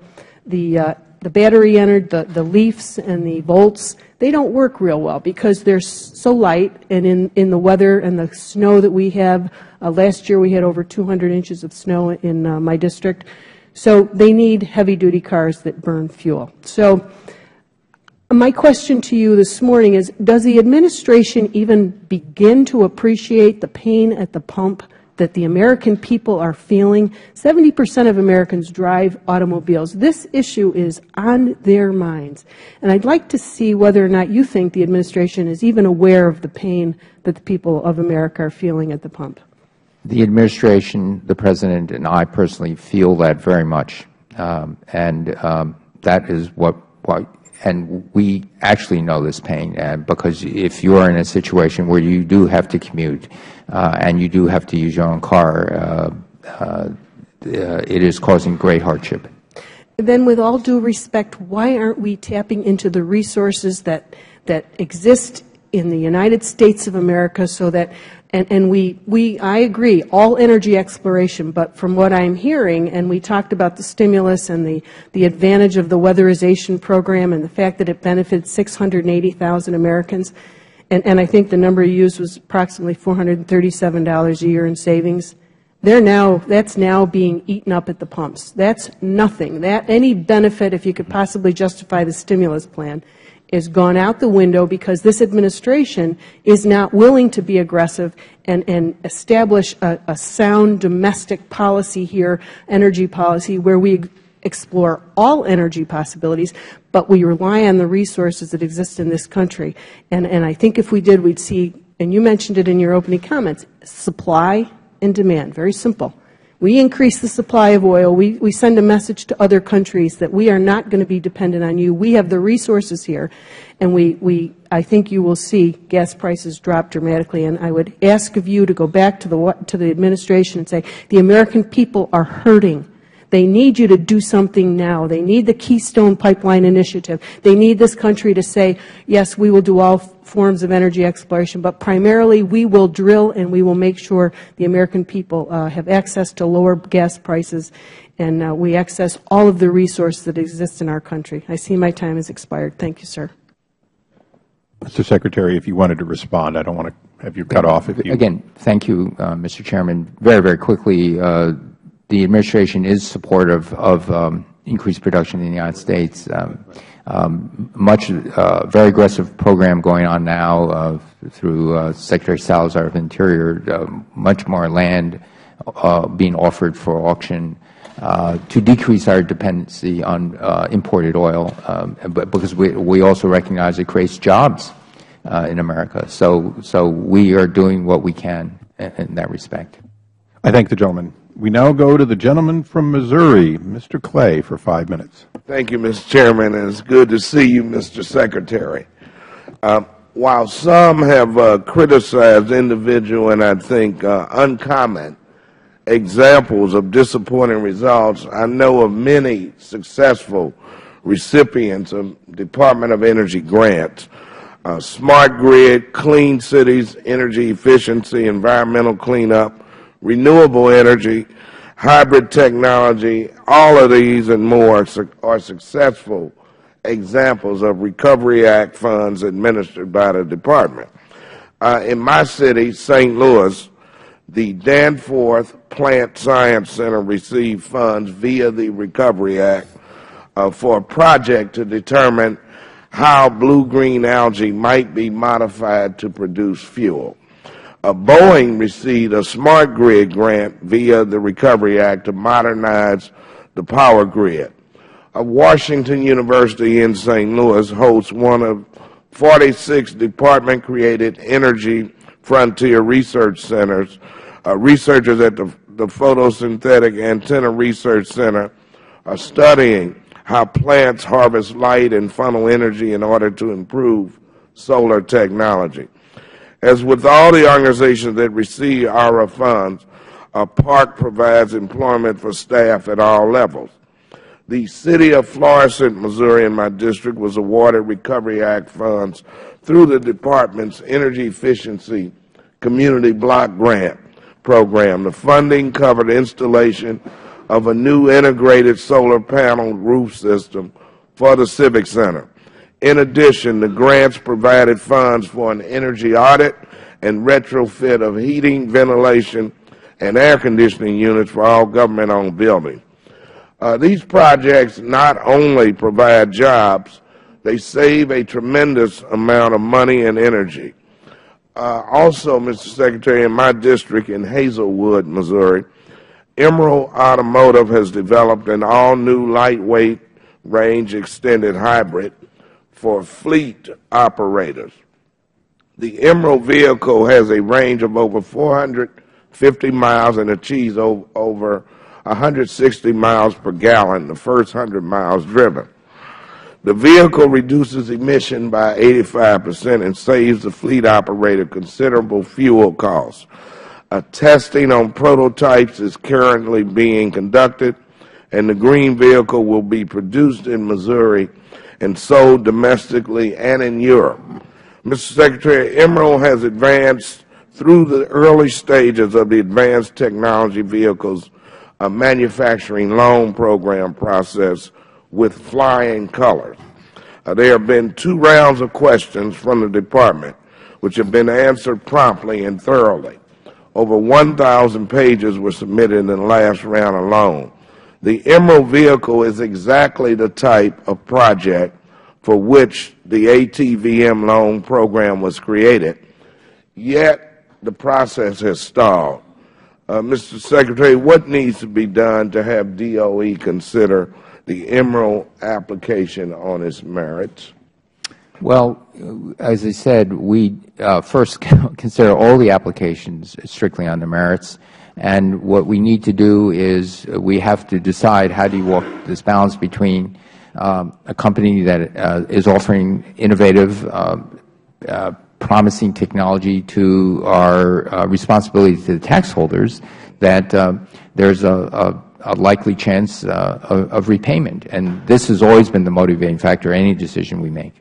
battery energy, the leafs and the volts, they don't work real well because they're so light, and in the weather and the snow that we have, last year we had over 200 inches of snow in my district, so they need heavy-duty cars that burn fuel. So my question to you this morning is, does the administration even begin to appreciate the pain at the pump that the American people are feeling? 70% of Americans drive automobiles. This issue is on their minds. And I'd like to see whether or not you think the administration is even aware of the pain that the people of America are feeling at the pump. The administration, the President, and I personally feel that very much. That is and we actually know this pain, because if you are in a situation where you do have to commute and you do have to use your own car, it is causing great hardship. Then, with all due respect, why aren't we tapping into the resources that exist in the United States of America so that, I agree, all energy exploration, but from what I'm hearing, and we talked about the stimulus and the advantage of the weatherization program and the fact that it benefits 680,000 Americans, and I think the number you used was approximately $437 a year in savings. That's now being eaten up at the pumps. That's nothing. Any benefit, if you could possibly justify the stimulus plan, is gone out the window because this administration is not willing to be aggressive and establish a sound domestic policy here, energy policy, where we explore all energy possibilities, but we rely on the resources that exist in this country. And I think if we did, we'd see, and you mentioned it in your opening comments, supply and demand. Very simple. We increase the supply of oil. We send a message to other countries that we are not going to be dependent on you. We have the resources here, and I think you will see gas prices drop dramatically. And I would ask of you to go back to the administration and say, the American people are hurting. They need you to do something now. They need the Keystone Pipeline Initiative. They need this country to say, yes, we will do all forms of energy exploration, but primarily we will drill and we will make sure the American people have access to lower gas prices and we access all of the resources that exist in our country. I see my time has expired. Thank you, sir. Mr. Secretary, if you wanted to respond, I don't want to have you cut off. Again, thank you, Mr. Chairman. Very, very quickly, the administration is supportive of increased production in the United States. Very aggressive program going on now through Secretary Salazar of Interior, much more land being offered for auction to decrease our dependency on imported oil, because we also recognize it creates jobs in America. So we are doing what we can in that respect. I thank the gentleman. We now go to the gentleman from Missouri, Mr. Clay, for 5 minutes. Thank you, Mr. Chairman, and it's good to see you, Mr. Secretary. While some have criticized individual and I think uncommon examples of disappointing results, I know of many successful recipients of Department of Energy grants. smart grid, clean cities, energy efficiency, environmental cleanup, renewable energy, hybrid technology. All of these and more are successful examples of Recovery Act funds administered by the Department. In my city, St. Louis, the Danforth Plant Science Center received funds via the Recovery Act for a project to determine how blue-green algae might be modified to produce fuel. Boeing received a smart grid grant via the Recovery Act to modernize the power grid. Washington University in St. Louis hosts one of 46 department-created energy frontier research centers. Researchers at the Photosynthetic Antenna Research Center are studying how plants harvest light and funnel energy in order to improve solar technology. As with all the organizations that receive ARA funds, PARC provides employment for staff at all levels. The city of Florissant, Missouri, in my district, was awarded Recovery Act funds through the department's Energy Efficiency Community Block Grant program. The funding covered installation of a new integrated solar panel roof system for the Civic Center. In addition, the grants provided funds for an energy audit and retrofit of heating, ventilation, and air conditioning units for all government-owned buildings. These projects not only provide jobs, they save a tremendous amount of money and energy. Also, Mr. Secretary, in my district in Hazelwood, Missouri, Emerald Automotive has developed an all-new lightweight range extended hybrid for fleet operators. The Emerald vehicle has a range of over 450 miles and achieves over 160 miles per gallon the first 100 miles driven. The vehicle reduces emission by 85% and saves the fleet operator considerable fuel costs. Testing on prototypes is currently being conducted, and the green vehicle will be produced in Missouri and sold domestically and in Europe. Mr. Secretary, Emerald has advanced through the early stages of the Advanced Technology Vehicles Manufacturing Loan Program process with flying colors. There have been 2 rounds of questions from the Department, which have been answered promptly and thoroughly. Over 1,000 pages were submitted in the last round alone. The Emerald vehicle is exactly the type of project for which the ATVM loan program was created, yet the process has stalled. Mr. Secretary, what needs to be done to have DOE consider the Emerald application on its merits? Well, as I said, we first consider all the applications strictly on the merits. And what we need to do is we have to decide how do you walk this balance between a company that is offering innovative, promising technology to our responsibility to the tax holders, that there's a likely chance of repayment. And this has always been the motivating factor in any decision we make.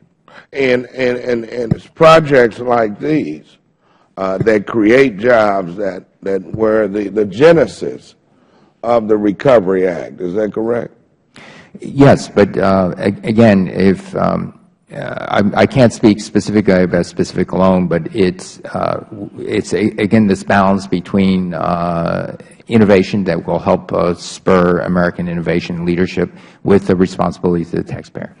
And it's projects like these that create jobs that were the genesis of the Recovery Act. Is that correct? Yes, but again, if I can't speak specifically about a specific loan, but it's again this balance between innovation that will help spur American innovation and leadership with the responsibility to the taxpayer.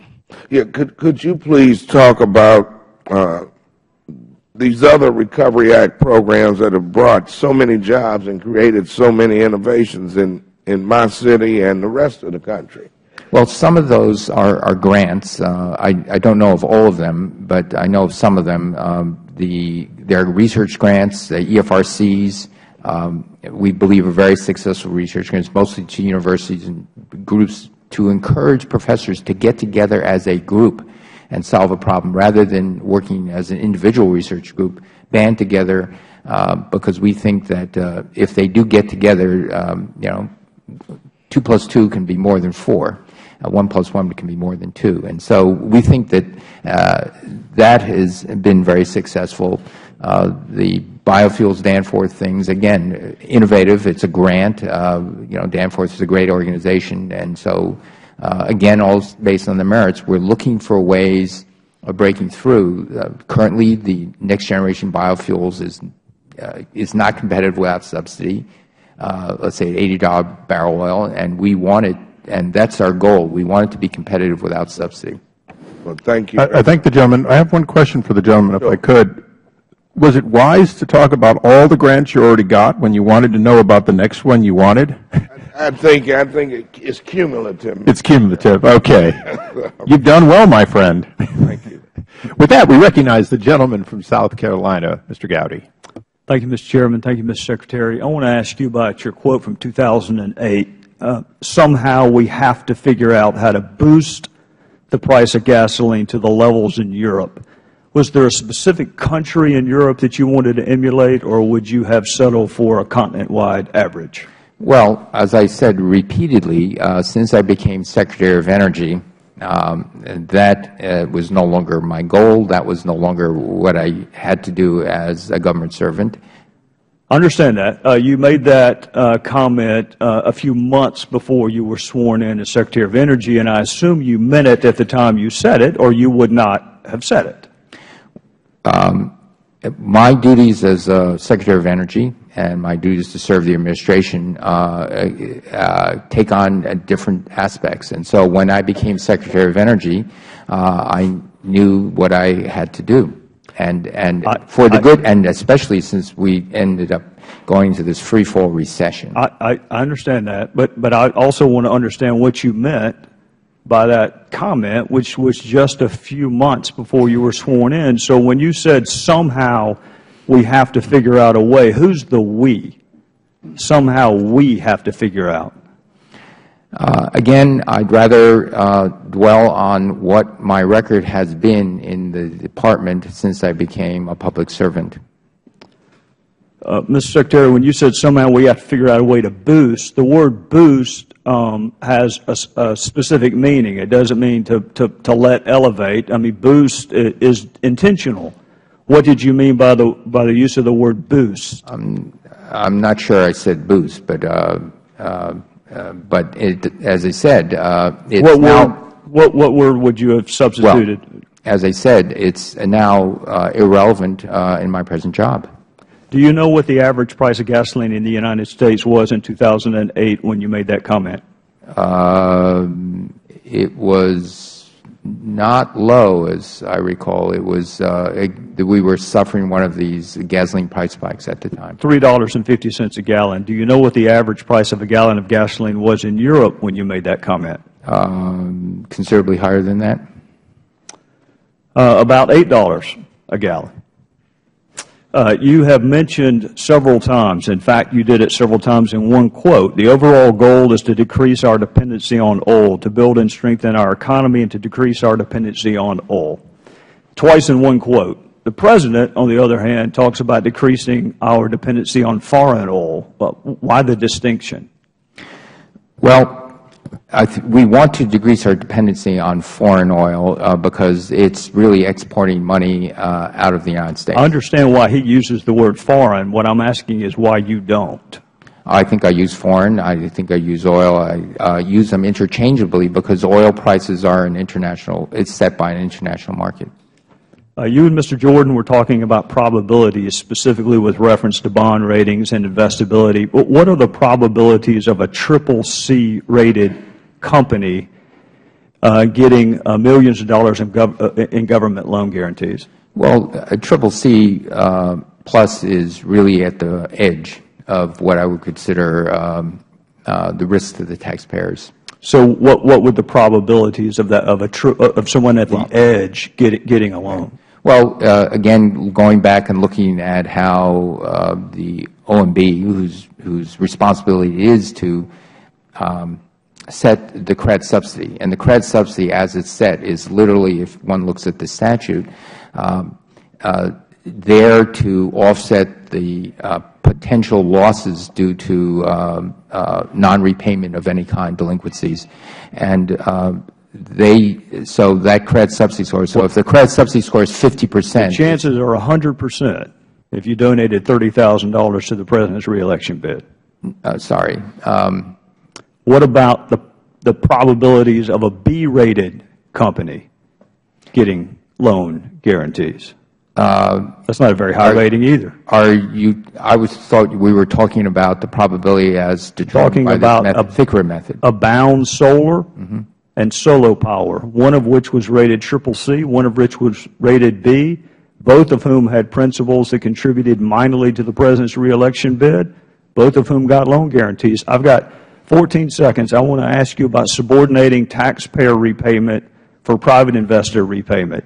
Yeah, could you please talk about these other Recovery Act programs that have brought so many jobs and created so many innovations in my city and the rest of the country? Well, some of those are grants. I don't know of all of them, but I know of some of them. There are research grants, EFRCs. We believe are very successful research grants, mostly to universities and groups to encourage professors to get together as a group and solve a problem rather than working as an individual research group, band together, because we think that if they do get together, 2 plus 2 can be more than 4. 1 plus 1 can be more than 2. And so we think that that has been very successful. The biofuels Danforth things, again, innovative. It's a grant. Danforth is a great organization. And so, again, all based on the merits, we're looking for ways of breaking through. Currently, the next generation biofuels is not competitive without subsidy. Let's say at $80 barrel oil, and we want it, and that's our goal. We want it to be competitive without subsidy. Well, thank you. I thank the gentleman. I have one question for the gentleman, if I could. Was it wise to talk about all the grants you already got when you wanted to know about the next one you wanted? I think it's cumulative. It's cumulative. Okay. You've done well, my friend. Thank you. With that, we recognize the gentleman from South Carolina, Mr. Gowdy. Thank you, Mr. Chairman. Thank you, Mr. Secretary. I want to ask you about your quote from 2008. Somehow we have to figure out how to boost the price of gasoline to the levels in Europe. Was there a specific country in Europe that you wanted to emulate, or would you have settled for a continent-wide average? Well, as I said repeatedly, since I became Secretary of Energy, that was no longer my goal. That was no longer what I had to do as a government servant. I understand that. You made that comment a few months before you were sworn in as Secretary of Energy, and I assume you meant it at the time you said it, or you would not have said it. My duties as Secretary of Energy and my duties to serve the administration take on different aspects. And so when I became Secretary of Energy, I knew what I had to do. And for the good, and especially since we ended up going into this free-fall recession. I understand that, but I also want to understand what you meant by that comment, which was just a few months before you were sworn in. So when you said somehow we have to figure out a way, who's the we? Somehow we have to figure out. Again, I'd rather dwell on what my record has been in the Department since I became a public servant. Mr. Secretary, when you said somehow we have to figure out a way to boost, the word boost has a specific meaning. It doesn't mean to let elevate. I mean, boost is intentional. What did you mean by the use of the word boost? I'm not sure I said boost, but as I said, it's what word would you have substituted? Well, as I said, it's now irrelevant in my present job. Do you know what the average price of gasoline in the United States was in 2008 when you made that comment? It was not low, as I recall. It was we were suffering one of these gasoline price spikes at the time. $3.50 a gallon. Do you know what the average price of a gallon of gasoline was in Europe when you made that comment? Considerably higher than that. About $8 a gallon. You have mentioned several times, in fact, you did it several times in one quote, the overall goal is to decrease our dependency on oil, to build and strengthen our economy, and to decrease our dependency on oil. Twice in one quote. The President, on the other hand, talks about decreasing our dependency on foreign oil. But why the distinction? Well, we want to decrease our dependency on foreign oil because it's really exporting money out of the United States. I understand why he uses the word foreign. What I'm asking is why you don't. I think I use foreign. I think I use oil. I use them interchangeably because oil prices are an international, it's set by an international market. You and Mr. Jordan were talking about probabilities, specifically with reference to bond ratings and investability. What are the probabilities of a CCC rated company getting millions of dollars in government loan guarantees? Well, a CCC plus is really at the edge of what I would consider the risk to the taxpayers. So what would the probabilities of that of someone at the edge getting a loan? Well, again, going back and looking at how the OMB, whose responsibility it is to set the credit subsidy, and the credit subsidy as it's set is literally, if one looks at the statute, there to offset the potential losses due to non-repayment of any kind, delinquencies. And so that credit subsidy score, so if the credit subsidy score is 50%. The chances are 100% if you donated $30,000 to the President's reelection bid. Sorry. What about the probabilities of a B-rated company getting loan guarantees? That's not a very high rating either. I thought we were talking about the probability as determined by the Thickerer method. Abound Solar and Solo Power, one of which was rated CCC, one of which was rated B, both of whom had principals that contributed minorly to the President's reelection bid, both of whom got loan guarantees. I've got 14 seconds. I want to ask you about subordinating taxpayer repayment for private investor repayment.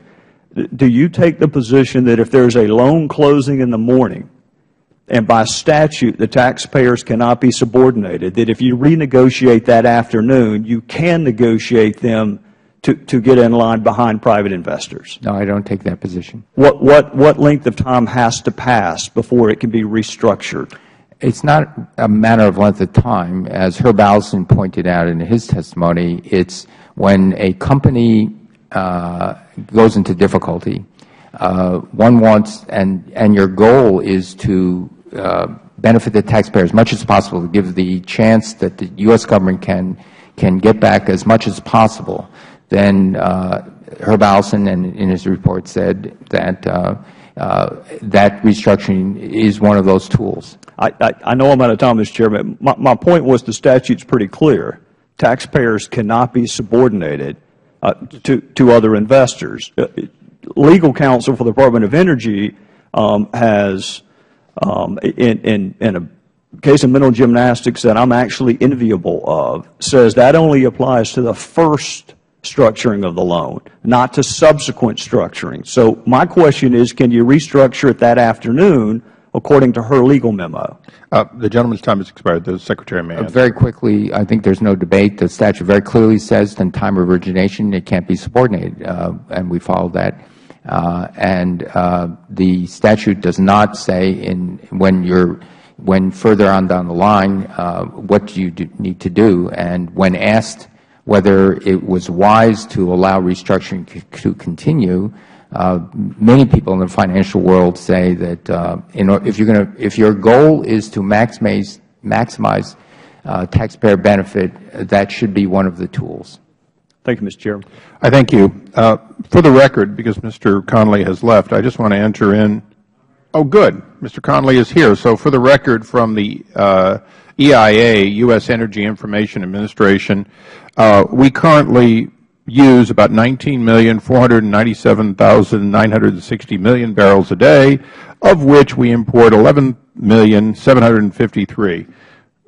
Do you take the position that if there's a loan closing in the morning and by statute the taxpayers cannot be subordinated, that if you renegotiate that afternoon, you can negotiate them to get in line behind private investors? No, I don't take that position. What length of time has to pass before it can be restructured? It's not a matter of length of time. As Herb Allison pointed out in his testimony, it's when a company goes into difficulty, one wants, and your goal is to benefit the taxpayer as much as possible, to give the chance that the U.S. government can get back as much as possible. Then Herb Allison, in his report, said that that restructuring is one of those tools. I know I'm out of time, Mr. Chairman. My point was the statute's pretty clear. Taxpayers cannot be subordinated to other investors. Legal counsel for the Department of Energy has, in a case of mental gymnastics that I'm actually enviable of, says that only applies to the first structuring of the loan, not to subsequent structuring. So my question is, can you restructure it that afternoon according to her legal memo? The gentleman's time has expired. The Secretary may answer. Very quickly, I think there's no debate. The statute very clearly says in time of origination it can't be subordinated, and we follow that. The statute does not say when further on down the line what you need to do. And when asked whether it was wise to allow restructuring to continue, many people in the financial world say that if your goal is to maximize taxpayer benefit, that should be one of the tools. Thank you, Mr. Chairman. I thank you. For the record, because Mr. Connolly has left, I just want to enter in. Oh, good. Mr. Connolly is here. So for the record, from the EIA, U.S. Energy Information Administration, we currently use about 19,497,960 million barrels a day, of which we import 11,753.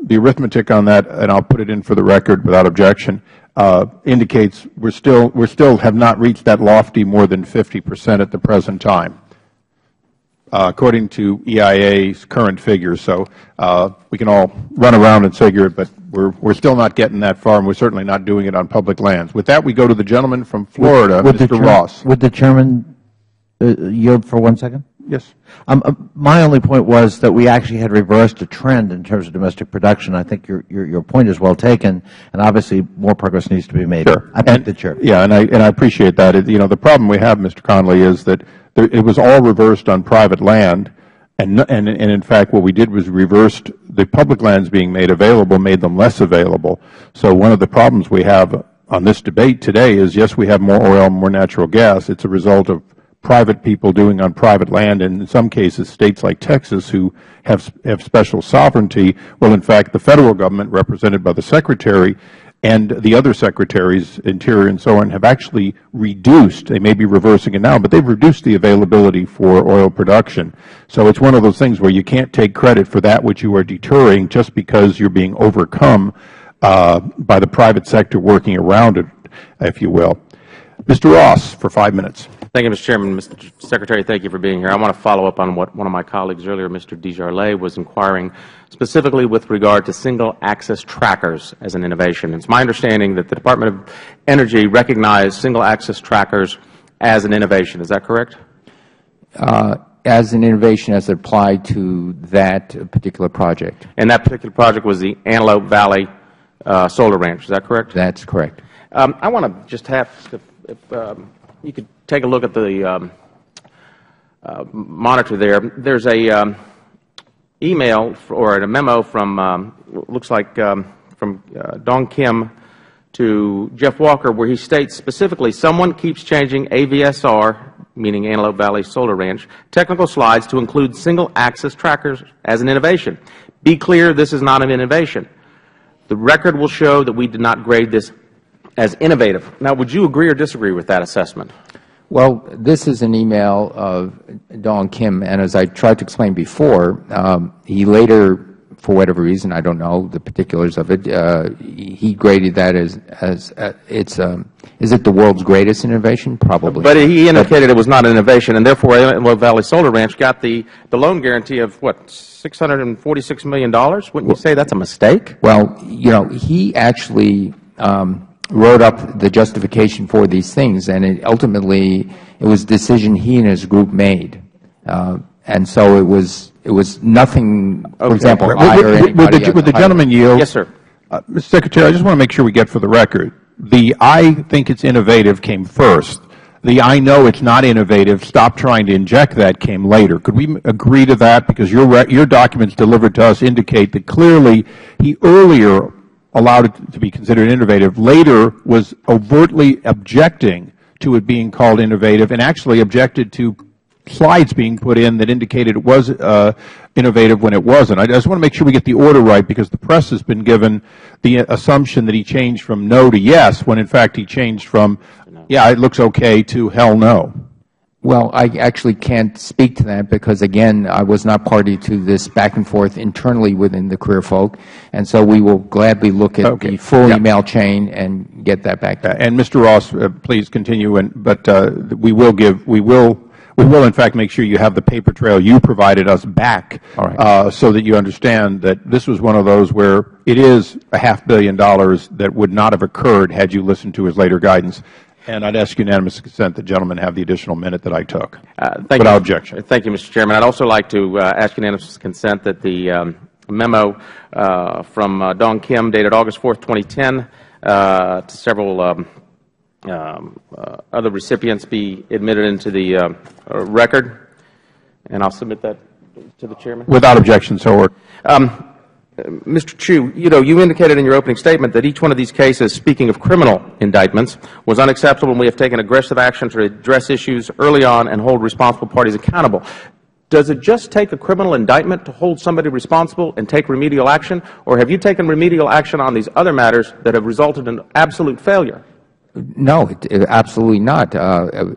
The arithmetic on that, and I'll put it in for the record without objection, indicates we still have not reached that lofty more than 50% at the present time, according to EIA's current figures. So we can all run around and figure it, but we're still not getting that far, and we're certainly not doing it on public lands. With that, we go to the gentleman from Florida, Mr. Ross. Would the Chairman yield for 1 second? Yes. My only point was that we actually had reversed a trend in terms of domestic production. I think your point is well taken, and obviously more progress needs to be made. Sure. I thank the Chair. Yeah, and I appreciate that. The problem we have, Mr. Connolly, is that it was all reversed on private land, and in fact what we did was reversed the public lands being made available, made them less available. So one of the problems we have on this debate today is, yes, we have more oil, more natural gas. It's a result of private people doing on private land, and in some cases states like Texas who have special sovereignty. Well, in fact, the federal government, represented by the Secretary, and the other secretaries, Interior and so on, have actually reduced, they may be reversing it now, but they've reduced the availability for oil production. So it's one of those things where you can't take credit for that which you are deterring just because you're being overcome by the private sector working around it, if you will. Mr. Ross, for 5 minutes. Thank you, Mr. Chairman. Mr. Secretary, thank you for being here. I want to follow up on what one of my colleagues earlier, Mr. Desjardins, was inquiring specifically with regard to single-access trackers as an innovation. It's my understanding that the Department of Energy recognized single-access trackers as an innovation. Is that correct? as an innovation as it applied to that particular project. And that particular project was the Antelope Valley Solar Ranch. Is that correct? That's correct. I want to just have, if you could take a look at the monitor there. There's a email or a memo from, looks like from Dong Kim to Jeff Walker, where he states specifically, someone keeps changing AVSR, meaning Antelope Valley Solar Ranch, technical slides to include single-axis trackers as an innovation. Be clear, this is not an innovation. The record will show that we did not grade this as innovative. Now, would you agree or disagree with that assessment? Well, this is an email of Dong Kim, and as I tried to explain before, he later, for whatever reason, I don't know the particulars of it, he graded that as is it the world's greatest innovation? Probably. But he indicated it was not an innovation, and therefore Antelope Valley Solar Ranch got the loan guarantee of, what, $646 million? Wouldn't you say that's a mistake? Well, you know, he actually wrote up the justification for these things, and ultimately it was a decision he and his group made. And so it was nothing, for example, I or anybody. Would the gentleman yield? Yes, sir. Mr. Secretary, I just want to make sure we get for the record. The I think it's innovative came first. The I know it's not innovative, stop trying to inject that came later. Could we agree to that? Because your documents delivered to us indicate that clearly he earlier allowed it to be considered innovative, later was overtly objecting to it being called innovative and actually objected to slides being put in that indicated it was innovative when it wasn't. I just want to make sure we get the order right, because the press has been given the assumption that he changed from no to yes, when in fact he changed from, yeah, it looks okay, to hell no. Well, I actually can't speak to that because, again, I was not party to this back and forth internally within the career folk, and so we will gladly look at the full email chain and get that back. And Mr. Ross, please continue. But we will in fact make sure you have the paper trail you provided us back, so that you understand that this was one of those where it is a $500 million that would not have occurred had you listened to his later guidance. And I'd ask unanimous consent that gentlemen have the additional minute that I took, without objection. Thank you, Mr. Chairman. I'd also like to ask unanimous consent that the memo from Dong Kim, dated August 4th, 2010, to several other recipients be admitted into the record, and I'll submit that to the Chairman. Without objection, so ordered. Mr. Chu, you indicated in your opening statement that each one of these cases, speaking of criminal indictments, was unacceptable, and we have taken aggressive action to address issues early on and hold responsible parties accountable. Does it just take a criminal indictment to hold somebody responsible and take remedial action, or have you taken remedial action on these other matters that have resulted in absolute failure? No, absolutely not.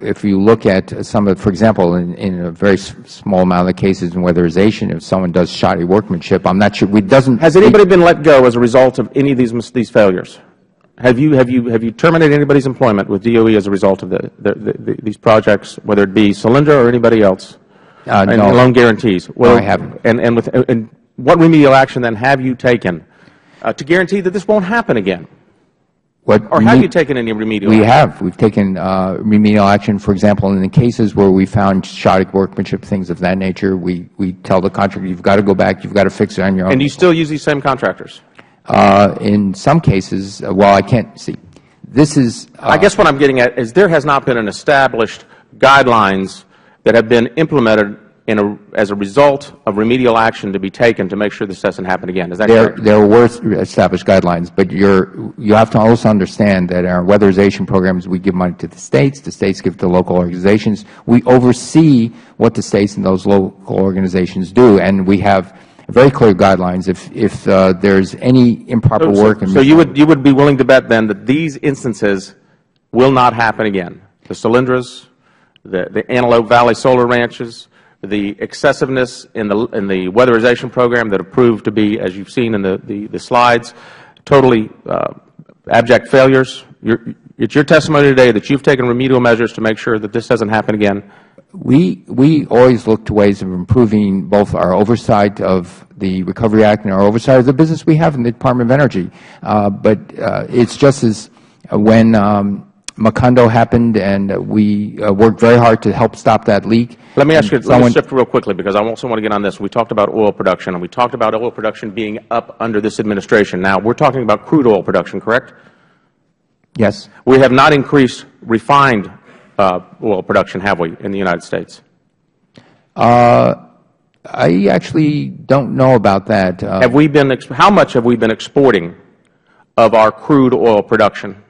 If you look at some of, for example, in a very small amount of cases in weatherization, if someone does shoddy workmanship, I'm not sure. Has anybody been let go as a result of any of these failures? Have you terminated anybody's employment with DOE as a result of these projects, whether it be Solyndra or anybody else? No. And loan guarantees. Well, no, I haven't. And what remedial action then have you taken to guarantee that this won't happen again? Or have you taken any remedial action? We have. We've taken remedial action. For example, in the cases where we found shoddy workmanship, things of that nature, we tell the contractor, you've got to go back, you've got to fix it on your own. And do you still use these same contractors? In some cases, well, I can't see. This is... I guess what I'm getting at is there has not been an established guidelines that have been implemented as a result of remedial action to be taken to make sure this doesn't happen again. Is that correct? There were established guidelines, but you have to also understand that our weatherization programs, we give money to the states give it to local organizations. We oversee what the states and those local organizations do, and we have very clear guidelines. If there's any improper work. So you would be willing to bet then that these instances will not happen again? The Solyndras, the Antelope Valley Solar Ranches, the excessiveness in the weatherization program that have proved to be, as you've seen in the slides, totally abject failures. It's your testimony today that you've taken remedial measures to make sure that this doesn't happen again. We always look to ways of improving both our oversight of the Recovery Act and our oversight of the business we have in the Department of Energy. But it's just as when Macondo happened, and we worked very hard to help stop that leak. Let me ask you, let me shift real quickly, because I also want to get on this. We talked about oil production, and we talked about oil production being up under this administration. Now, we're talking about crude oil production, correct? Yes. We have not increased refined oil production, have we, in the United States? I actually don't know about that. Have we been, how much have we been exporting of our crude oil production?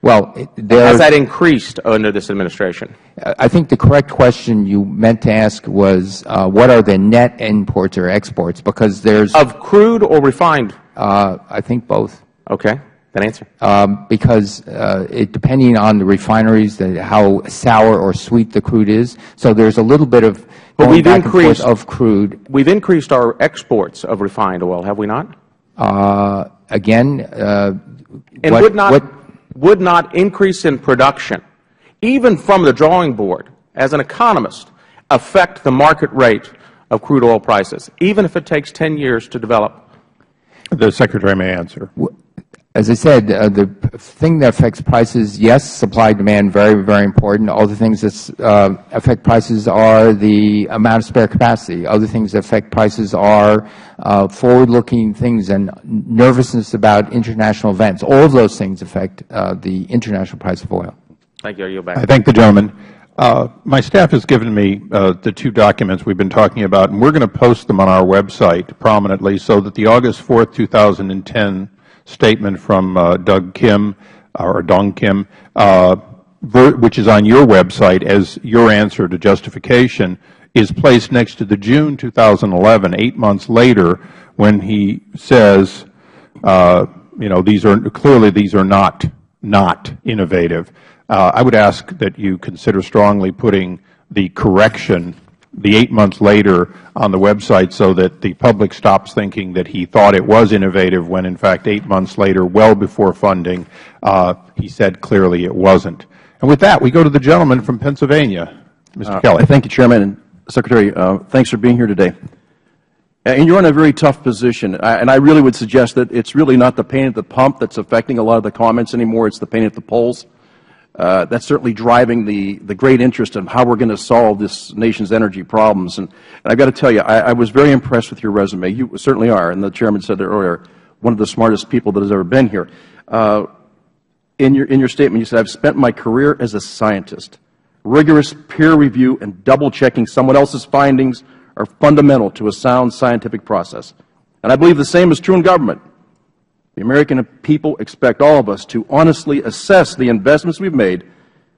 Well, has that increased under this administration? I think the correct question you meant to ask was, what are the net imports or exports? Because there's of crude or refined. I think both. Okay, that answer. Because depending on the refineries, how sour or sweet the crude is, so there's a little bit of going back and forth of crude. We've increased our exports of refined oil, have we not? Again, and would not increase in production, even from the drawing board, as an economist, affect the market rate of crude oil prices, even if it takes 10 years to develop? The Secretary may answer. As I said, the thing that affects prices, yes, supply, demand, very, very important. Other things that affect prices are the amount of spare capacity. Other things that affect prices are forward-looking things and nervousness about international events. All of those things affect the international price of oil. Thank you. I yield back. I thank the gentleman. My staff has given me the two documents we've been talking about, and we're going to post them on our website prominently so that the August 4th, 2010 statement from Doug Kim, or Dong Kim, which is on your website as your answer to justification, is placed next to the June 2011, 8 months later, when he says, you know, these are not innovative. I would ask that you consider strongly putting the correction, the 8 months later, on the website so that the public stops thinking that he thought it was innovative when, in fact, 8 months later, well before funding, he said clearly it wasn't. And with that, we go to the gentleman from Pennsylvania, Mr. Kelly. Thank you, Chairman. And Secretary, thanks for being here today. And you're in a very tough position. And I really would suggest that it's really not the pain at the pump that's affecting a lot of the comments anymore. It's the pain at the polls. That's certainly driving the great interest in how we're going to solve this nation's energy problems. And I've got to tell you, I was very impressed with your resume. You certainly are, and the Chairman said it earlier, one of the smartest people that has ever been here. In your statement, you said, I've spent my career as a scientist. Rigorous peer review and double-checking someone else's findings are fundamental to a sound scientific process. And I believe the same is true in government. The American people expect all of us to honestly assess the investments we've made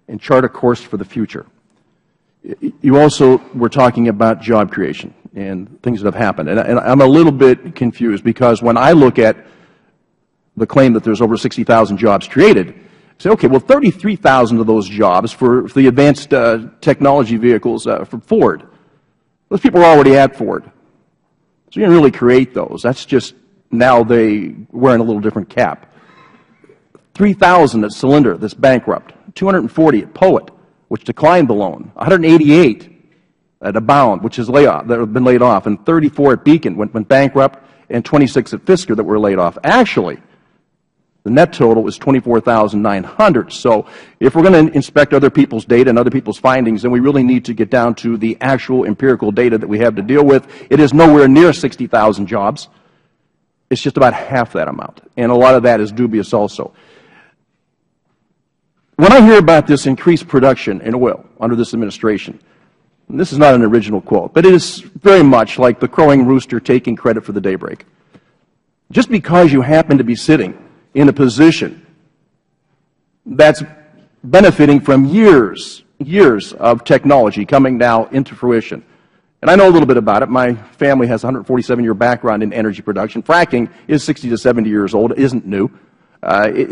and chart a course for the future. You also were talking about job creation and things that have happened. And I'm a little bit confused because when I look at the claim that there's over 60,000 jobs created, I say, okay, well, 33,000 of those jobs for the advanced technology vehicles for Ford. Those people are already at Ford. So you didn't really create those. That's just now they wearing a little different cap. 3,000 at Cylinder that's bankrupt. 240 at Poet, which declined the loan. 188 at Abound, which is that have been laid off, and 34 at Beacon went bankrupt, and 26 at Fisker that were laid off. Actually, the net total is 24,900. So if we're going to inspect other people's data and other people's findings, then we really need to get down to the actual empirical data that we have to deal with. It is nowhere near 60,000 jobs. It's just about half that amount, and a lot of that is dubious also. When I hear about this increased production in oil under this administration, and this is not an original quote, but it is very much like the crowing rooster taking credit for the daybreak. Just because you happen to be sitting in a position that's benefiting from years of technology coming now into fruition. And I know a little bit about it. My family has a 147-year background in energy production. Fracking is 60 to 70 years old. It isn't new.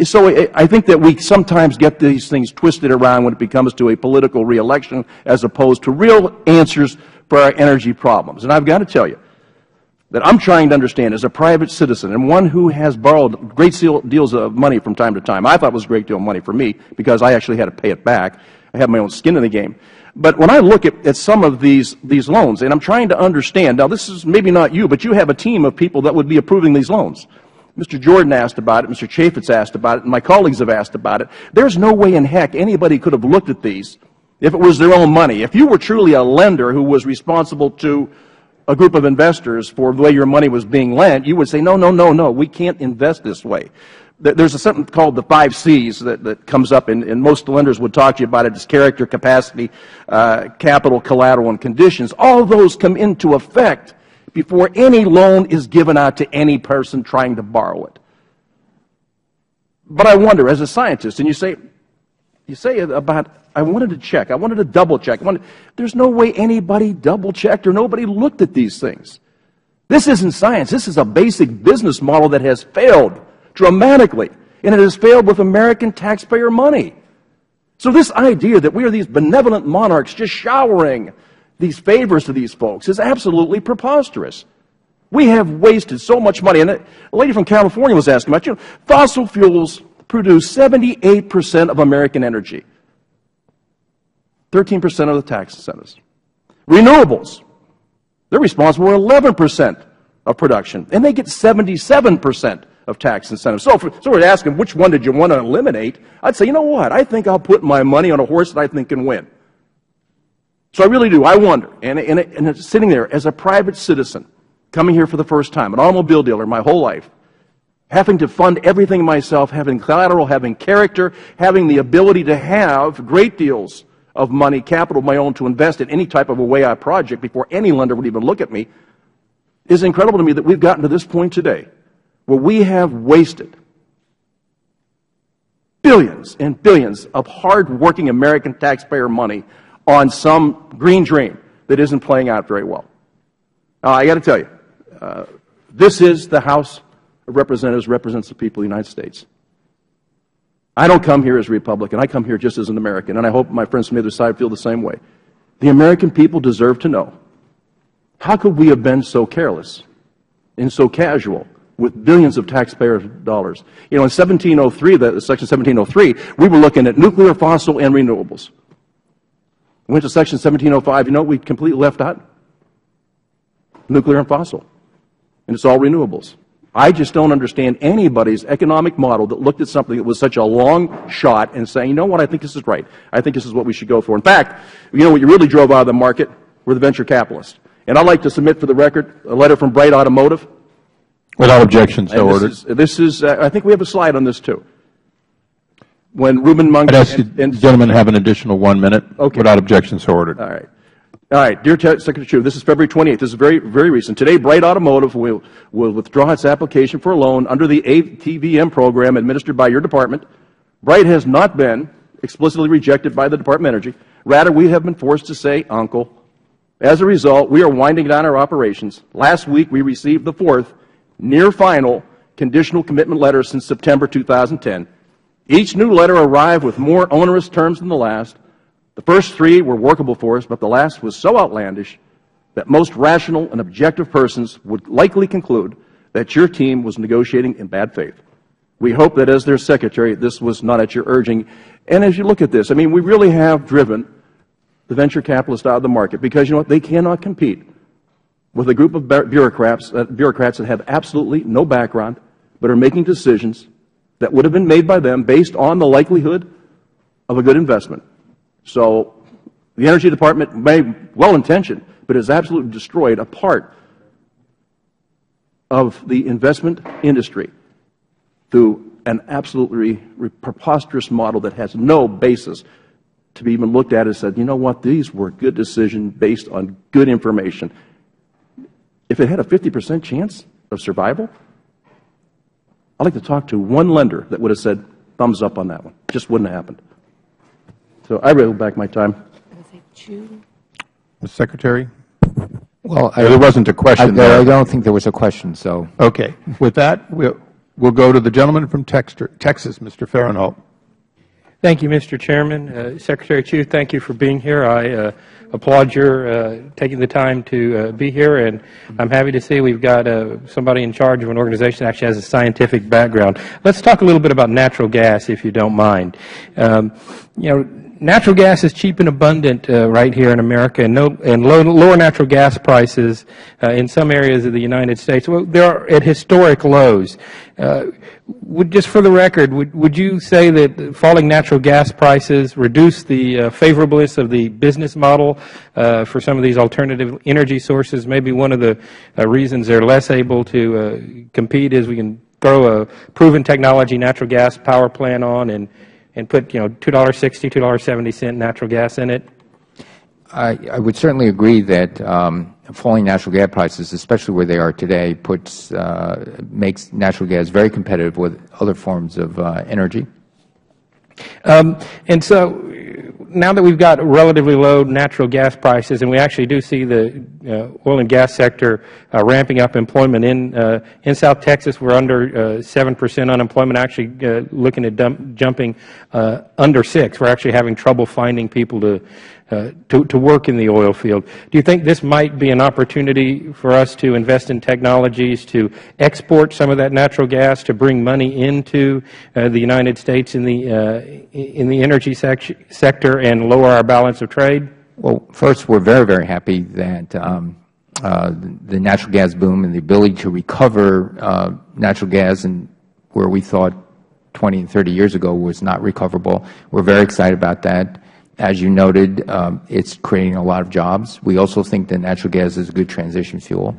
So I think that we sometimes get these things twisted around when it comes to a political reelection as opposed to real answers for our energy problems. And I've got to tell you that I'm trying to understand as a private citizen and one who has borrowed great deals of money from time to time. I thought it was a great deal of money for me because I actually had to pay it back. I have my own skin in the game. But when I look at some of these loans, and I'm trying to understand, now this is maybe not you, but you have a team of people that would be approving these loans. Mr. Jordan asked about it, Mr. Chaffetz asked about it, and my colleagues have asked about it. There's no way in heck anybody could have looked at these if it was their own money. If you were truly a lender who was responsible to a group of investors for the way your money was being lent, you would say, no, no, no, no, we can't invest this way. There's something called the 5 C's that comes up, and most lenders would talk to you about it. It's character, capacity, capital, collateral, and conditions. All of those come into effect before any loan is given out to any person trying to borrow it. But I wonder, as a scientist, and you say about, I wanted to check, I wanted to double check. There's no way anybody double checked or nobody looked at these things. This isn't science. This is a basic business model that has failed dramatically, and it has failed with American taxpayer money. So this idea that we are these benevolent monarchs just showering these favors to these folks is absolutely preposterous. We have wasted so much money. And a lady from California was asking about, fossil fuels produce 78% of American energy, 13% of the tax incentives. Renewables, they're responsible for 11% of production, and they get 77% of tax incentives. So we're asking, which one did you want to eliminate? I'd say, you know what? I think I'll put my money on a horse that I think can win. So I really do. I wonder, and sitting there as a private citizen, coming here for the first time, an automobile dealer my whole life, having to fund everything myself, having collateral, having character, having the ability to have great deals of money, capital of my own to invest in any type of a way out project before any lender would even look at me, is incredible to me that we've gotten to this point today where we have wasted billions and billions of hard-working American taxpayer money on some green dream that isn't playing out very well. I got to tell you, this is the House of Representatives, represents the people of the United States. I don't come here as a Republican. I come here just as an American, and I hope my friends from the other side feel the same way. The American people deserve to know, how could we have been so careless and so casual with billions of taxpayer dollars? In 1703, Section 1703, we were looking at nuclear, fossil, and renewables. We went to Section 1705. You know what we completely left out? Nuclear and fossil. And it's all renewables. I just don't understand anybody's economic model that looked at something that was such a long shot and saying, you know what, I think this is right. I think this is what we should go for. In fact, what you really drove out of the market were the venture capitalists. And I'd like to submit for the record a letter from Bright Automotive. Without objection, so ordered. This is I think we have a slide on this, too. When Reuben Monk... I'd ask the gentleman to have an additional 1 minute. Okay. Without objection, so ordered. All right. All right. Dear Secretary Chu, this is February 28th. This is very, very recent. Today, Bright Automotive will withdraw its application for a loan under the ATVM program administered by your department. Bright has not been explicitly rejected by the Department of Energy. Rather, we have been forced to say, uncle. As a result, we are winding down our operations. Last week, we received the 4th, near final, conditional commitment letter since September 2010. Each new letter arrived with more onerous terms than the last. The first 3 were workable for us, but the last was so outlandish that most rational and objective persons would likely conclude that your team was negotiating in bad faith. We hope that as their Secretary, this was not at your urging. And as you look at this, I mean, we really have driven the venture capitalists out of the market because, you know what, they cannot compete with a group of bureaucrats that have absolutely no background but are making decisions that would have been made by them based on the likelihood of a good investment. So the Energy Department may well-intentioned, but has absolutely destroyed a part of the investment industry through an absolutely preposterous model that has no basis to be even looked at and said, you know what, these were good decisions based on good information. If it had a 50% chance of survival, I'd like to talk to one lender that would have said, thumbs up on that one. It just wouldn't have happened. So I railed back my time. Mr. Secretary? Well, there wasn't a question there. I don't think there was a question, so. Okay. With that, we'll go to the gentleman from Texas, Mr. Farenthold. Thank you, Mr. Chairman. Secretary Chu, thank you for being here. I applaud your taking the time to be here, and I'm happy to see we've got somebody in charge of an organization that actually has a scientific background. Let's talk a little bit about natural gas, if you don't mind. natural gas is cheap and abundant right here in America, and lower natural gas prices in some areas of the United States, well, they are at historic lows. Just for the record, would you say that falling natural gas prices reduce the favorableness of the business model for some of these alternative energy sources? Maybe one of the reasons they're less able to compete is we can throw a proven technology natural gas power plant on and put, $2.60, $2.70 natural gas in it? I would certainly agree that falling natural gas prices, especially where they are today, makes natural gas very competitive with other forms of energy. And so now that we've got relatively low natural gas prices, and we actually do see the oil and gas sector ramping up employment in South Texas, we're under 7% unemployment, actually looking at jumping under 6. We're actually having trouble finding people to work in the oil field. Do you think this might be an opportunity for us to invest in technologies to export some of that natural gas, to bring money into the United States in the energy sector and lower our balance of trade? Well, first, we're very, very happy that the natural gas boom and the ability to recover natural gas, and where we thought 20 and 30 years ago was not recoverable. We're very excited about that. As you noted, it's creating a lot of jobs. We also think that natural gas is a good transition fuel.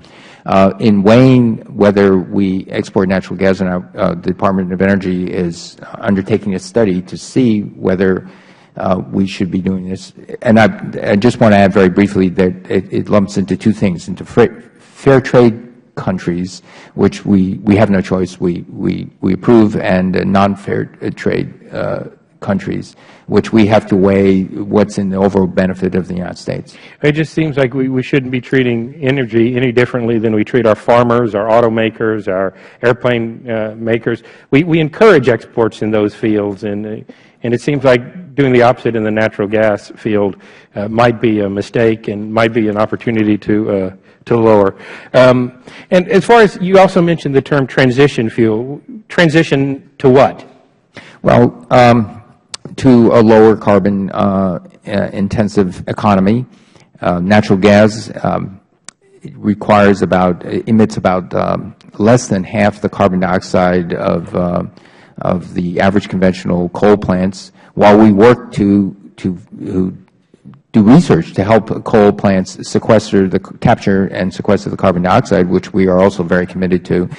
In weighing whether we export natural gas, the Department of Energy is undertaking a study to see whether we should be doing this. And I just want to add very briefly that it lumps into two things, into fair trade countries, which we have no choice, we approve, and non-fair trade countries, which we have to weigh what's in the overall benefit of the United States. It just seems like we shouldn't be treating energy any differently than we treat our farmers, our automakers, our airplane makers. We encourage exports in those fields, and it seems like doing the opposite in the natural gas field might be a mistake and might be an opportunity to lower. And as far as you also mentioned the term transition fuel, transition to what? Well, to a lower carbon intensive economy. Natural gas emits about less than half the carbon dioxide of the average conventional coal plants, while we work to do research to help coal plants capture and sequester the carbon dioxide, which we are also very committed to.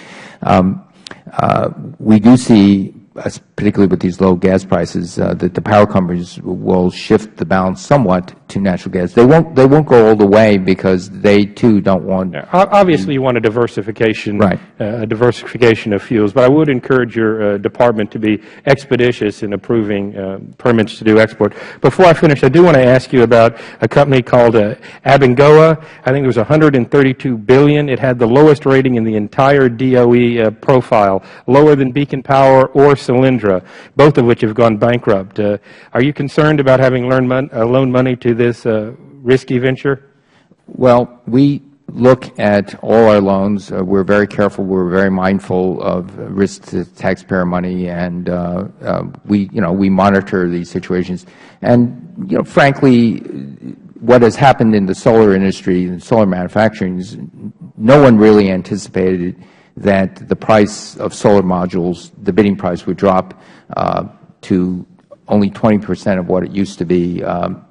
We do see, particularly with these low gas prices, that the power companies will shift the balance somewhat to natural gas. They won't go all the way, because they too don't want. Obviously, you want a diversification, right? A diversification of fuels. But I would encourage your department to be expeditious in approving permits to do export. Before I finish, I do want to ask you about a company called Abengoa. I think it was $132 billion. It had the lowest rating in the entire DOE profile, lower than Beacon Power or Solyndra, both of which have gone bankrupt. Are you concerned about having loaned money to this risky venture? Well, we look at all our loans. We're very careful. We're very mindful of risk to taxpayer money, and we monitor these situations. And frankly, what has happened in the solar industry and solar manufacturing is no one really anticipated that the price of solar modules, the bidding price, would drop to only 20% of what it used to be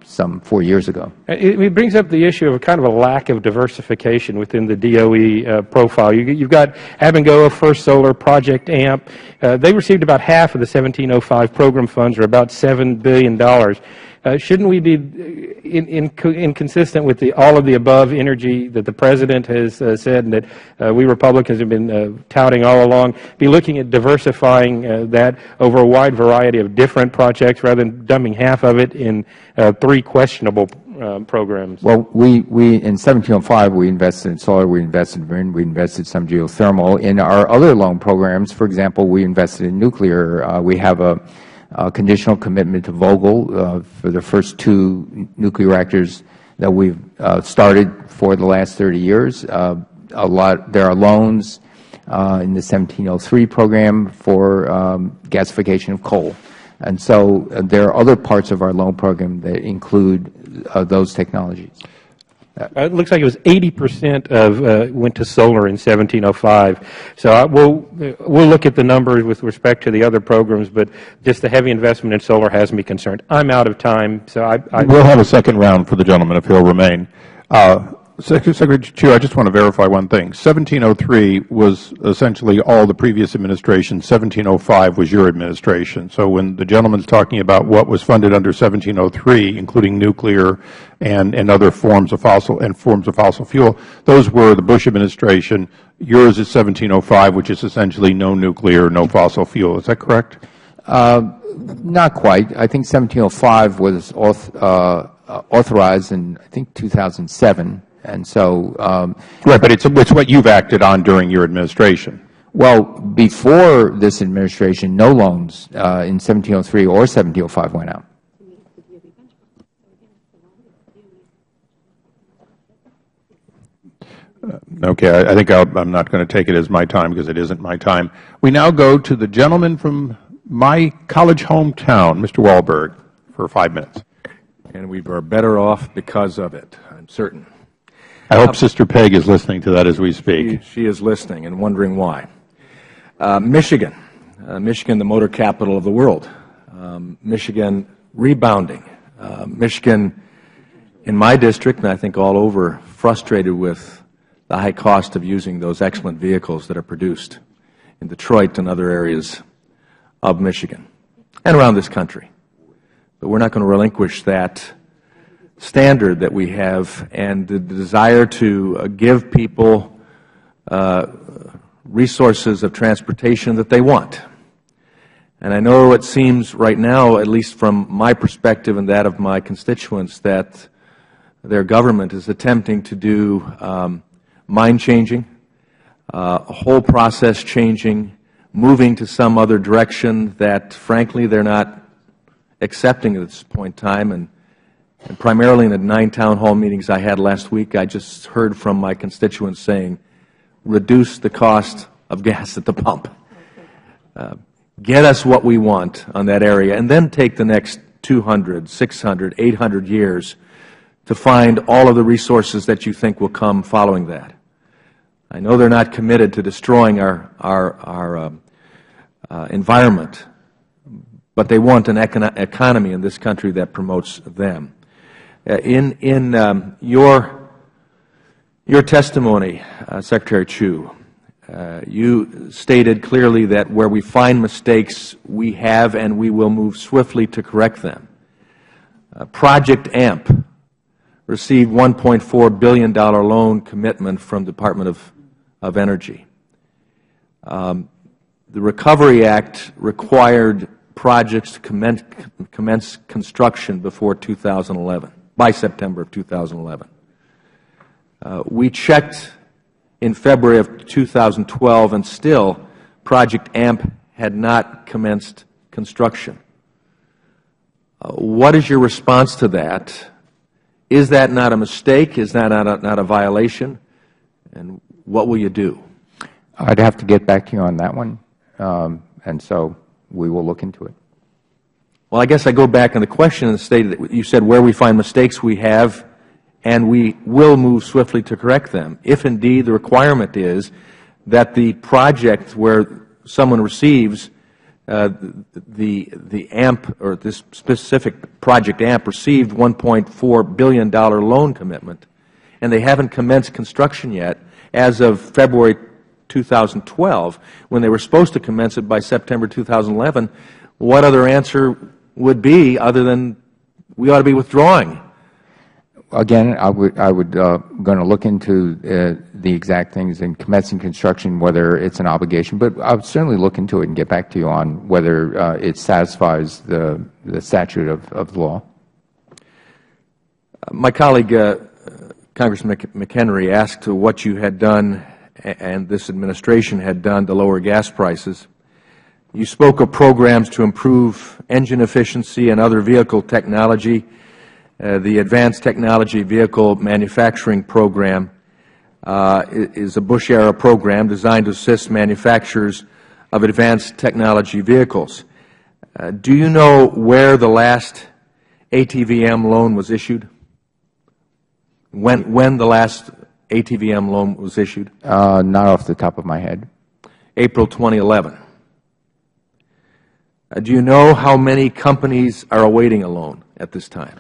some 4 years ago. It brings up the issue of kind of a lack of diversification within the DOE profile. You've got Abengoa, First Solar, Project AMP. They received about half of the 1705 program funds, or about $7 billion. Shouldn't we be inconsistent with all of the above energy that the President has said, and that we Republicans have been touting all along, be looking at diversifying that over a wide variety of different projects rather than dumping half of it in 3 questionable programs? Well, we in 1705, we invested in solar, we invested in wind, we invested some geothermal. In our other loan programs, for example, we invested in nuclear. We have a conditional commitment to Vogtle for the first 2 nuclear reactors that we've started for the last 30 years. There are loans in the 1703 program for gasification of coal. And so there are other parts of our loan program that include those technologies. It looks like it was 80% of went to solar in 1705. So we'll look at the numbers with respect to the other programs, but just the heavy investment in solar has me concerned. I'm out of time, so we'll have a second round for the gentleman if he'll remain. Secretary Chu, I just want to verify one thing. 1703 was essentially all the previous administration. 1705 was your administration. So when the gentleman's talking about what was funded under 1703, including nuclear and other forms of fossil fuel, those were the Bush administration. Yours is 1705, which is essentially no nuclear, no fossil fuel. Is that correct? Not quite. I think 1705 was authorized in, I think, 2007. And so, right, but it's what you've acted on during your administration. Well, before this administration, no loans in 1703 or 1705 went out. Okay, I think I'm not going to take it as my time because it isn't my time. We now go to the gentleman from my college hometown, Mr. Wahlberg, for 5 minutes. And we are better off because of it, I'm certain. I hope Sister Peg is listening to that as we speak. She is listening and wondering why. Michigan, the motor capital of the world. Michigan rebounding. Michigan, in my district, and I think all over, frustrated with the high cost of using those excellent vehicles that are produced in Detroit and other areas of Michigan and around this country. But we're not going to relinquish that standard that we have and the desire to give people resources of transportation that they want. And I know it seems right now, at least from my perspective and that of my constituents, that their government is attempting to do mind changing, whole process changing, moving to some other direction that, frankly, they're not accepting at this point in time. And primarily in the 9 town hall meetings I had last week, I just heard from my constituents saying, reduce the cost of gas at the pump. Get us what we want on that area, and then take the next 200, 600, 800 years to find all of the resources that you think will come following that. I know they're not committed to destroying our environment, but they want an economy in this country that promotes them. In your testimony, Secretary Chu, you stated clearly that where we find mistakes, we have and we will move swiftly to correct them. Project AMP received $1.4 billion loan commitment from the Department of Energy. The Recovery Act required projects to commence construction before 2011, by September of 2011. We checked in February of 2012, and still Project AMP had not commenced construction. What is your response to that? Is that not a mistake? Is that not a violation? And what will you do? I'd have to get back to you on that one, and so we will look into it. Well, I guess I go back on the question and state that you said where we find mistakes we have, and we will move swiftly to correct them. If indeed the requirement is that the project where someone receives the AMP, or this specific Project AMP, received $1.4 billion loan commitment, and they haven't commenced construction yet as of February 2012, when they were supposed to commence it by September 2011, what other answer would be other than we ought to be withdrawing? Again, I would going to look into the exact things in commencing construction, whether it's an obligation, but I would certainly look into it and get back to you on whether it satisfies the statute of the law. My colleague, Congressman McHenry, asked what you had done and this administration had done to lower gas prices. You spoke of programs to improve engine efficiency and other vehicle technology. The Advanced Technology Vehicle Manufacturing Program is a Bush-era program designed to assist manufacturers of advanced technology vehicles. Do you know where the last ATVM loan was issued? When the last ATVM loan was issued? Not off the top of my head. April 2011. Do you know how many companies are awaiting a loan at this time?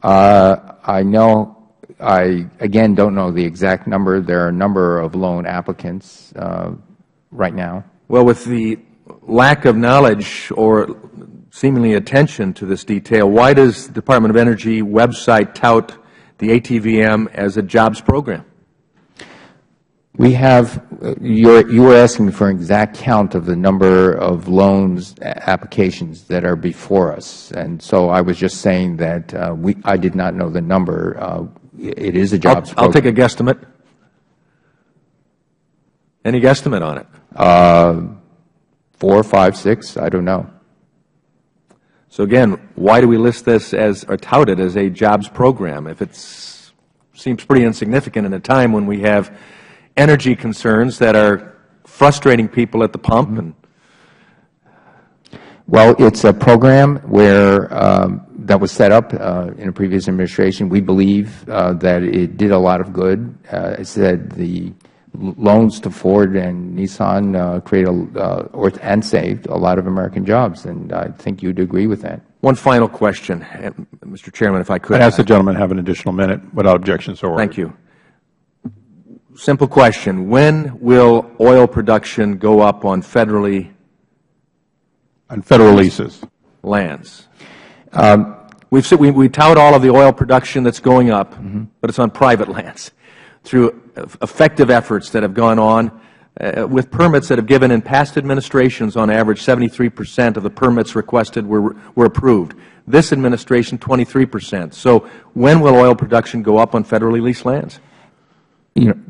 I know. I, again, don't know the exact number. There are a number of loan applicants right now. Well, with the lack of knowledge or seemingly attention to this detail, why does the Department of Energy website tout the ATVM as a jobs program? We have, you were asking for an exact count of the number of loans applications that are before us, and so I was just saying that I did not know the number. It is a jobs program. I'll take a guesstimate. Any guesstimate on it? 4, 5, 6, I don't know. So again, why do we list this as, or tout it as a jobs program if it seems pretty insignificant in a time when we have energy concerns that are frustrating people at the pump? And well, it's a program where that was set up in a previous administration. We believe that it did a lot of good. It said the loans to Ford and Nissan created and saved a lot of American jobs, and I think you'd agree with that. One final question, Mr. Chairman, if I could. I'd ask the gentleman to have an additional minute without objection, so ordered. Thank you. Simple question. When will oil production go up on federal leases? Lands. We tout all of the oil production that's going up, but it's on private lands through effective efforts that have gone on with permits that have given in past administrations on average 73% of the permits requested were approved. This administration 23%. So when will oil production go up on federally leased lands?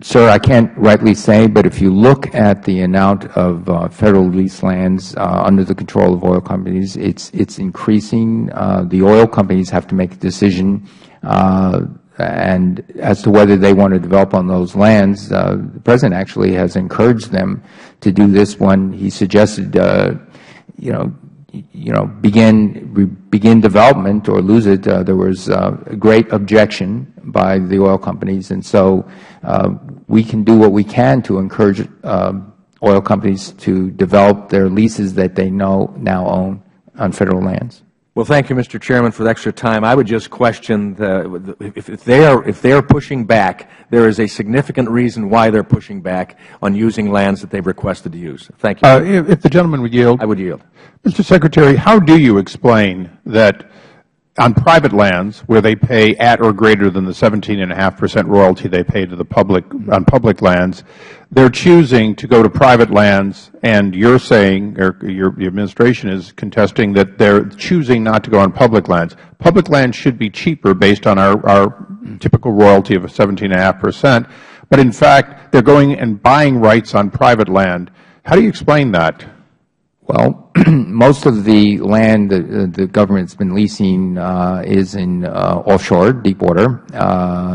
Sir, I can't rightly say, but if you look at the amount of federal leased lands under the control of oil companies, it's increasing. The oil companies have to make a decision and as to whether they want to develop on those lands. The President actually has encouraged them to do this when he suggested, begin development or lose it. There was a great objection by the oil companies, and so we can do what we can to encourage oil companies to develop their leases that they now own on federal lands. Well, thank you, Mr. Chairman, for the extra time. I would just question if they are pushing back, there is a significant reason why they're pushing back on using lands that they've requested to use. Thank you. If the gentleman would yield. I would yield. Mr. Secretary, how do you explain that on private lands where they pay at or greater than the 17.5% royalty they pay to the public on public lands, they're choosing to go to private lands, and you're saying, or your administration is contesting, that they're choosing not to go on public lands. Public lands should be cheaper based on our typical royalty of 17.5%, but in fact, they're going and buying rights on private land. How do you explain that? Well, most of the land the government's been leasing is in offshore, deep water.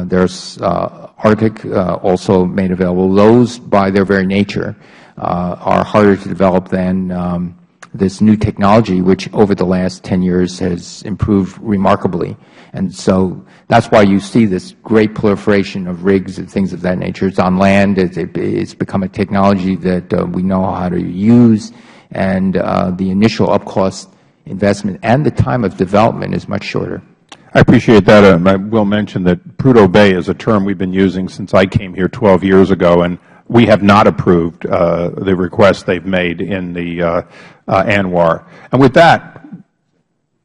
There's Arctic also made available. Those, by their very nature, are harder to develop than this new technology, which over the last 10 years has improved remarkably. And so that's why you see this great proliferation of rigs and things of that nature. It's on land. It's become a technology that we know how to use, and the initial up-cost investment and the time of development is much shorter. I appreciate that. I will mention that Prudhoe Bay is a term we've been using since I came here 12 years ago, and we have not approved the request they've made in the ANWR. And with that,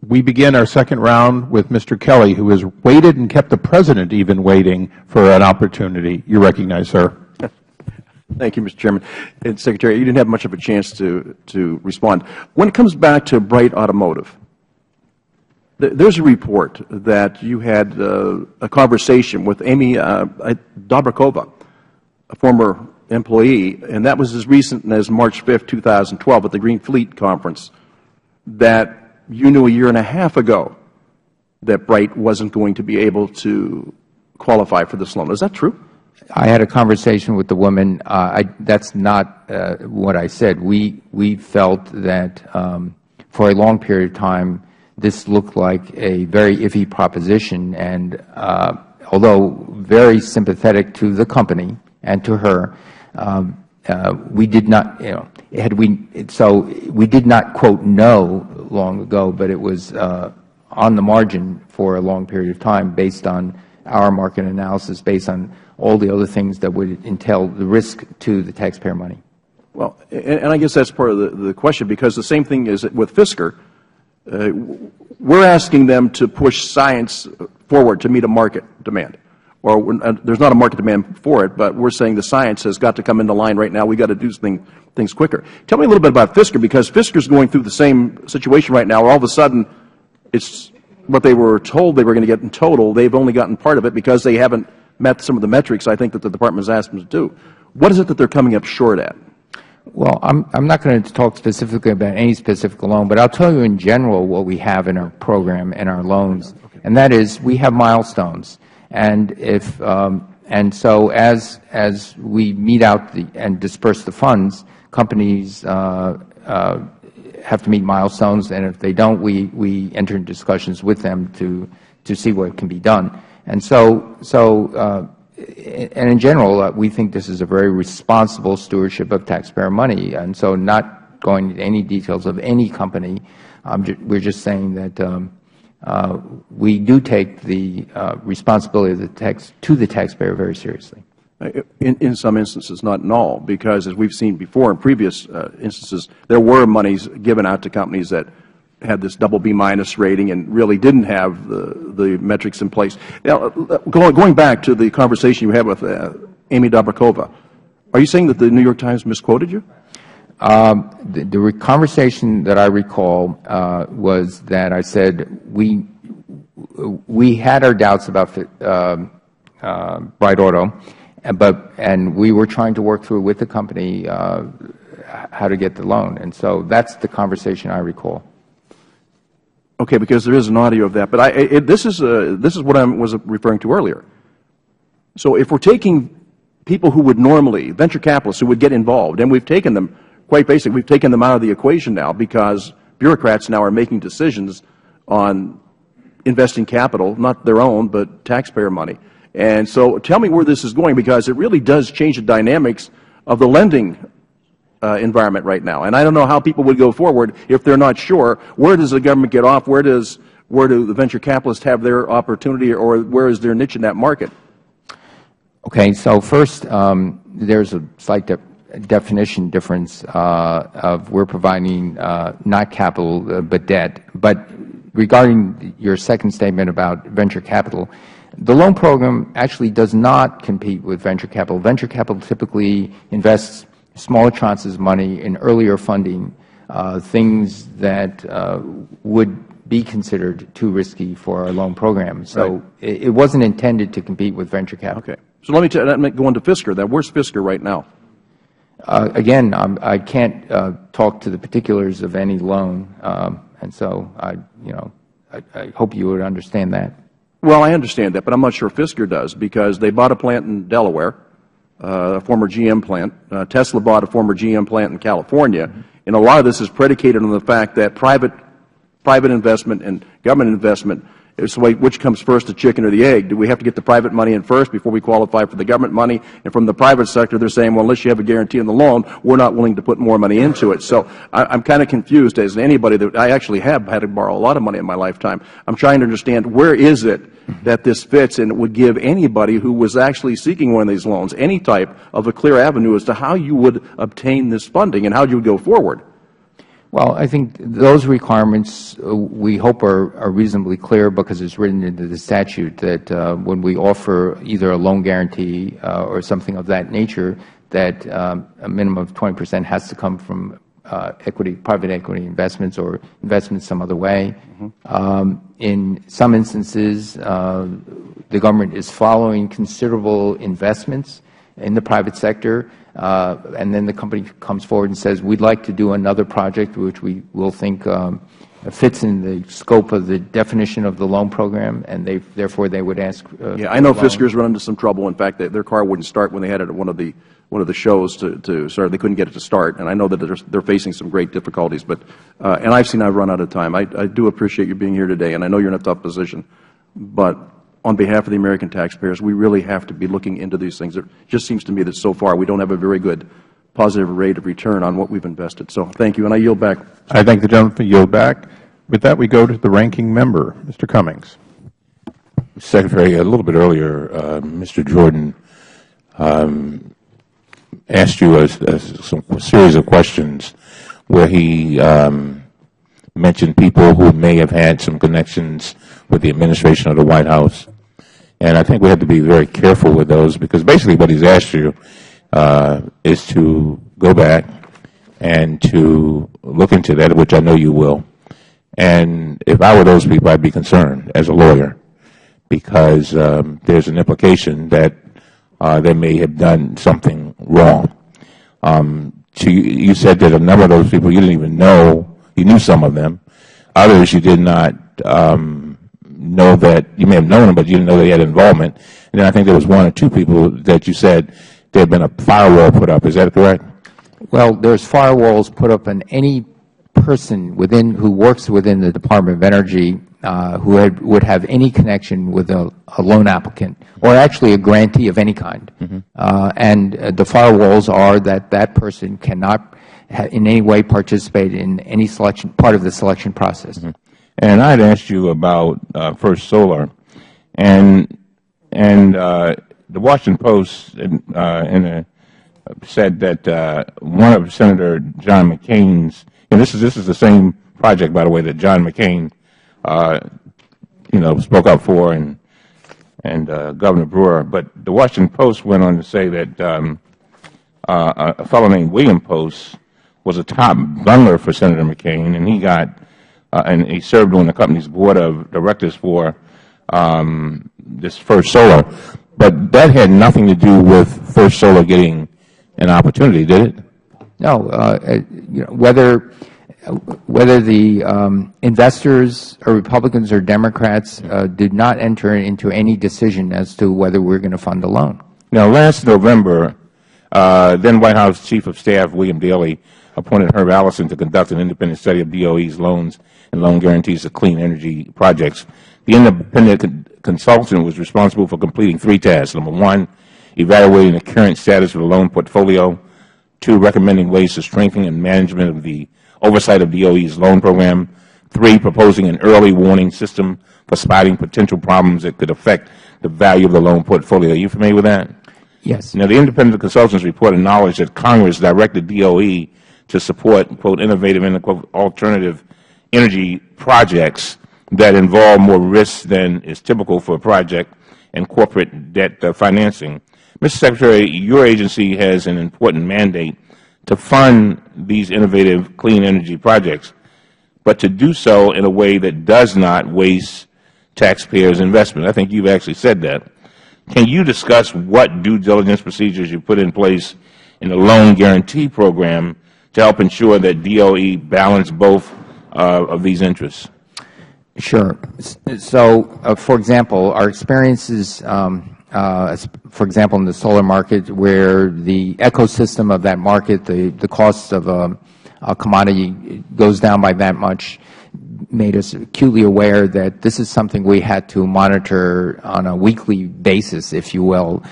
we begin our second round with Mr. Kelly, who has waited and kept the President even waiting for an opportunity. You recognize, sir. Thank you, Mr. Chairman. And Secretary, you didn't have much of a chance to respond. When it comes back to Bright Automotive, there's a report that you had a conversation with Amy Dobrakova, a former employee, and that was as recent as March 5th, 2012 at the Green Fleet Conference, that you knew a year and a half ago that Bright wasn't going to be able to qualify for this loan. Is that true? I had a conversation with the woman. That's not what I said. We felt that for a long period of time, this looked like a very iffy proposition, and although very sympathetic to the company and to her, we did not, we did not, quote, know long ago, but it was on the margin for a long period of time based on our market analysis, based on all the other things that would entail the risk to the taxpayer money. Well, and I guess that's part of the question, because the same thing is with Fisker. We're asking them to push science forward to meet a market demand. Or there's not a market demand for it, but we're saying the science has got to come into line right now. We've got to do things quicker. Tell me a little bit about Fisker, because Fisker is going through the same situation right now where all of a sudden it's what they were told they were going to get in total. They've only gotten part of it because they haven't met some of the metrics I think that the Department has asked them to do. What is it that they're coming up short at? Well, I'm not going to talk specifically about any specific loan, but I'll tell you in general what we have in our program and our loans, and that is we have milestones. And if and so as we meet out and disperse the funds, companies have to meet milestones, and if they don't, we enter into discussions with them to see what can be done. And and in general, we think this is a very responsible stewardship of taxpayer money. And so, not going into any details of any company, we're just saying that we do take the responsibility of to the taxpayer very seriously. In some instances, not in all, because as we've seen before in previous instances, there were monies given out to companies that had this BB- rating and really didn't have the metrics in place. Now, going back to the conversation you had with Amy Dobrakova, are you saying that the New York Times misquoted you? The conversation that I recall was that I said we had our doubts about Bright Auto, and we were trying to work through with the company how to get the loan, and so that's the conversation I recall. Okay, because there is an audio of that, but this is what I was referring to earlier. So if we're taking people who would normally, venture capitalists who would get involved, and we've taken them, quite basically, we've taken them out of the equation now because bureaucrats now are making decisions on investing capital, not their own, but taxpayer money. And so tell me where this is going, because it really does change the dynamics of the lending environment right now. And I don't know how people would go forward if they're not sure. Where does the government get off? Where do the venture capitalists have their opportunity, or where is their niche in that market? Okay, so first, there's a slight definition difference of we're providing not capital but debt. But regarding your second statement about venture capital, the loan program actually does not compete with venture capital. Venture capital typically invests smaller tranches of money in earlier funding, things that would be considered too risky for our loan program. So right. It wasn't intended to compete with venture capital. Okay. So let me go on to Fisker. Then where's Fisker right now? Again, I can't talk to the particulars of any loan, and so I hope you would understand that. Well, I understand that, but I'm not sure Fisker does, because they bought a plant in Delaware, a former GM plant. Tesla bought a former GM plant in California, and a lot of this is predicated on the fact that private investment and government investment is which comes first, the chicken or the egg. Do we have to get the private money in first before we qualify for the government money? And from the private sector, they're saying, well, unless you have a guarantee on the loan, we're not willing to put more money into it. So I'm kind of confused, as anybody that I actually have had to borrow a lot of money in my lifetime. I'm trying to understand, where is it that this fits and would give anybody who was actually seeking one of these loans any type of a clear avenue as to how you would obtain this funding and how you would go forward? Well, I think those requirements we hope are reasonably clear, because it's written into the statute that when we offer either a loan guarantee or something of that nature, that a minimum of 20% has to come from private equity investments or investments some other way. In some instances, the government is following considerable investments in the private sector. and then the company comes forward and says, we'd like to do another project which we will think fits in the scope of the definition of the loan program, and therefore they would ask. Yeah, I know Fisker's run into some trouble. In fact, their car wouldn't start when they had it at one of the shows to start. They couldn't get it to start, and I know that they're facing some great difficulties. But and I've run out of time. I do appreciate you being here today, and I know you're in a tough position. But on behalf of the American taxpayers, we really have to be looking into these things. It just seems to me that so far we don't have a very good positive rate of return on what we've invested. So thank you, and I yield back. I thank the gentleman for yield back. With that, we go to the ranking member, Mr. Cummings. Secretary, a little bit earlier, Mr. Jordan asked you a series of questions where he mentioned people who may have had some connections with the administration of the White House. And I think we have to be very careful with those, because basically what he's asked you is to go back and to look into that, which I know you will. And if I were those people, I'd be concerned as a lawyer, because there's an implication that they may have done something wrong. You said that a number of those people you didn't even know. You knew some of them. Others you did not know that. You may have known them, but you didn't know they had involvement. And then I think there was one or two people that you said there had been a firewall put up. Is that correct? Well, there's firewalls put up on any person who works within the Department of Energy who would have any connection with a loan applicant, or actually a grantee of any kind. And the firewalls are that person cannot in any way participate in any part of the selection process. And I had asked you about First Solar, and the Washington Post said that one of Senator John McCain's, and this is the same project, by the way, that John McCain spoke up for, and Governor Brewer. But the Washington Post went on to say that a fellow named William Post was a top bungler for Senator McCain, and he got and he served on the company's board of directors for this First Solar. But that had nothing to do with First Solar getting an opportunity, did it? No. Whether the investors are Republicans or Democrats did not enter into any decision as to whether we're going to fund a loan. Now, last November, then White House Chief of Staff William Daley appointed Herb Allison to conduct an independent study of DOE's loans and loan guarantees of clean energy projects. The independent consultant was responsible for completing 3 tasks. Number 1, evaluating the current status of the loan portfolio. 2, recommending ways to strengthen and management of the oversight of DOE's loan program. 3, proposing an early warning system for spotting potential problems that could affect the value of the loan portfolio. Are you familiar with that? Yes. Now, the independent consultants report acknowledged that Congress directed DOE to support, quote, innovative and, quote, alternative energy projects that involve more risks than is typical for a project and corporate debt financing. Mr. Secretary, your agency has an important mandate to fund these innovative clean energy projects, but to do so in a way that does not waste taxpayers' investment. I think you've actually said that. Can you discuss what due diligence procedures you put in place in the loan guarantee program to help ensure that DOE balance both of these interests? Sure. So, for example, our experiences, for example, in the solar market, where the ecosystem of that market, the cost of a commodity goes down by that much, made us acutely aware that this is something we had to monitor on a weekly basis, if you will,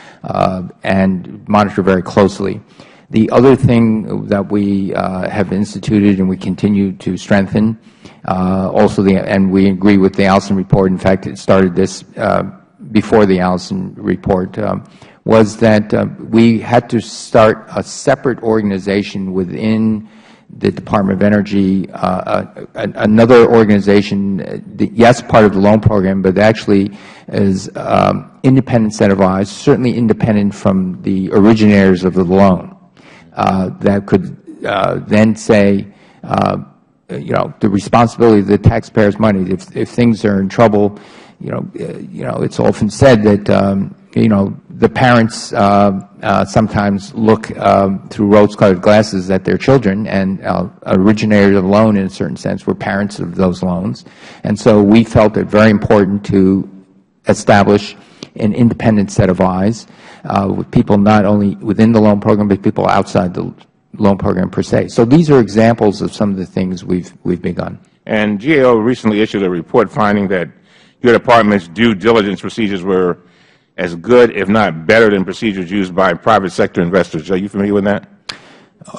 and monitor very closely. The other thing that we have instituted and we continue to strengthen, and we agree with the Allison report, in fact, it started this before the Allison report, was that we had to start a separate organization within the Department of Energy, another organization, yes, part of the loan program, but actually is independent set of eyes, certainly independent from the originators of the loan, that could then say, the responsibility of the taxpayers' money. If things are in trouble, it's often said that the parents sometimes look through rose-colored glasses at their children, and originators of the loan, in a certain sense, were parents of those loans. And so we felt it very important to establish an independent set of eyes with people not only within the loan program, but people outside the loan program per se. So these are examples of some of the things we've begun. And GAO recently issued a report finding that your department's due diligence procedures were as good, if not better, than procedures used by private sector investors. Are you familiar with that?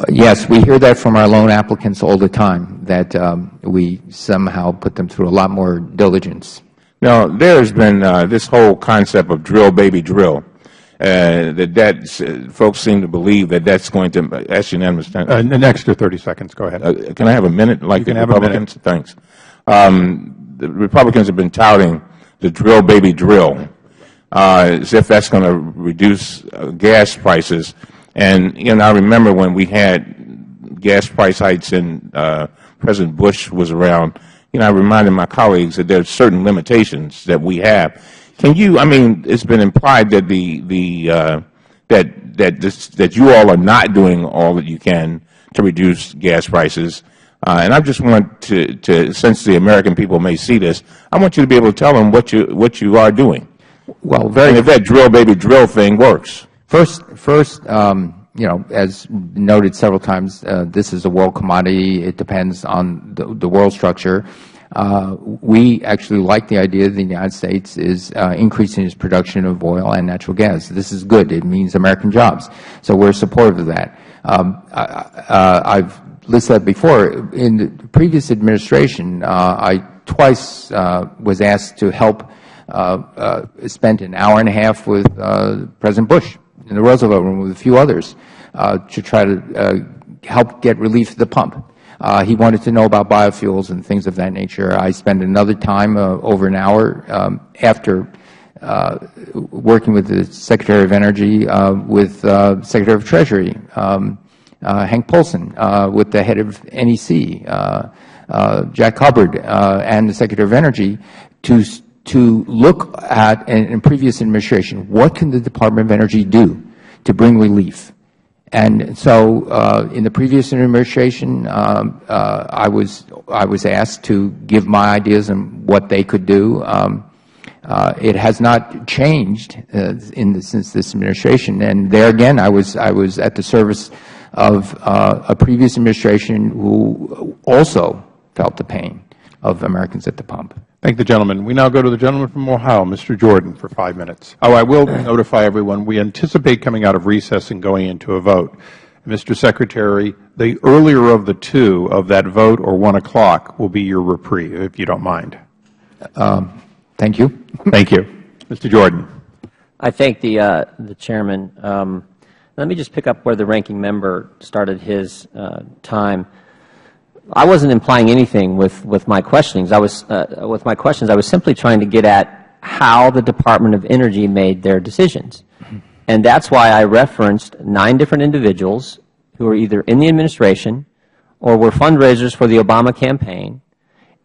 Yes, we hear that from our loan applicants all the time, that we somehow put them through a lot more diligence. Now, there's been this whole concept of drill, baby, drill. Folks seem to believe that that's going to, ask unanimous. An extra 30 seconds. Go ahead. Can I have a minute, like the Republicans? Thanks. The Republicans have been touting the drill, baby, drill, as if that's going to reduce gas prices. And, I remember when we had gas price hikes and President Bush was around, I reminded my colleagues that there are certain limitations that we have. Can you, it's been implied that that you all are not doing all that you can to reduce gas prices. And I just want to, since the American people may see this, I want you to be able to tell them what you are doing. Well, and if that drill, baby, drill thing works. First, as noted several times, this is a world commodity. It depends on the world structure. We actually like the idea that the United States is increasing its production of oil and natural gas. This is good. It means American jobs. So we're supportive of that. I've listed that before. In the previous administration, I twice was asked to help spend an hour and a half with President Bush in the Roosevelt Room with a few others to try to help get relief at the pump. He wanted to know about biofuels and things of that nature. I spent another time, over an hour, after working with the Secretary of Energy, with Secretary of Treasury, Hank Paulson, with the head of NEC, Jack Hubbard, and the Secretary of Energy, to look at, in previous administration, what can the Department of Energy do to bring relief? And so, in the previous administration, I was asked to give my ideas on what they could do. It has not changed since this administration. And there again, I was at the service of a previous administration who also felt the pain of Americans at the pump. Thank the gentleman. We now go to the gentleman from Ohio, Mr. Jordan, for 5 minutes. Oh, I will notify everyone, we anticipate coming out of recess and going into a vote. Mr. Secretary, the earlier of the two of that vote, or 1 o'clock, will be your reprieve, if you don't mind. Thank you. Thank you. Mr. Jordan. I thank the Chairman. Let me just pick up where the ranking member started his time. I wasn't implying anything with my questionings. I was simply trying to get at how the Department of Energy made their decisions. And that's why I referenced 9 different individuals who are either in the administration or were fundraisers for the Obama campaign,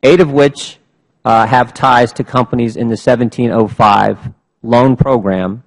8 of which have ties to companies in the 1705 loan program,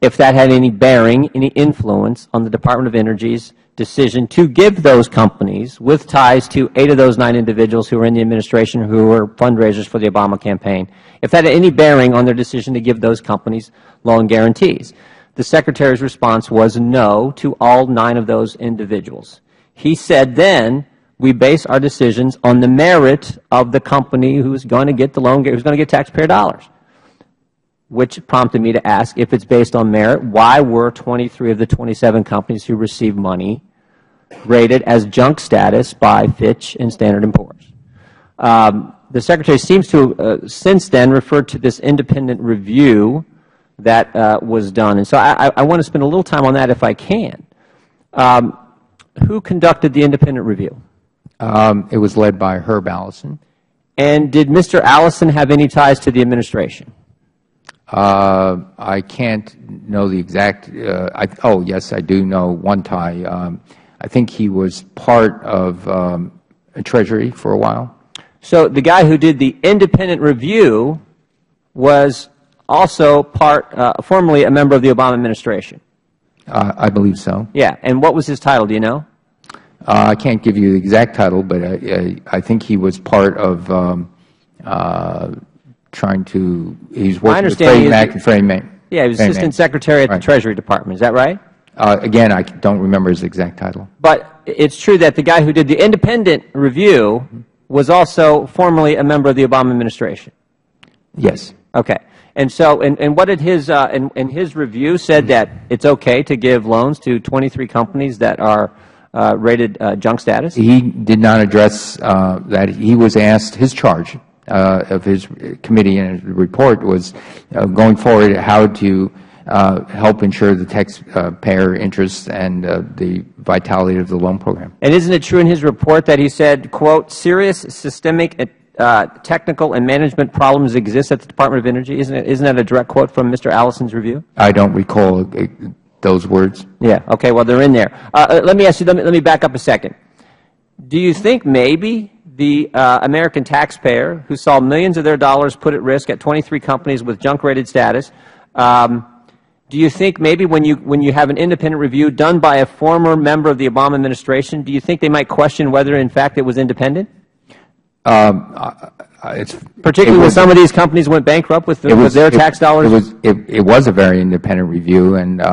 if that had any bearing, any influence on the Department of Energy's decision to give those companies with ties to 8 of those 9 individuals who were in the administration who were fundraisers for the Obama campaign, if that had any bearing on their decision to give those companies loan guarantees. The Secretary's response was no to all 9 of those individuals. He said then, we base our decisions on the merit of the company who's going to get the loan, who's going to get taxpayer dollars, which prompted me to ask, if it's based on merit, why were 23 of the 27 companies who received money rated as junk status by Fitch and Standard & Poor's? The Secretary seems to since then referred to this independent review that was done. And so I want to spend a little time on that if I can. Who conducted the independent review? It was led by Herb Allison. And did Mr. Allison have any ties to the administration? I can't know the exact, oh yes, I do know one tie. I think he was part of Treasury for a while. So the guy who did the independent review was also formerly a member of the Obama administration? I believe so. Yeah. And what was his title? Do you know? I can't give you the exact title, but I think he was part of trying to, he's working with Freddie Mac and Freddie Mac. Yeah, he was Assistant Secretary at the Treasury Department. Is that right? Again, I don't remember his exact title. But it's true that the guy who did the independent review was also formerly a member of the Obama administration. Yes. Okay. And so, and what did his, in his review said that it's okay to give loans to 23 companies that are rated junk status? He did not address that. He was asked, his charge of his committee and his report was going forward how to help ensure the taxpayer interests and the vitality of the loan program. And isn't it true in his report that he said, quote, serious systemic technical and management problems exist at the Department of Energy? Isn't that a direct quote from Mr. Allison's review? I don't recall those words. Yeah. Okay. Well, they're in there. Let me ask you. Let me back up a second. Do you think maybe the American taxpayer who saw millions of their dollars put at risk at 23 companies with junk-rated status, do you think maybe when you have an independent review done by a former member of the Obama administration, do you think they might question whether, in fact, it was independent? Particularly when some of these companies went bankrupt with their tax dollars? It was a very independent review, and the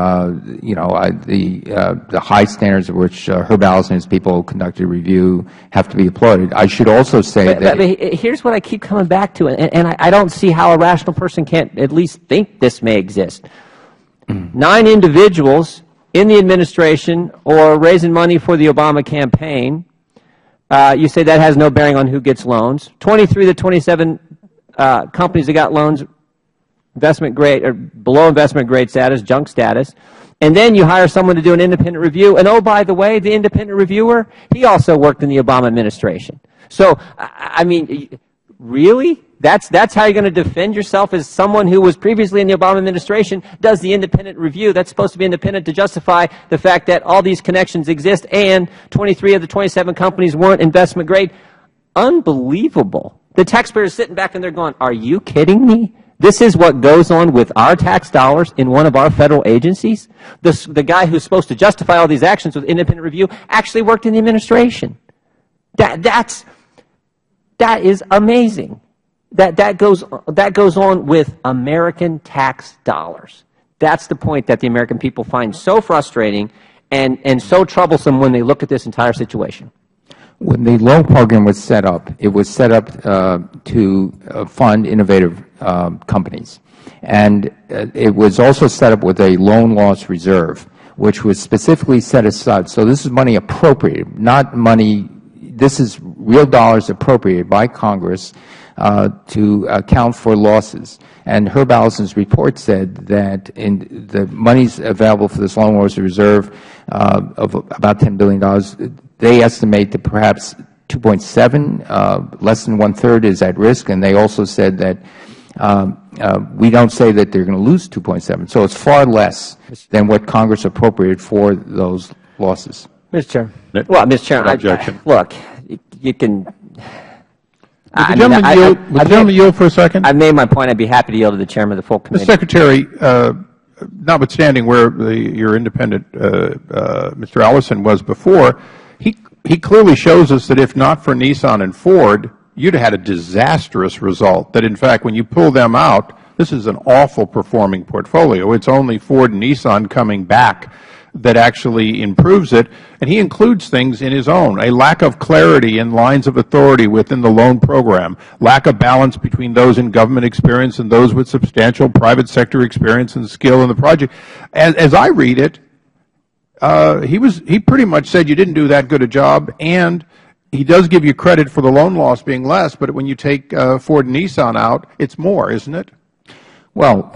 high standards of which Herb Allison and his people conducted a review have to be applauded. I should also say but here's what I keep coming back to, and I don't see how a rational person can't at least think this may exist. 9 individuals in the administration or raising money for the Obama campaign. You say that has no bearing on who gets loans. 23 to 27 companies that got loans, investment grade or below investment grade status, junk status, and then you hire someone to do an independent review. And oh, by the way, the independent reviewer, he also worked in the Obama administration. So, I mean, really? That's how you're going to defend yourself as someone who was previously in the Obama administration, does the independent review that's supposed to be independent to justify the fact that all these connections exist and 23 of the 27 companies weren't investment grade. Unbelievable. The taxpayers sitting back and they're going, are you kidding me? This is what goes on with our tax dollars in one of our federal agencies? The guy who's supposed to justify all these actions with independent review actually worked in the administration. That is amazing. That goes on with American tax dollars. That's the point that the American people find so frustrating and so troublesome when they look at this entire situation. When the loan program was set up, it was set up to fund innovative companies. And it was also set up with a loan loss reserve, which was specifically set aside. So this is money appropriated, not money, this is real dollars appropriated by Congress to account for losses. And Herb Allison's report said that in the monies available for this loan loss reserve of about $10 billion, they estimate that perhaps 2.7, less than one-third, is at risk. And they also said that we don't say that they're going to lose 2.7. So it's far less than what Congress appropriated for those losses. Mr. Chairman. Well, Mr. Chairman, look, you can... Would the gentleman yield for a second? I've made my point. I'd be happy to yield to the Chairman of the full committee. Mr. Secretary, notwithstanding where your independent Mr. Allison was before, he clearly shows us that if not for Nissan and Ford, you'd have had a disastrous result. That, in fact, when you pull them out, this is an awful performing portfolio. It's only Ford and Nissan coming back that actually improves it, and he includes things in his own. A lack of clarity in lines of authority within the loan program, lack of balance between those in government experience and those with substantial private sector experience and skill in the project. As I read it, he pretty much said you didn't do that good a job, and he does give you credit for the loan loss being less, but when you take Ford and Nissan out, it's more, isn't it? Well,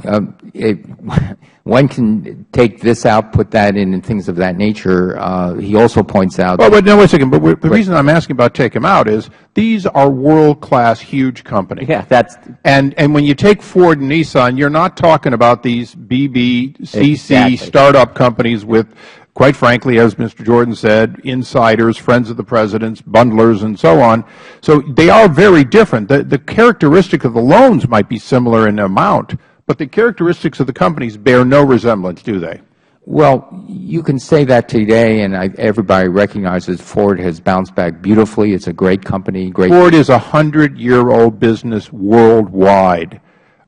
one can take this out, put that in, and things of that nature. He also points out... Well, but no, wait a second. But the reason I'm asking about take them out is these are world-class, huge companies. Yeah, that's... And when you take Ford and Nissan, you're not talking about these BBCC startup companies with, quite frankly, as Mr. Jordan said, insiders, friends of the presidents, bundlers, and so on. So they are very different. The characteristic of the loans might be similar in amount, but the characteristics of the companies bear no resemblance, do they? Well, you can say that today, and everybody recognizes Ford has bounced back beautifully. It's a great company. Ford is a 100-year-old business worldwide,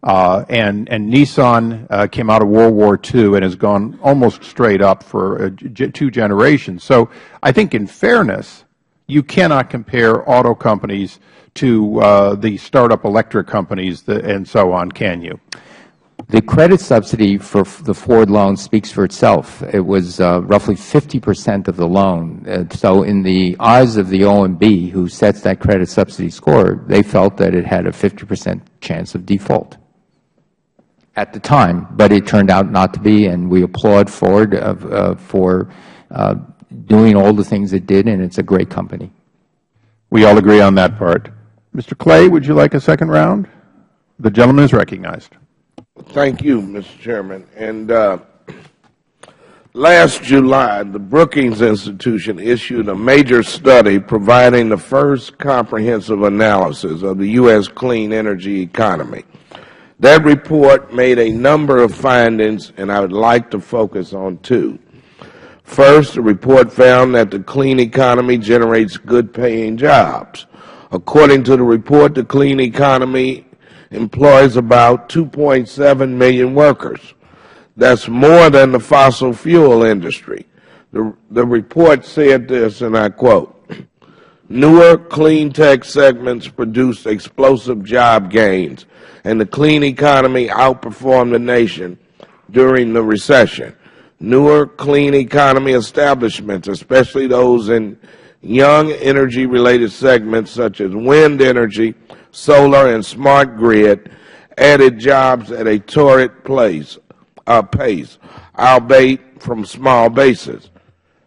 and Nissan came out of World War II and has gone almost straight up for 2 generations. So I think in fairness, you cannot compare auto companies to the startup electric companies and so on, can you? The credit subsidy for the Ford loan speaks for itself. It was roughly 50% of the loan. So in the eyes of the OMB, who sets that credit subsidy score, they felt that it had a 50% chance of default at the time. But it turned out not to be, and we applaud Ford for doing all the things it did, and it's a great company. We all agree on that part. Mr. Clay, would you like a second round? The gentleman is recognized. Thank you, Mr. Chairman. And last July, the Brookings Institution issued a major study providing the first comprehensive analysis of the U.S. clean energy economy. That report made a number of findings, and I would like to focus on 2. First, the report found that the clean economy generates good-paying jobs. According to the report, the clean economy employs about 2.7 million workers. That's more than the fossil fuel industry. The report said this, and I quote, "Newer clean tech segments produced explosive job gains, and the clean economy outperformed the nation during the recession. Newer clean economy establishments, especially those in young energy-related segments such as wind energy, solar, and smart grid, added jobs at a torrid pace, albeit from small bases."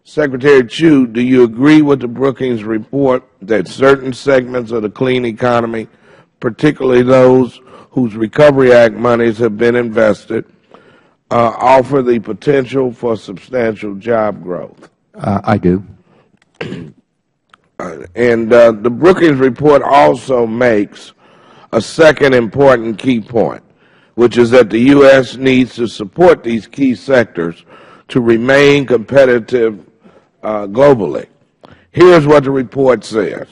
Secretary Chu, do you agree with the Brookings report that certain segments of the clean economy, particularly those whose Recovery Act monies have been invested, offer the potential for substantial job growth? I do. And the Brookings report also makes a second important key point, which is that the U.S. needs to support these key sectors to remain competitive globally. Here's what the report says.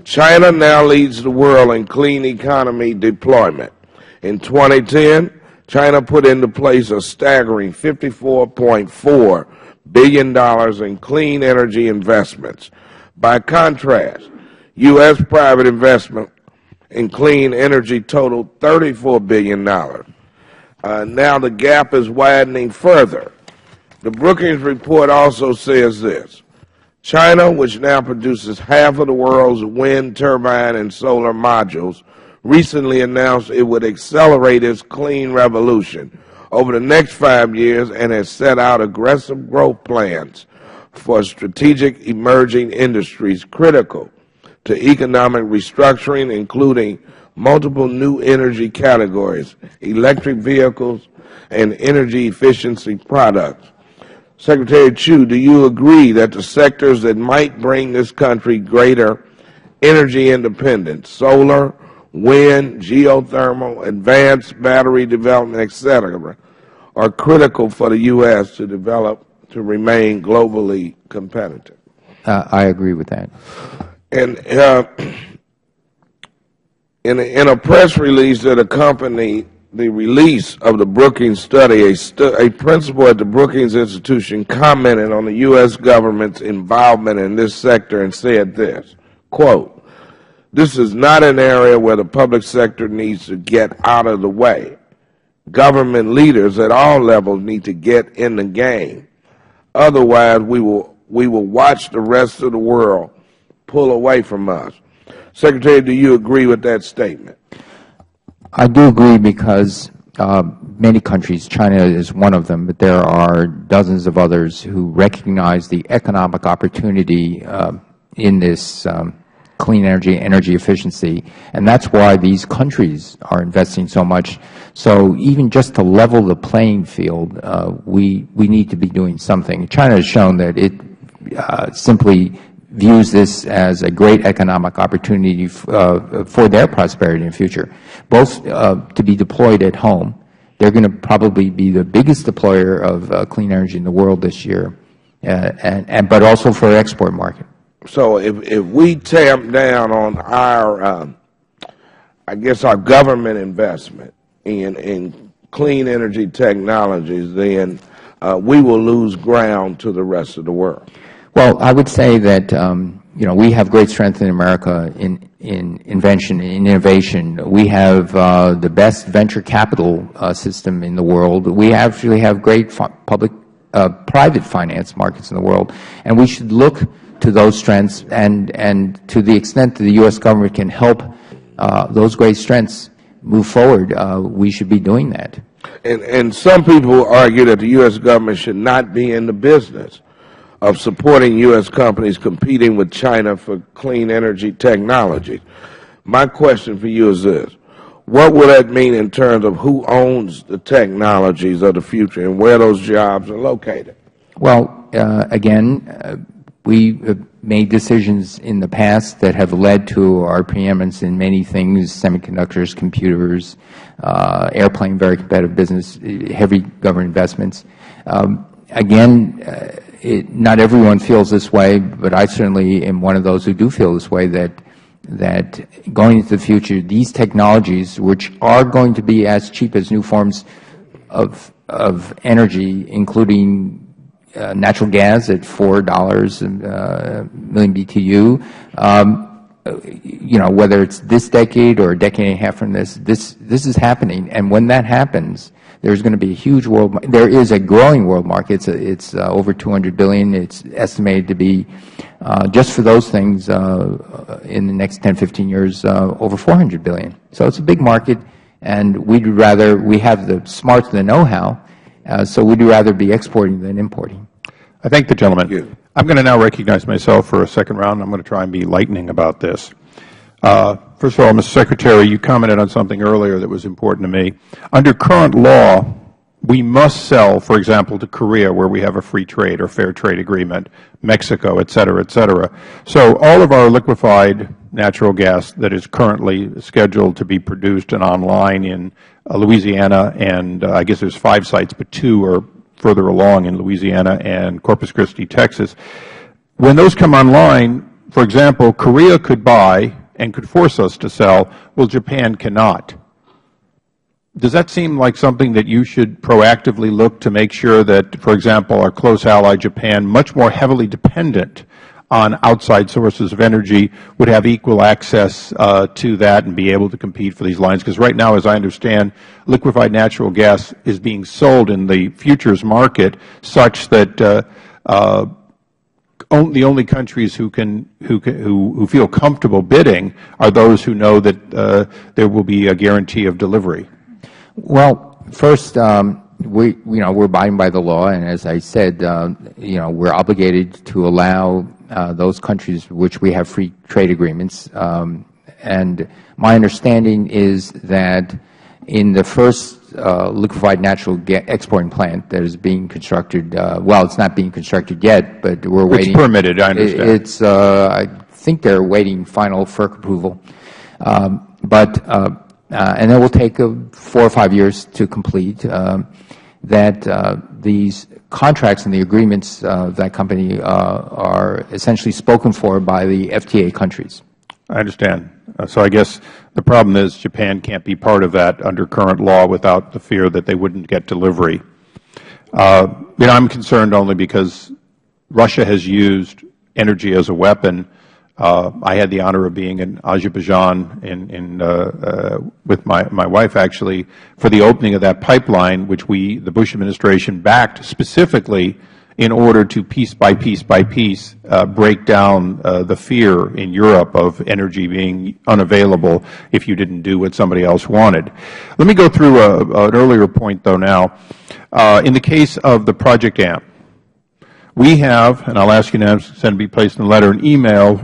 China now leads the world in clean economy deployment. In 2010, China put into place a staggering $54.4 billion in clean energy investments. By contrast, U.S. private investment in clean energy totaled $34 billion. Now the gap is widening further. The Brookings report also says this. China, which now produces half of the world's wind turbine and solar modules, recently announced it would accelerate its clean revolution over the next 5 years and has set out aggressive growth plans for strategic emerging industries critical to economic restructuring, including multiple new energy categories, electric vehicles, and energy efficiency products. Secretary Chu, do you agree that the sectors that might bring this country greater energy independence, solar, wind, geothermal, advanced battery development, etc., are critical for the U.S. to develop to remain globally competitive? I agree with that. And in a press release that accompanied the release of the Brookings study, a principal at the Brookings Institution commented on the U.S. government's involvement in this sector and said this, quote, "This is not an area where the public sector needs to get out of the way. Government leaders at all levels need to get in the game. Otherwise, we will watch the rest of the world pull away from us." Secretary, do you agree with that statement? I do agree because many countries, China is one of them, but there are dozens of others who recognize the economic opportunity in this clean energy efficiency, and that's why these countries are investing so much. So even just to level the playing field, we need to be doing something. China has shown that it simply views this as a great economic opportunity for their prosperity in the future, both to be deployed at home they're going to probably be the biggest deployer of clean energy in the world this year, but also for our export market. So if we tamp down on our, I guess, our government investment in clean energy technologies, then we will lose ground to the rest of the world. Well, I would say that we have great strength in America in invention, in innovation. We have the best venture capital system in the world. We actually have great private finance markets in the world, and we should look to those strengths, and to the extent that the U.S. government can help those great strengths move forward, we should be doing that. And some people argue that the U.S. government should not be in the business of supporting U.S. companies competing with China for clean energy technology. My question for you is this: what will that mean in terms of who owns the technologies of the future and where those jobs are located? Well, again, we have made decisions in the past that have led to our preeminence in many things: semiconductors, computers, airplane, very competitive business, heavy government investments. Again, not everyone feels this way, but I certainly am one of those who do feel this way, that going into the future, these technologies, which are going to be as cheap as new forms of energy, including natural gas at $4 a million BTU, whether it's this decade or a decade and a half from this is happening. And when that happens, there's going to be a huge world. There is a growing world market. It's over $200 billion. It's estimated to be just for those things in the next 10, 15 years over $400 billion. So it's a big market, and we have the smarts, the know-how. So we'd rather be exporting than importing. I thank the gentleman. I'm going to now recognize myself for a second round. I'm going to try and be lightning about this. First of all, Mr. Secretary, you commented on something earlier that was important to me. Under current law, we must sell, for example, to Korea, where we have a free trade or fair trade agreement, Mexico, et cetera, et cetera. So all of our liquefied natural gas that is currently scheduled to be produced and online in Louisiana, and I guess there's 5 sites, but 2 are further along in Louisiana and Corpus Christi, Texas. When those come online, for example, Korea could buy and could force us to sell, well, Japan cannot. Does that seem like something that you should proactively look to make sure that, for example, our close ally Japan, much more heavily dependent on outside sources of energy, would have equal access to that and be able to compete for these lines? Because right now, as I understand, liquefied natural gas is being sold in the futures market such that the only countries who feel comfortable bidding are those who know that there will be a guarantee of delivery. Well, first, we're abiding by the law, and as I said, we're obligated to allow those countries which we have free trade agreements. And my understanding is that in the first liquefied natural gas exporting plant that is being constructed, well, it's not being constructed yet, but we're waiting. It's permitted, I understand. It's, I think they're waiting final FERC approval. And it will take 4 or 5 years to complete. These contracts and the agreements of that company are essentially spoken for by the FTA countries. I understand. So I guess the problem is Japan can't be part of that under current law without the fear that they wouldn't get delivery. I'm concerned only because Russia has used energy as a weapon. I had the honor of being in Azerbaijan with my wife, actually, for the opening of that pipeline, which the Bush administration backed specifically in order to piece by piece by piece break down the fear in Europe of energy being unavailable if you didn't do what somebody else wanted. Let me go through an earlier point, though, now. In the case of the Project AMP, we have, and I'll ask you now to send be placed in a letter, an email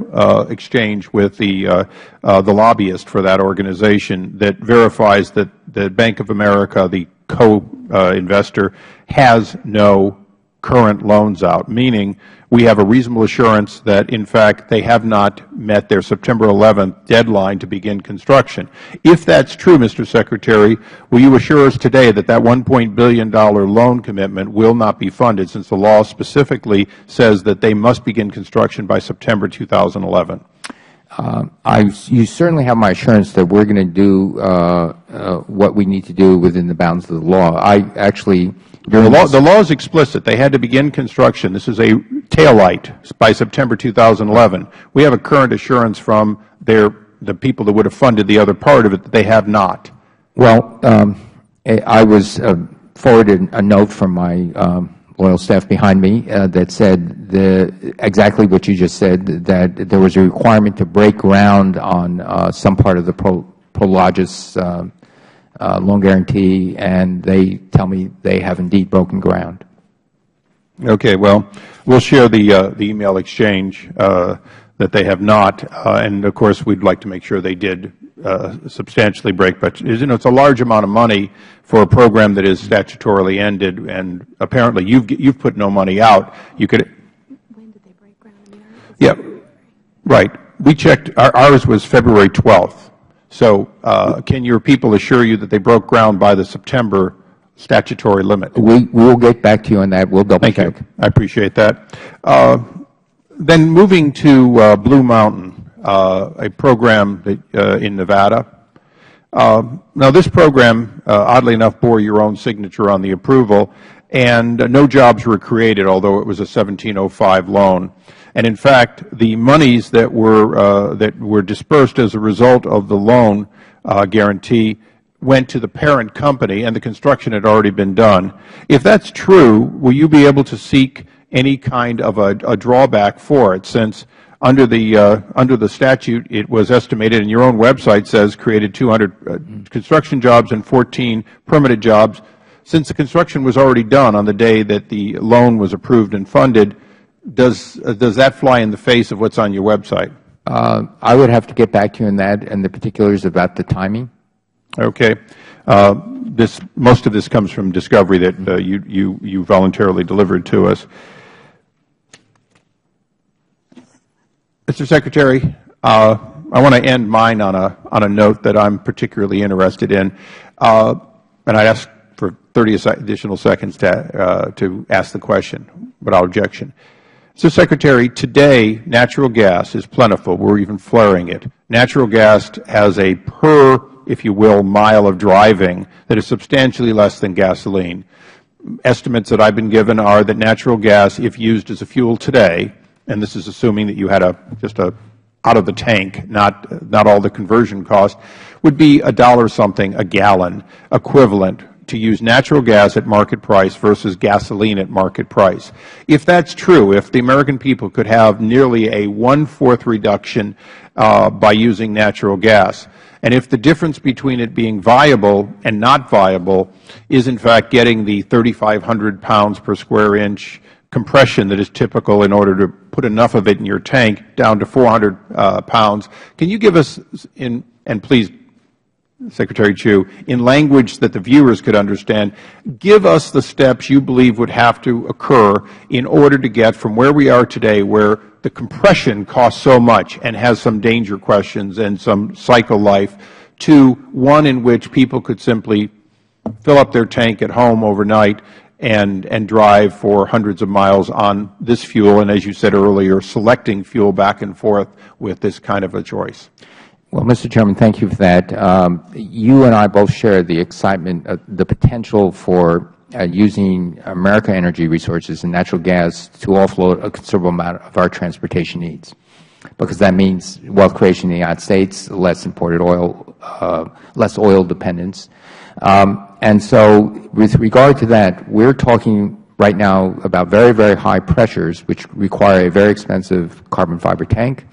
exchange with the lobbyist for that organization that verifies that the Bank of America, the co-investor, has no current loans out, meaning we have a reasonable assurance that, in fact, they have not met their September 11th deadline to begin construction. If that's true, Mr. Secretary, will you assure us today that that $1 billion loan commitment will not be funded, since the law specifically says that they must begin construction by September 2011? You certainly have my assurance that we're going to do what we need to do within the bounds of the law. The law is explicit. They had to begin construction. This is a tail light by September 2011. We have a current assurance from the people that would have funded the other part of it that they have not. Well, I was forwarded a note from my loyal staff behind me that said exactly what you just said, that there was a requirement to break ground on some part of the Prologis loan guarantee, and they tell me they have indeed broken ground. Okay. Well, we'll share the email exchange that they have not, and of course we'd like to make sure they did substantially break. But it's a large amount of money for a program that is statutorily ended, and apparently you've put no money out. You could. When did they break ground? Yeah, right. We checked. Ours was February 12th. So can your people assure you that they broke ground by the September statutory limit? We will get back to you on that. We'll double check. Thank you. I appreciate that. Then moving to Blue Mountain, a program that, in Nevada. Now, this program, oddly enough, bore your own signature on the approval, and no jobs were created, although it was a 1705 loan. And in fact, the monies that were dispersed as a result of the loan guarantee went to the parent company, and the construction had already been done. If that's true, will you be able to seek any kind of a drawback for it, since under the statute it was estimated, and your own website says created 200 construction jobs and 14 permanent jobs. Since the construction was already done on the day that the loan was approved and funded, does that fly in the face of what's on your website? I would have to get back to you on that and the particulars about the timing. Okay. Most of this comes from discovery that you voluntarily delivered to us. Mr. Secretary, I want to end mine on a note that I'm particularly interested in, and I'd ask for 30 additional seconds to ask the question, without objection. Mr. Secretary, today natural gas is plentiful. We're even flaring it. Natural gas has a per, if you will, mile of driving that is substantially less than gasoline. Estimates that I've been given are that natural gas, if used as a fuel today, and this is assuming that you had just out of the tank, not all the conversion cost, would be $1 something a gallon, equivalent to use natural gas at market price versus gasoline at market price. If that's true, if the American people could have nearly a 1/4 reduction by using natural gas, and if the difference between it being viable and not viable is in fact getting the 3,500 pounds per square inch compression that is typical in order to put enough of it in your tank down to 400 pounds, can you give us, and please, Secretary Chu, in language that the viewers could understand, give us the steps you believe would have to occur in order to get from where we are today, where the compression costs so much and has some danger questions and some cycle life, to one in which people could simply fill up their tank at home overnight and drive for hundreds of miles on this fuel, and as you said earlier, selecting fuel back and forth with this kind of a choice. Well, Mr. Chairman, thank you for that. You and I both share the excitement, the potential for using American energy resources and natural gas to offload a considerable amount of our transportation needs, because that means wealth creation in the United States, less imported oil, less oil dependence. And so with regard to that, we're talking right now about very, very high pressures, which require a very expensive carbon fiber tank.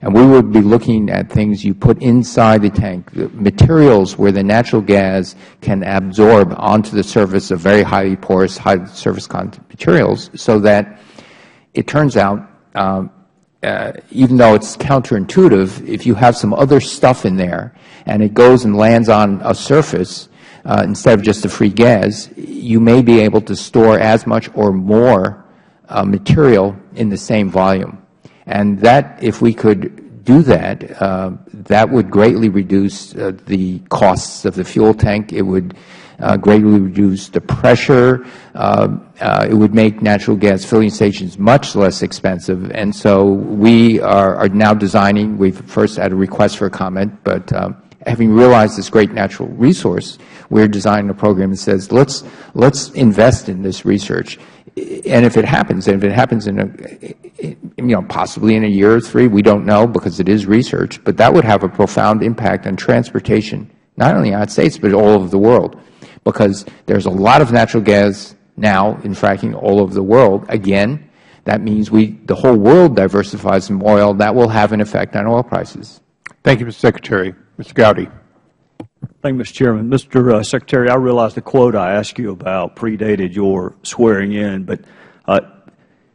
And we would be looking at things you put inside the tank, the materials where the natural gas can absorb onto the surface of very highly porous, high surface content materials, so that it turns out, even though it's counterintuitive, if you have some other stuff in there and it goes and lands on a surface, instead of just the free gas, you may be able to store as much or more material in the same volume. And that, if we could do that, that would greatly reduce the costs of the fuel tank. It would greatly reduce the pressure. It would make natural gas filling stations much less expensive. And so we are now designing, we've first had a request for a comment, but having realized this great natural resource, we're designing a program that says, let's invest in this research. And if it happens, in possibly in a year or three, we don't know because it is research, but that would have a profound impact on transportation, not only in the United States, but all over the world, because there's a lot of natural gas now in fracking all over the world. Again, that means the whole world diversifies from oil. That will have an effect on oil prices. Thank you, Mr. Secretary. Mr. Gowdy. Thank you, Mr. Chairman. Mr. Secretary, I realize the quote I asked you about predated your swearing in, but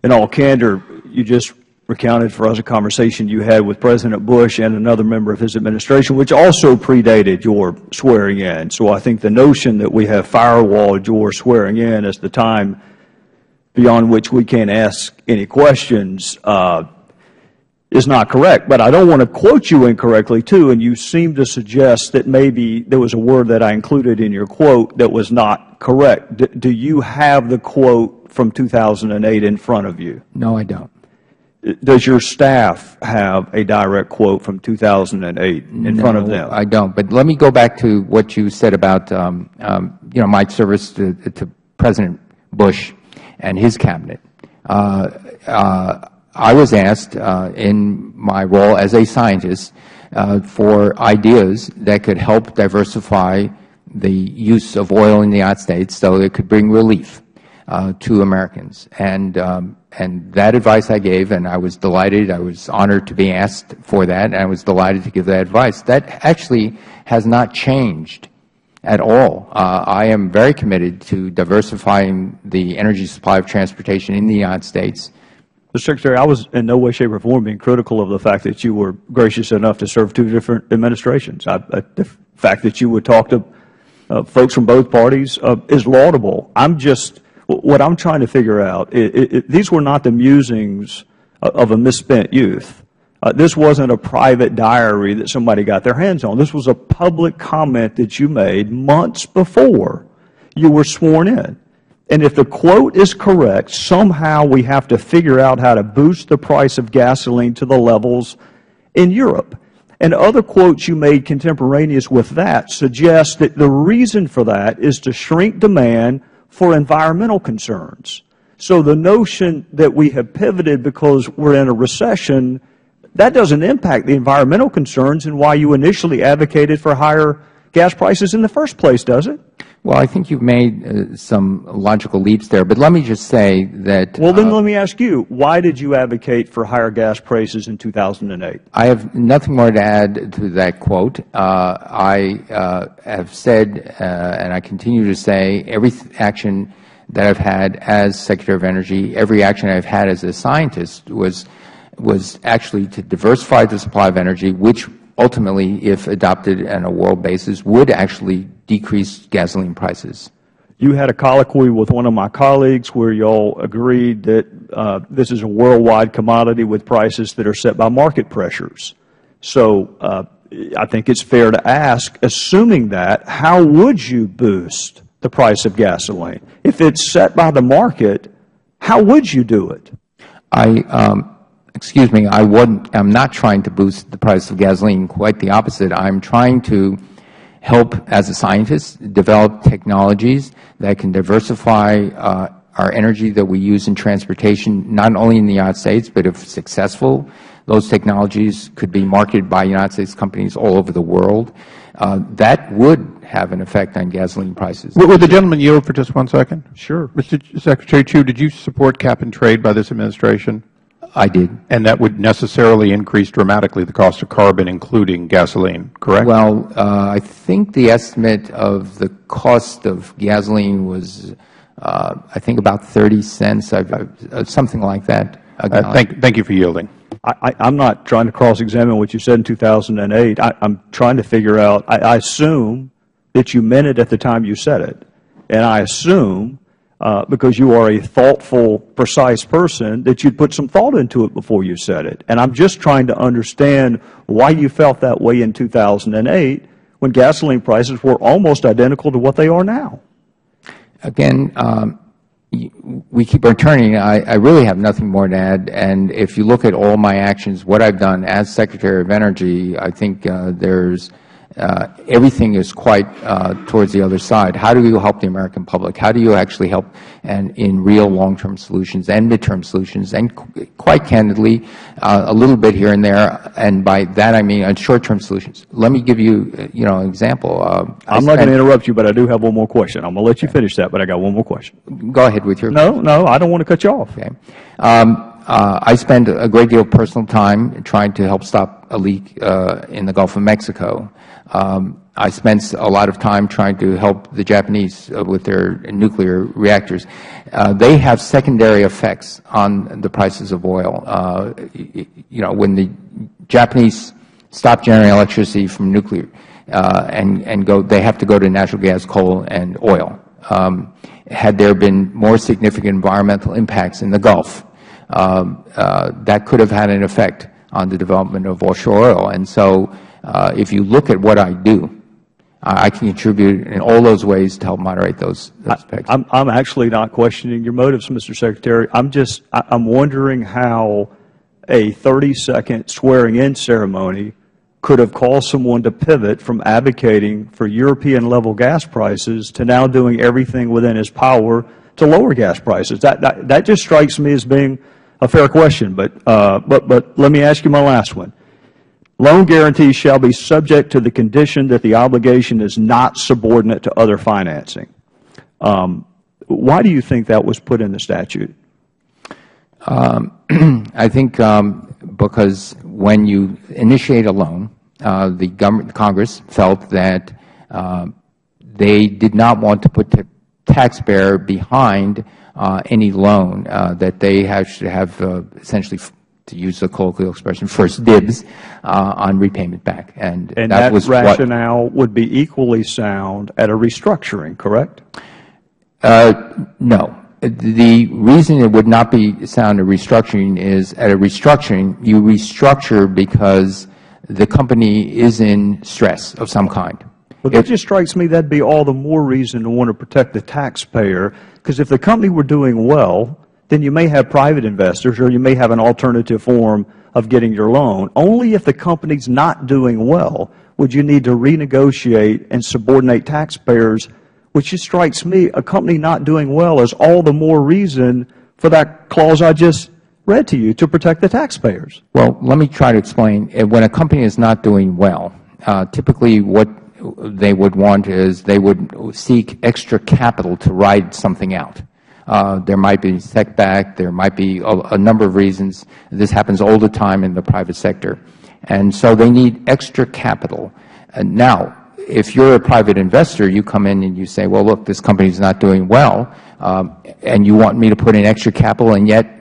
in all candor, you just recounted for us a conversation you had with President Bush and another member of his administration, which also predated your swearing in. So I think the notion that we have firewalled your swearing in as the time beyond which we can't ask any questions is not correct. But I don't want to quote you incorrectly, too, and you seem to suggest that maybe there was a word that I included in your quote that was not correct. Do you have the quote from 2008 in front of you? No, I don't. Does your staff have a direct quote from 2008 in front of them? No, I don't. But let me go back to what you said about my service to President Bush and his cabinet. I was asked in my role as a scientist for ideas that could help diversify the use of oil in the United States so it could bring relief to Americans. And that advice I gave, and I was delighted, I was honored to be asked for that, and I was delighted to give that advice. That actually has not changed at all. I am very committed to diversifying the energy supply of transportation in the United States. Mr. Secretary, I was in no way, shape, or form being critical of the fact that you were gracious enough to serve two different administrations. The fact that you would talk to folks from both parties is laudable. What I'm trying to figure out, these were not the musings of a misspent youth. This wasn't a private diary that somebody got their hands on. This was a public comment that you made months before you were sworn in. And if the quote is correct, somehow we have to figure out how to boost the price of gasoline to the levels in Europe. And other quotes you made contemporaneous with that suggest that the reason for that is to shrink demand for environmental concerns. So the notion that we have pivoted because we're in a recession, that doesn't impact the environmental concerns and why you initially advocated for higher gas prices in the first place, does it? Well, I think you've made some logical leaps there, but let me just say that— Well, then let me ask you, why did you advocate for higher gas prices in 2008? I have nothing more to add to that quote. I have said, and I continue to say, every action that I've had as Secretary of Energy, every action I've had as a scientist was actually to diversify the supply of energy, which ultimately, if adopted on a world basis, would actually decrease gasoline prices. You had a colloquy with one of my colleagues where you all agreed that this is a worldwide commodity with prices that are set by market pressures. So I think it's fair to ask, assuming that, how would you boost the price of gasoline? If it's set by the market, how would you do it? Excuse me, I'm not trying to boost the price of gasoline. Quite the opposite. I'm trying to help, as a scientist, develop technologies that can diversify our energy that we use in transportation, not only in the United States, but if successful, those technologies could be marketed by United States companies all over the world. That would have an effect on gasoline prices. Would the gentleman yield for just 1 second? Sure. Mr. Secretary Chu, did you support cap and trade by this administration? I did. And that would necessarily increase dramatically the cost of carbon, including gasoline, correct? Well, I think the estimate of the cost of gasoline was, I think, about 30 cents, something like that. Thank you for yielding. I'm not trying to cross-examine what you said in 2008. I'm trying to figure out, I assume that you meant it at the time you said it. And I assume, because you are a thoughtful, precise person, that you'd put some thought into it before you said it. And I'm just trying to understand why you felt that way in 2008 when gasoline prices were almost identical to what they are now. Again, we keep returning. I really have nothing more to add. And if you look at all my actions, what I've done as Secretary of Energy, I think there's everything is quite towards the other side. How do you help the American public? How do you actually help in real long-term solutions and midterm solutions? And quite candidly, a little bit here and there. And by that I mean short-term solutions. Let me give you, an example. I'm not going to interrupt you, but I do have one more question. I'm going to let you finish that, but I got one more question. Go ahead with your question. No, I don't want to cut you off. Okay. I spend a great deal of personal time trying to help stop a leak in the Gulf of Mexico. I spent a lot of time trying to help the Japanese with their nuclear reactors. They have secondary effects on the prices of oil. When the Japanese stop generating electricity from nuclear they have to go to natural gas, coal, and oil. Had there been more significant environmental impacts in the Gulf, that could have had an effect on the development of offshore oil. And so if you look at what I do, I can contribute in all those ways to help moderate those effects. I'm actually not questioning your motives, Mr. Secretary. I'm wondering how a 30-second swearing-in ceremony could have caused someone to pivot from advocating for European-level gas prices to now doing everything within his power to lower gas prices. That just strikes me as being a fair question. But let me ask you my last one. Loan guarantees shall be subject to the condition that the obligation is not subordinate to other financing. Why do you think that was put in the statute? I think because when you initiate a loan, the Congress felt that they did not want to put the taxpayer behind any loan, that they should have essentially, to use the colloquial expression, first dibs on repayment back. And that was rationale would be equally sound at a restructuring, correct? No. The reason it would not be sound at restructuring is at a restructuring, you restructure because the company is in stress of some kind. Well, that just strikes me that'd be all the more reason to want to protect the taxpayer, because if the company were doing well, then you may have private investors or you may have an alternative form of getting your loan. Only if the company's not doing well would you need to renegotiate and subordinate taxpayers, which just strikes me a company not doing well is all the more reason for that clause I just read to you, to protect the taxpayers. Well, let me try to explain. When a company is not doing well, typically what they would want is they would seek extra capital to ride something out. There might be setback. There might be a number of reasons. This happens all the time in the private sector. And so they need extra capital. Now, if you're a private investor, you come in and you say, well, look, this company is not doing well, and you want me to put in extra capital, and yet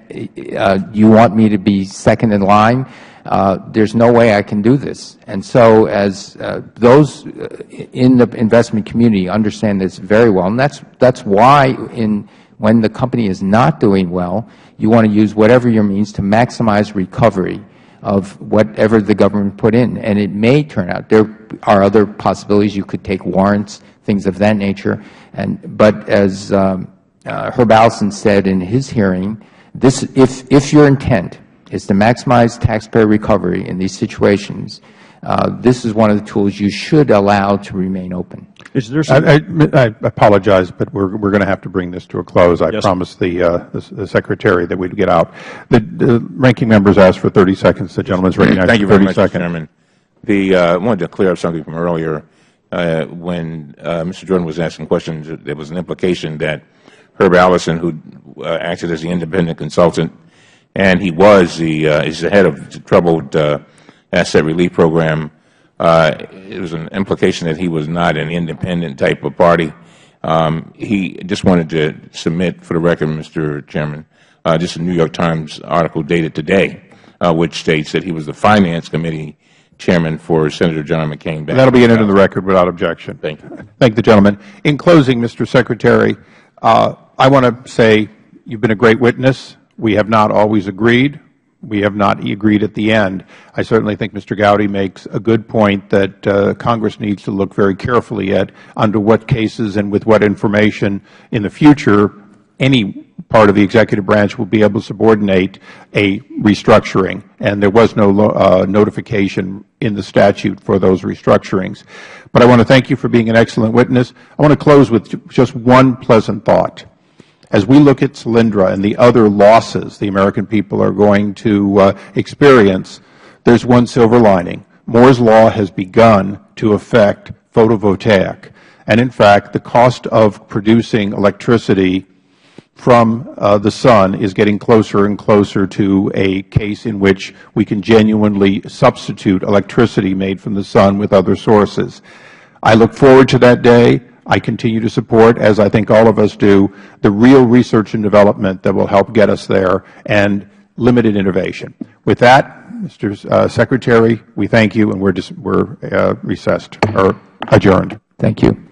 you want me to be second in line. There's no way I can do this. And so as those in the investment community understand this very well, and that's why when the company is not doing well, you want to use whatever your means to maximize recovery of whatever the government put in. And it may turn out there are other possibilities. You could take warrants, things of that nature. But as Herb Allison said in his hearing, if your intent is to maximize taxpayer recovery in these situations, this is one of the tools you should allow to remain open. Is there I apologize, but we're going to have to bring this to a close. I promised the Secretary that we'd get out. The ranking members asked for 30 seconds. The gentleman's recognized Thank you for 30 very much, seconds. Chairman. I wanted to clear up something from earlier. When Mr. Jordan was asking questions, there was an implication that Herb Allison, who acted as the independent consultant, and he was is the head of the Troubled Asset Relief Program. It was an implication that he was not an independent type of party. He just wanted to submit for the record, Mr. Chairman, just a New York Times article dated today, which states that he was the Finance Committee Chairman for Senator John McCain back. That will be entered in the record without objection. Thank you. Thank the gentleman. In closing, Mr. Secretary, I want to say you've been a great witness. We have not always agreed. We have not agreed at the end. I certainly think Mr. Gowdy makes a good point that Congress needs to look very carefully at under what cases and with what information in the future any part of the executive branch will be able to subordinate a restructuring. And there was no notification in the statute for those restructurings. But I want to thank you for being an excellent witness. I want to close with just one pleasant thought. As we look at Solyndra and the other losses the American people are going to experience, there's one silver lining. Moore's Law has begun to affect photovoltaic. And in fact, the cost of producing electricity from the sun is getting closer and closer to a case in which we can genuinely substitute electricity made from the sun with other sources. I look forward to that day. I continue to support, as I think all of us do, the real research and development that will help get us there and limited innovation. With that, Mr. Secretary, we thank you, and we're recessed or adjourned. Thank you.